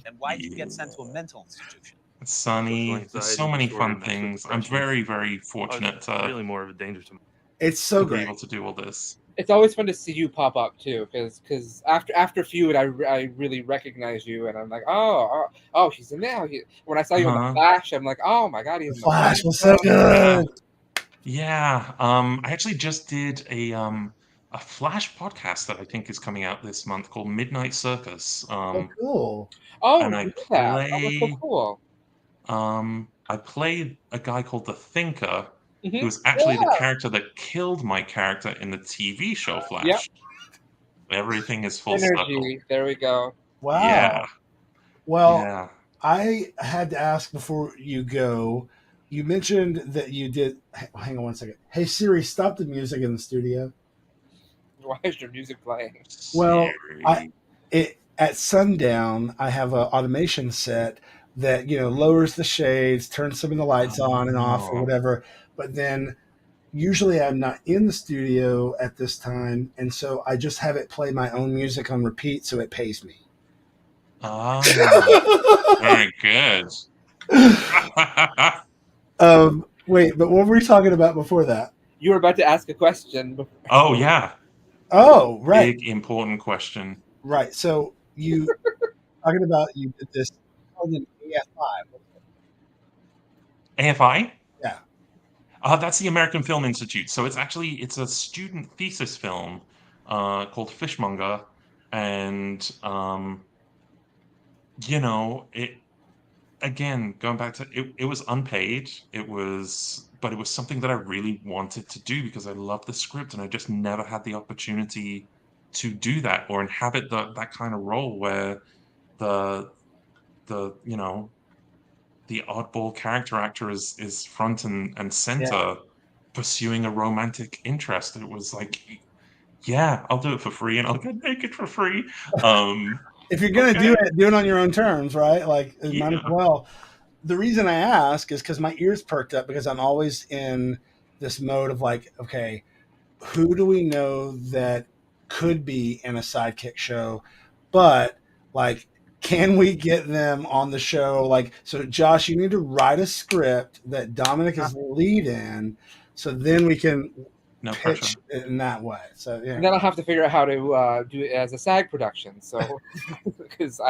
And why'd you get sent to a mental institution? Sunny, there's so many fun things. I'm very, very fortunate to really more of a danger to me. It's so be great. able to do all this. It's always fun to see you pop up too, because after Feud, I really recognize you, and I'm like, oh, she's in there. When I saw you on the Flash, I'm like, oh my god, he's in the Flash was so good. Yeah, I actually just did a Flash podcast that I think is coming out this month called Midnight Circus. Cool. Oh, and I look at that. That was so cool. I played a guy called the Thinker, Mhm. who was actually the Yeah. character that killed my character in the TV show Flash. Yep. Everything is full circle. Synergy. There we go. Wow. Yeah. Well, Yeah. I had to ask before you go. You mentioned that you did. Hang on one second. Hey Siri, stop the music in the studio. Why is your music playing? Well, at sundown, I have an automation set that lowers the shades, turns some of the lights on and off or whatever. But then usually I'm not in the studio at this time, and so I just have it play my own music on repeat, so it pays me. Ah, very good. Wait, but what were we talking about before that? You were about to ask a question. Oh yeah. Oh, right. Big important question. Right. So you talking about you did this called an AFI. AFI? Yeah. That's the American Film Institute. So it's a student thesis film called Fishmonger, and it again going back to it was unpaid. But it was something that I really wanted to do because I loved the script, and I just never had the opportunity to do that or inhabit that kind of role where the oddball character actor is front and center, pursuing a romantic interest. It was like, yeah, I'll do it for free and I'll get naked for free. If you're gonna do it on your own terms, right? Like, it might as well. The reason I ask is because my ears perked up because I'm always in this mode of like, okay, who do we know that could be in a Sidekick show? But like, can we get them on the show? Like, so Josh, you need to write a script that Dominic is lead in, so then we can pitch it in that way. So yeah. And then I'll have to figure out how to do it as a SAG production. So because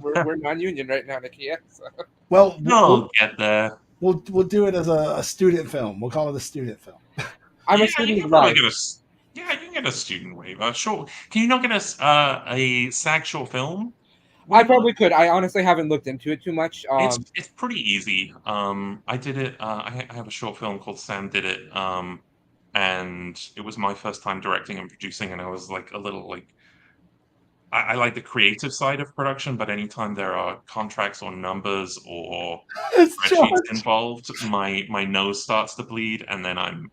we're non-union right now, Nakia. So. Well, we'll get there. We'll do it as a student film. We'll call it a student film. I'm a You student can life. you can get a student waiver. Sure. Can you not get a SAG short film? I probably could. I honestly haven't looked into it too much. It's pretty easy. I did it. I have a short film called Sam Did It, and it was my first time directing and producing, and I was like a little like. I like the creative side of production, but anytime there are contracts or numbers or spreadsheets involved, my nose starts to bleed, and then I'm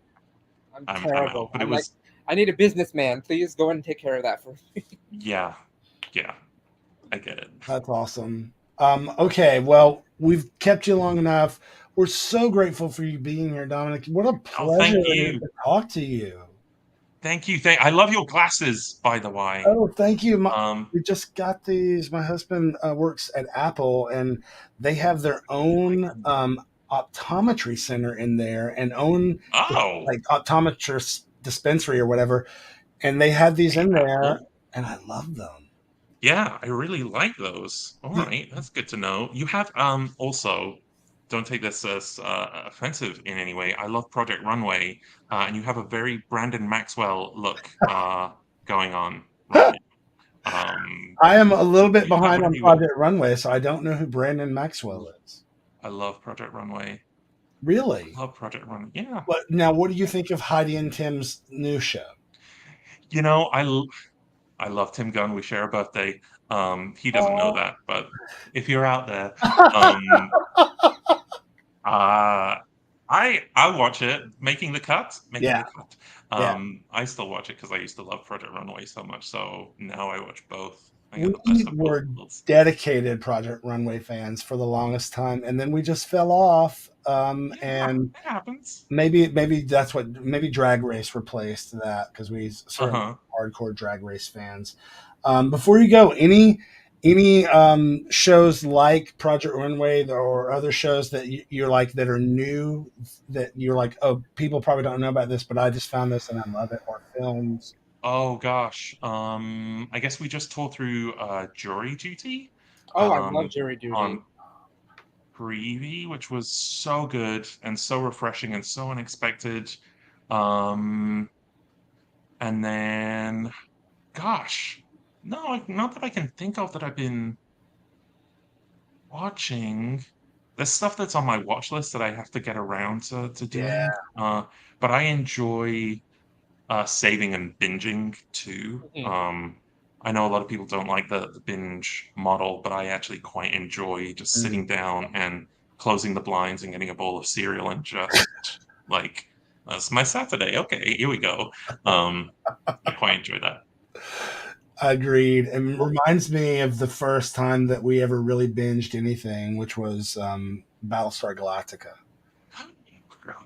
terrible. out. But I'm it was I need a businessman. Please go and take care of that for me. yeah, I get it. That's awesome. Okay, well, we've kept you long enough. We're so grateful for you being here, Dominic. What a pleasure to talk to you. Thank you. I love your glasses, by the way. Oh, thank you. We just got these. My husband works at Apple, and they have their own optometry center in there and own like optometrist dispensary or whatever. And they have these in there, and I love them. Yeah, I really like those. All right, that's good to know. You have also, don't take this as offensive in any way. I love Project Runway, and you have a very Brandon Maxwell look going on. Right? I am a little bit behind on Project Runway, so I don't know who Brandon Maxwell is. I love Project Runway. Really? Love Project Runway. Yeah. But now, what do you think of Heidi and Tim's new show? You know, I love Tim Gunn. We share a birthday. He doesn't know that, but if you're out there, I watch it. Making the cut. I still watch it because I used to love Project Runway so much. So now I watch both. We were dedicated Project Runway fans for the longest time, and then we just fell off. And it happens. Maybe that's what Drag Race replaced that, because we sort of hardcore Drag Race fans. Before you go, any shows like Project Runway or other shows that you're like that are new that you're like, oh, people probably don't know about this, but I just found this and I love it, or films? Oh gosh, I guess we just tore through Jury Duty. Oh, I love Jury Duty. On Preview, which was so good and so refreshing and so unexpected. And then, gosh, no, not that I can think of that I've been watching. There's stuff that's on my watch list that I have to get around to doing. Yeah. But I enjoy saving and binging too. I know a lot of people don't like the binge model, but I actually quite enjoy just sitting down and closing the blinds and getting a bowl of cereal and just like, that's my Saturday. Okay, here we go. I quite enjoy that. Agreed. It reminds me of the first time that we ever really binged anything, which was Battlestar Galactica. God,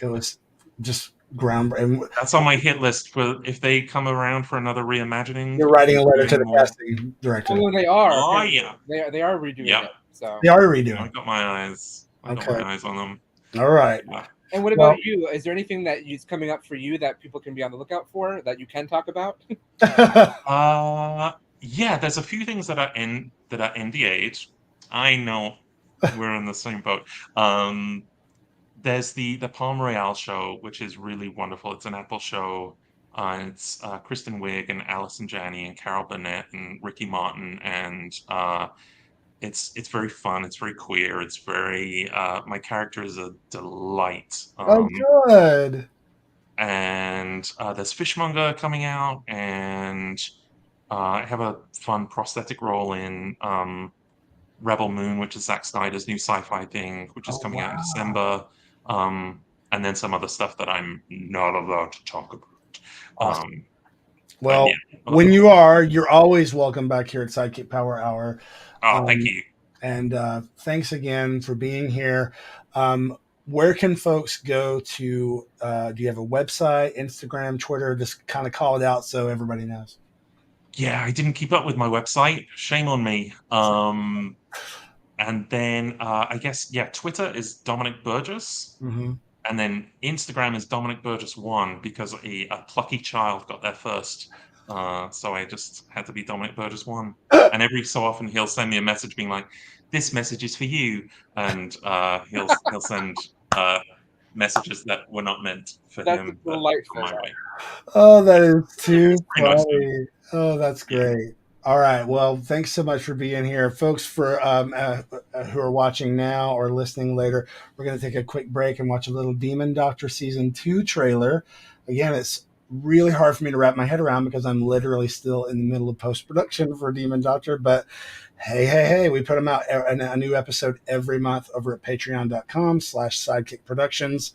it was just groundbreaking. That's on my hit list for if they come around for another reimagining. You're writing a letter to the casting director. Oh, they are. Oh, yeah. They are redoing it. So they are redoing. I got my eyes. I got my eyes on them. All right. Yeah. And what about you? Is there anything that is coming up for you that people can be on the lookout for that you can talk about? Yeah, there's a few things that are NDA'd. I know we're in the same boat. There's the Palm Royale show, which is really wonderful. It's an Apple show. It's Kristen Wiig and Allison Janney and Carol Burnett and Ricky Martin, and it's very fun. It's very queer. It's very my character is a delight. Oh, good. And there's Fishmonger coming out, and I have a fun prosthetic role in Rebel Moon, which is Zack Snyder's new sci-fi thing, which is coming out in December. And then some other stuff that I'm not allowed to talk about. Awesome. Well, when you're always welcome back here at SideKick Power Hour. Oh, thank you. And thanks again for being here. Where can folks go to? Do you have a website, Instagram, Twitter? Just kind of call it out so everybody knows. Yeah, I didn't keep up with my website. Shame on me. And then I guess, Twitter is Dominic Burgess. Mm-hmm. And then Instagram is Dominic Burgess 1 because a plucky child got there first. So I just had to be Dominic Burgess 1. And every so often he'll send me a message being like, this message is for you. And he'll send messages that were not meant for him. But my way. Oh, that is too funny. Oh, that's great. All right. Well, thanks so much for being here. Folks, for who are watching now or listening later, we're going to take a quick break and watch a little Demon Doctor Season 2 trailer. Again, it's really hard for me to wrap my head around because I'm literally still in the middle of post-production for Demon Doctor. But hey, we put them out a new episode every month over at patreon.com/Sidekick Productions.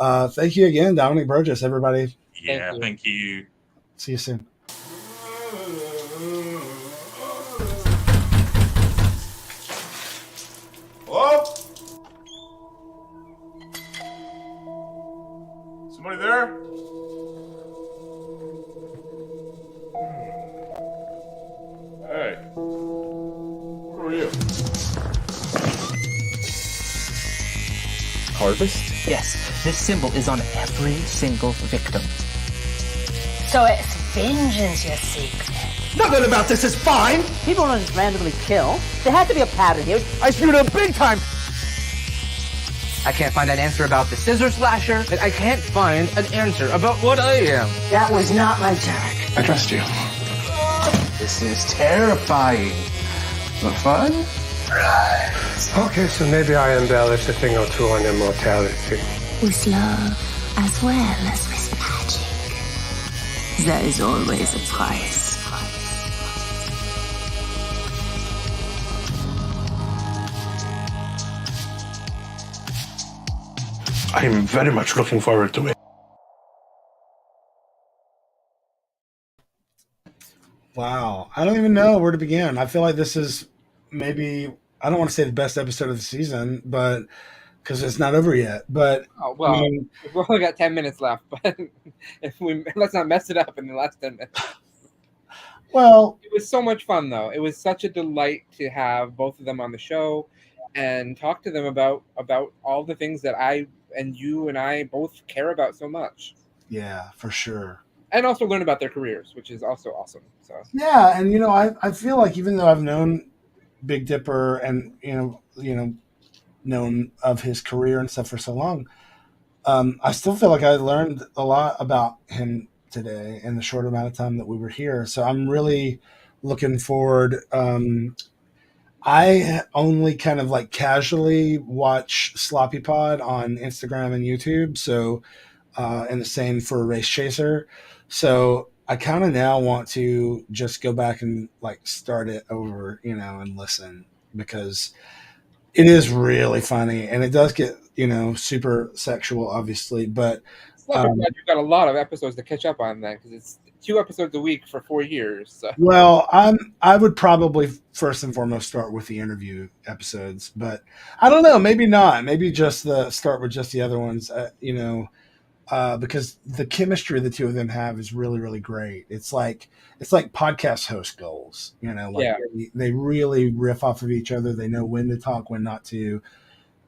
Thank you again, Dominic Burgess, everybody. Yeah, thank you. See you soon. Hello? Somebody there? Hey. Who are you? Harvest? Yes, this symbol is on every single victim. So it's vengeance you seek. Nothing about this is fine! People don't just randomly kill. There has to be a pattern here. I screwed up big time! I can't find an answer about the scissor slasher, and I can't find an answer about what I am. That was not my task. I trust you. This is terrifying. But fun? Surprise. Okay, so maybe I embellished a thing or two on immortality. With love as well as with magic. There is always a price. I am very much looking forward to it. Wow. I don't even know where to begin. I feel like this is maybe, I don't want to say the best episode of the season, but because it's not over yet. But well, I mean, we've only got 10 minutes left, but let's not mess it up in the last 10 minutes. Well, it was so much fun, though. It was such a delight to have both of them on the show and talk to them about all the things that I and you and I both care about so much. Yeah, for sure. And also learn about their careers, which is also awesome. So yeah, and I feel like even though I've known Big Dipper and known of his career and stuff for so long, I still feel like I learned a lot about him today in the short amount of time that we were here. So I'm really looking forward. I only kind of like casually watch Sloppy Pod on Instagram and YouTube. So, and the same for Race Chaser. So I kind of now want to just go back and like start it over, and listen, because it is really funny and it does get, super sexual, obviously, but you've got a lot of episodes to catch up on then, because it's 2 episodes a week for 4 years. So. Well, I would probably first and foremost start with the interview episodes, but I don't know, maybe not. Maybe just start with just the other ones, because the chemistry the two of them have is really, really great. It's like podcast host goals, they really riff off of each other. They know when to talk, when not to,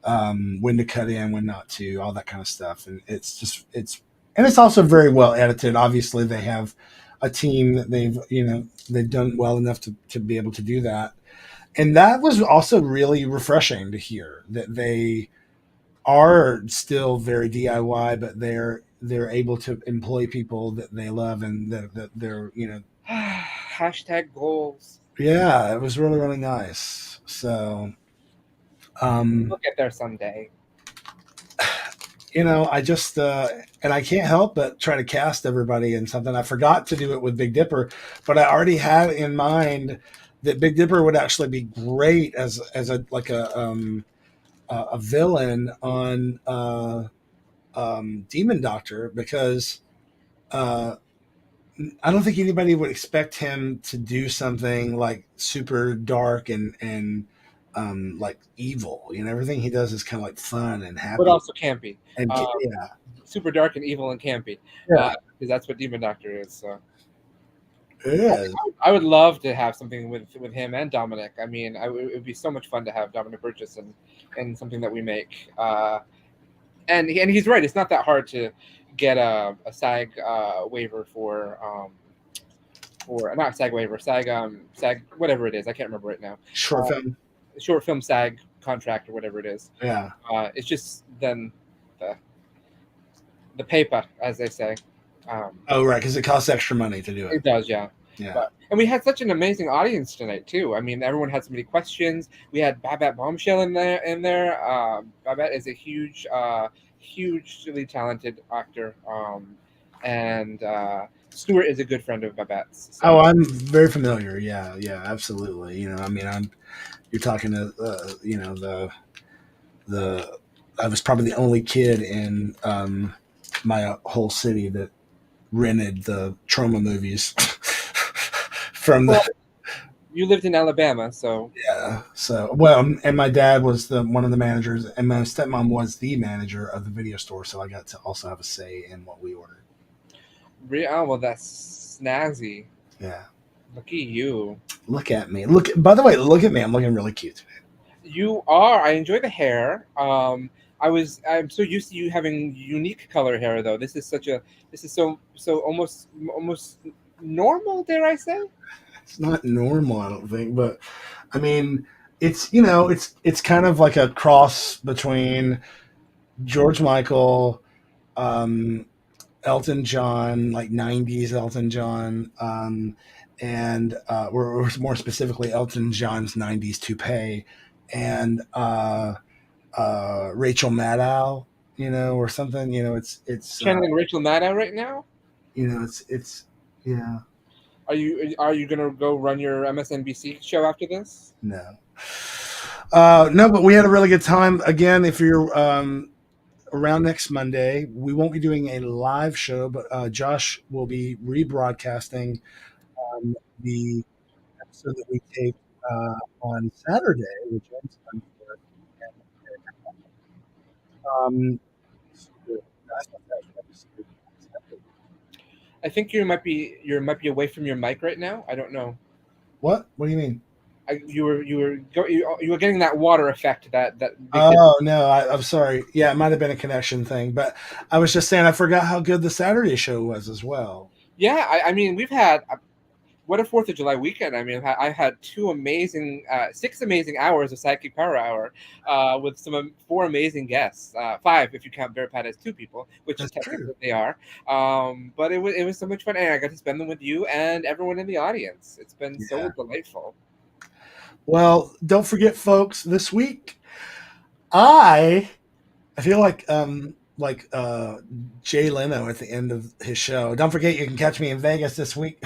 when to cut in, when not to, all that kind of stuff. And it's also very well edited. Obviously they have a team that they've done well enough to be able to do that. And that was also really refreshing to hear that they are still very DIY, but they're able to employ people that they love and that they're, hashtag goals. Yeah, it was really, really nice. So, we'll get there someday. I just, and I can't help but try to cast everybody in something. I forgot to do it with Big Dipper, but I already had in mind that Big Dipper would actually be great as a villain on Demon Doctor, because I don't think anybody would expect him to do something like super dark and like evil. Everything he does is kind of like fun and happy, but also campy. And super dark and evil and campy. Yeah, because that's what Demon Doctor is. So. It is. I would love to have something with him and Dominic. I mean, it would be so much fun to have Dominic Burgess and something that we make. And he's right. It's not that hard to get a SAG waiver for not SAG waiver, SAG whatever it is. I can't remember right now. Short film SAG contract or whatever it is. Yeah. It's just then the paper, as they say. Right, because it costs extra money to do it. It does, yeah. Yeah. And we had such an amazing audience tonight too. I mean, everyone had so many questions. We had Babette Bombshell in there. Babette is a hugely talented actor. And Stuart is a good friend of Babette's. So. Oh, I'm very familiar. Yeah, absolutely. You're talking to I was probably the only kid in my whole city that rented the Trauma movies you lived in Alabama, so yeah. So and my dad was one of the managers, and my stepmom was the manager of the video store, so I got to also have a say in what we ordered. Oh, well, that's snazzy. Yeah. Look at you. Look at me. By the way, look at me. I'm looking really cute today. You are. I enjoy the hair. I'm so used to you having unique color hair, though. This is so almost normal, dare I say? It's not normal, I don't think, but I mean, it's it's kind of like a cross between George Michael, Elton John, like 90s Elton John, and we're more specifically Elton John's 90s toupee, and Rachel Maddow, or something. It's channeling Rachel Maddow right now. It's yeah. Are you gonna go run your MSNBC show after this? No. No, but we had a really good time. Again, if you're around next Monday, we won't be doing a live show, but Josh will be rebroadcasting the episode that we taped on Saturday, which ends on I think you might be away from your mic right now. I don't know. What do you mean? You were getting that water effect that. Oh no, I'm sorry. Yeah, it might have been a connection thing, but I was just saying I forgot how good the Saturday show was as well. Yeah, I mean we've had what a 4th of July weekend. I mean I had 6 amazing hours of SideKick Power Hour with 4 amazing guests, 5 if you count Bearpat as 2 people, which is technically what they are. But it was so much fun, and I got to spend them with you and everyone in the audience. It's been so delightful. Well, don't forget, folks, this week I feel like Jay Leno at the end of his show. Don't forget, you can catch me in Vegas this week.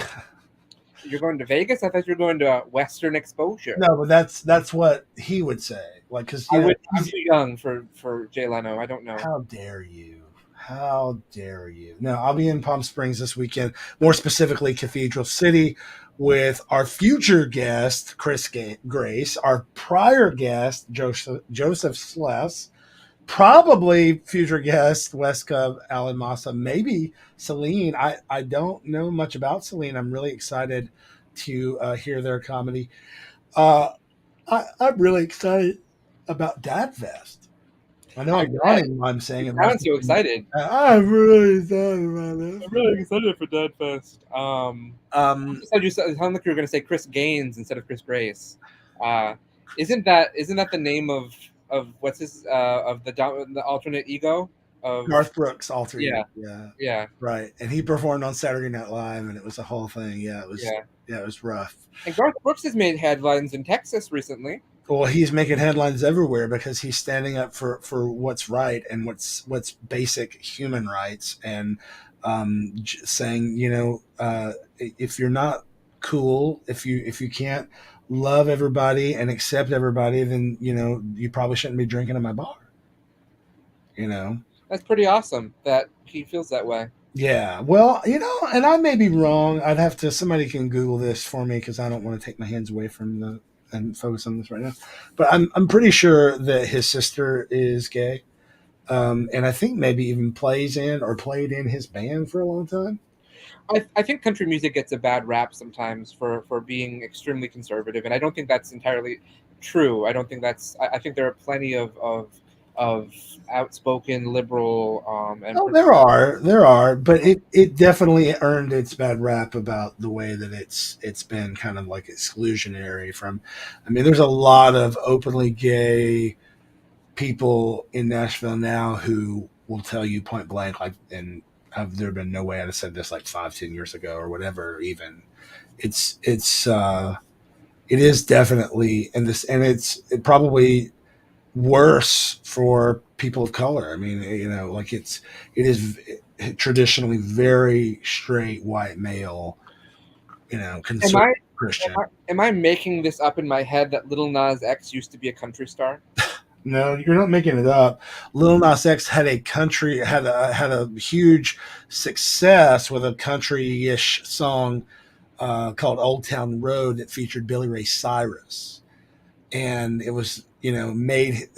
You're going to Vegas? I thought you were going to Western Exposure. No, but that's what he would say. Like, because I'm too young for Jay Leno. I don't know. How dare you? How dare you? No, I'll be in Palm Springs this weekend, more specifically Cathedral City, with our future guest, Chris Grace, our prior guest, Joseph Sless, probably future guest, West Cub, Alan Massa, maybe Celine. I don't know much about Celine. I'm really excited to hear their comedy. I'm really excited about Dad Fest. I know I'm yawning while I'm saying it. I'm so excited. I'm really excited about this. I'm really excited for Dad Fest. You sound like you were going to say Chris Gaines instead of Chris Grace. Isn't that the name of what's his of the alternate ego of Garth Brooks' alter ego? Yeah, right. And he performed on Saturday Night Live, and it was a whole thing. Yeah, it was rough. And Garth Brooks has made headlines in Texas recently. Well, he's making headlines everywhere because he's standing up for what's right and what's basic human rights, and saying, if you're not cool, if you can't love everybody and accept everybody, then you probably shouldn't be drinking in my bar. That's pretty awesome that he feels that way. Yeah, well, and I may be wrong. Somebody can Google this for me because I don't want to take my hands away from and focus on this right now. But I'm pretty sure that his sister is gay, and I think maybe even played in his band for a long time. I think country music gets a bad rap sometimes for being extremely conservative, and I don't think that's entirely true. I think there are plenty of outspoken liberal there are, but it definitely earned its bad rap about the way that it's been kind of like exclusionary from. I mean, there's a lot of openly gay people in Nashville now who will tell you point blank, like, and there been no way I'd have said this like 5-10 years ago or whatever. Even it is definitely it's probably worse for people of color. I mean, it is traditionally very straight white male, conservative Christian. Am I making this up in my head that Lil Nas X used to be a country star? No, you're not making it up. Lil Nas X had a huge success with a country-ish song called "Old Town Road" that featured Billy Ray Cyrus, and it was made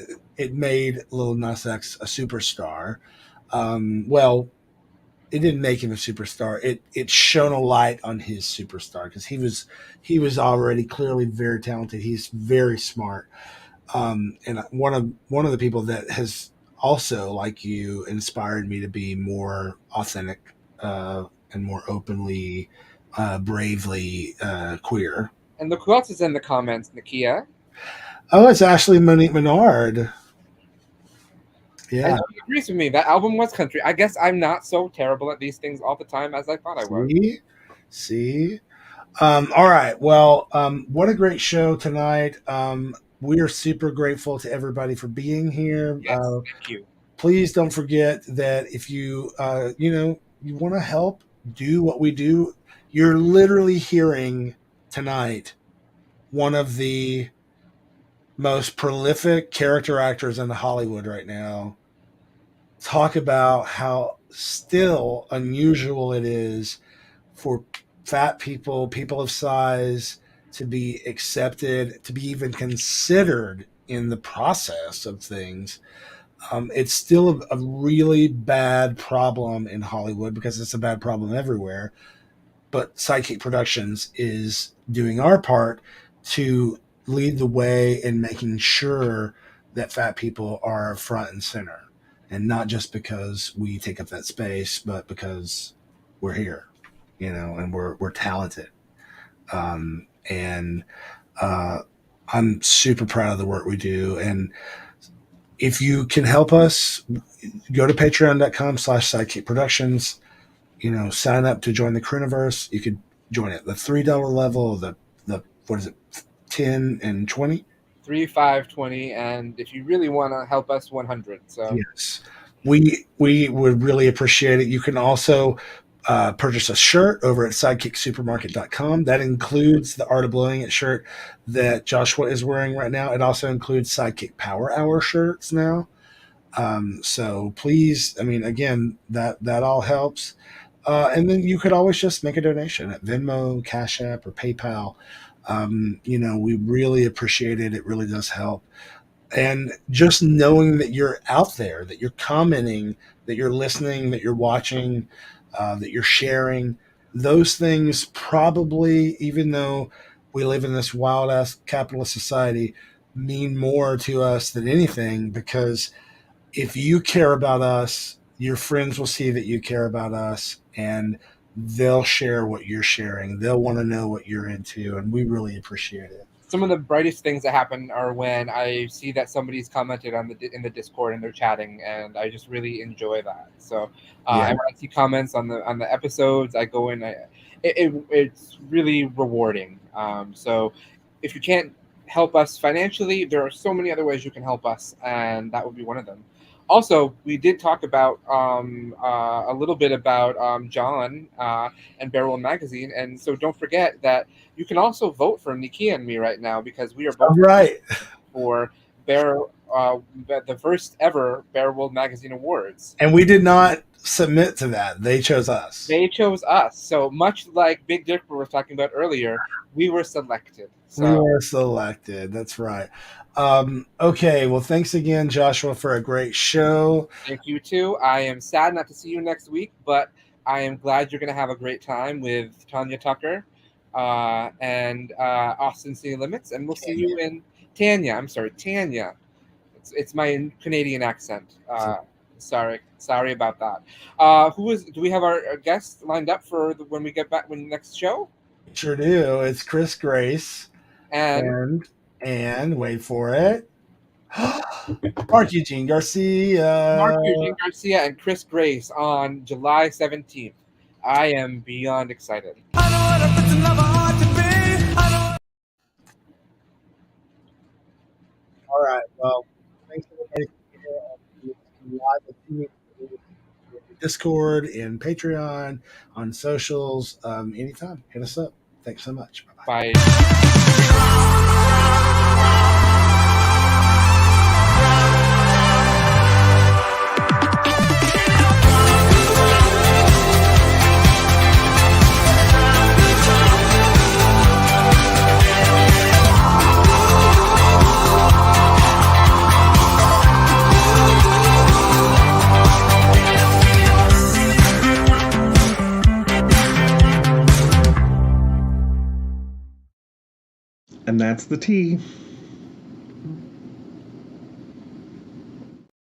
Lil Nas X a superstar. Well, it didn't make him a superstar. It shone a light on his superstar because he was already clearly very talented. He's very smart. And one of the people that has also, like you, inspired me to be more authentic and more openly, bravely queer. And look who else is in the comments, Nakia. Oh, it's Ashley Monique Menard. Yeah, and she agrees with me. That album was country. I guess I'm not so terrible at these things all the time as I thought I was. See. All right. Well, what a great show tonight. we are super grateful to everybody for being here. Yes, thank you. Please don't forget that if you you want to help do what we do, you're literally hearing tonight one of the most prolific character actors in Hollywood right now talk about how still unusual it is for fat people, people of size, to be accepted, to be even considered in the process of things. It's still a really bad problem in Hollywood because it's a bad problem everywhere. But SideKick Productions is doing our part to lead the way in making sure that fat people are front and center. And not just because we take up that space, but because we're here, and we're talented. I'm super proud of the work we do. And if you can help us, go to patreon.com/SideKick Productions, sign up to join the Chroniverse. You could join at the $3 level, the what is it, 10 and 20? 3, 5, 20, and if you really want to help us, 100. So yes, we would really appreciate it. You can also purchase a shirt over at sidekicksupermarket.com. That includes the Art of Blowing It shirt that Joshua is wearing right now. It also includes SideKick Power Hour shirts now. So please, again, that all helps. And then you could always just make a donation at Venmo, Cash App, or PayPal. We really appreciate it. It really does help. And just knowing that you're out there, that you're commenting, that you're listening, that you're watching, that you're sharing, those things probably, even though we live in this wild-ass capitalist society, mean more to us than anything, because if you care about us, your friends will see that you care about us, and they'll share what you're sharing. They'll want to know what you're into, and we really appreciate it. Some of the brightest things that happen are when I see that somebody's commented in the Discord and they're chatting, and I just really enjoy that. So I want to see comments on the episodes. I go in. It's really rewarding. So if you can't help us financially, there are so many other ways you can help us, and that would be one of them. Also, we did talk about a little bit about John and Bearwell Magazine, and so don't forget that you can also vote for Nakia and me right now, because we are both right for the first ever Bearwell Magazine Awards. And we did not submit to that; they chose us. They chose us. So much like Big Dick we were talking about earlier, we were selected. So. We were selected. That's right. Okay. Well, thanks again, Joshua, for a great show. Thank you too. I am sad not to see you next week, but I am glad you're going to have a great time with Tanya Tucker and Austin City Limits, and we'll see you in Tanya. I'm sorry, Tanya. It's my Canadian accent. Sorry about that. Do we have our guests lined up for when we get back when the next show? Sure do. It's Chris Grace and wait for it, Mark Eugene Garcia. Mark Eugene Garcia and Chris Grace on July 17th. I am beyond excited. All right. Well, thanks everybody for live with me. Discord, in Patreon, on socials, anytime. Hit us up. Thanks so much. Bye. And that's the tea.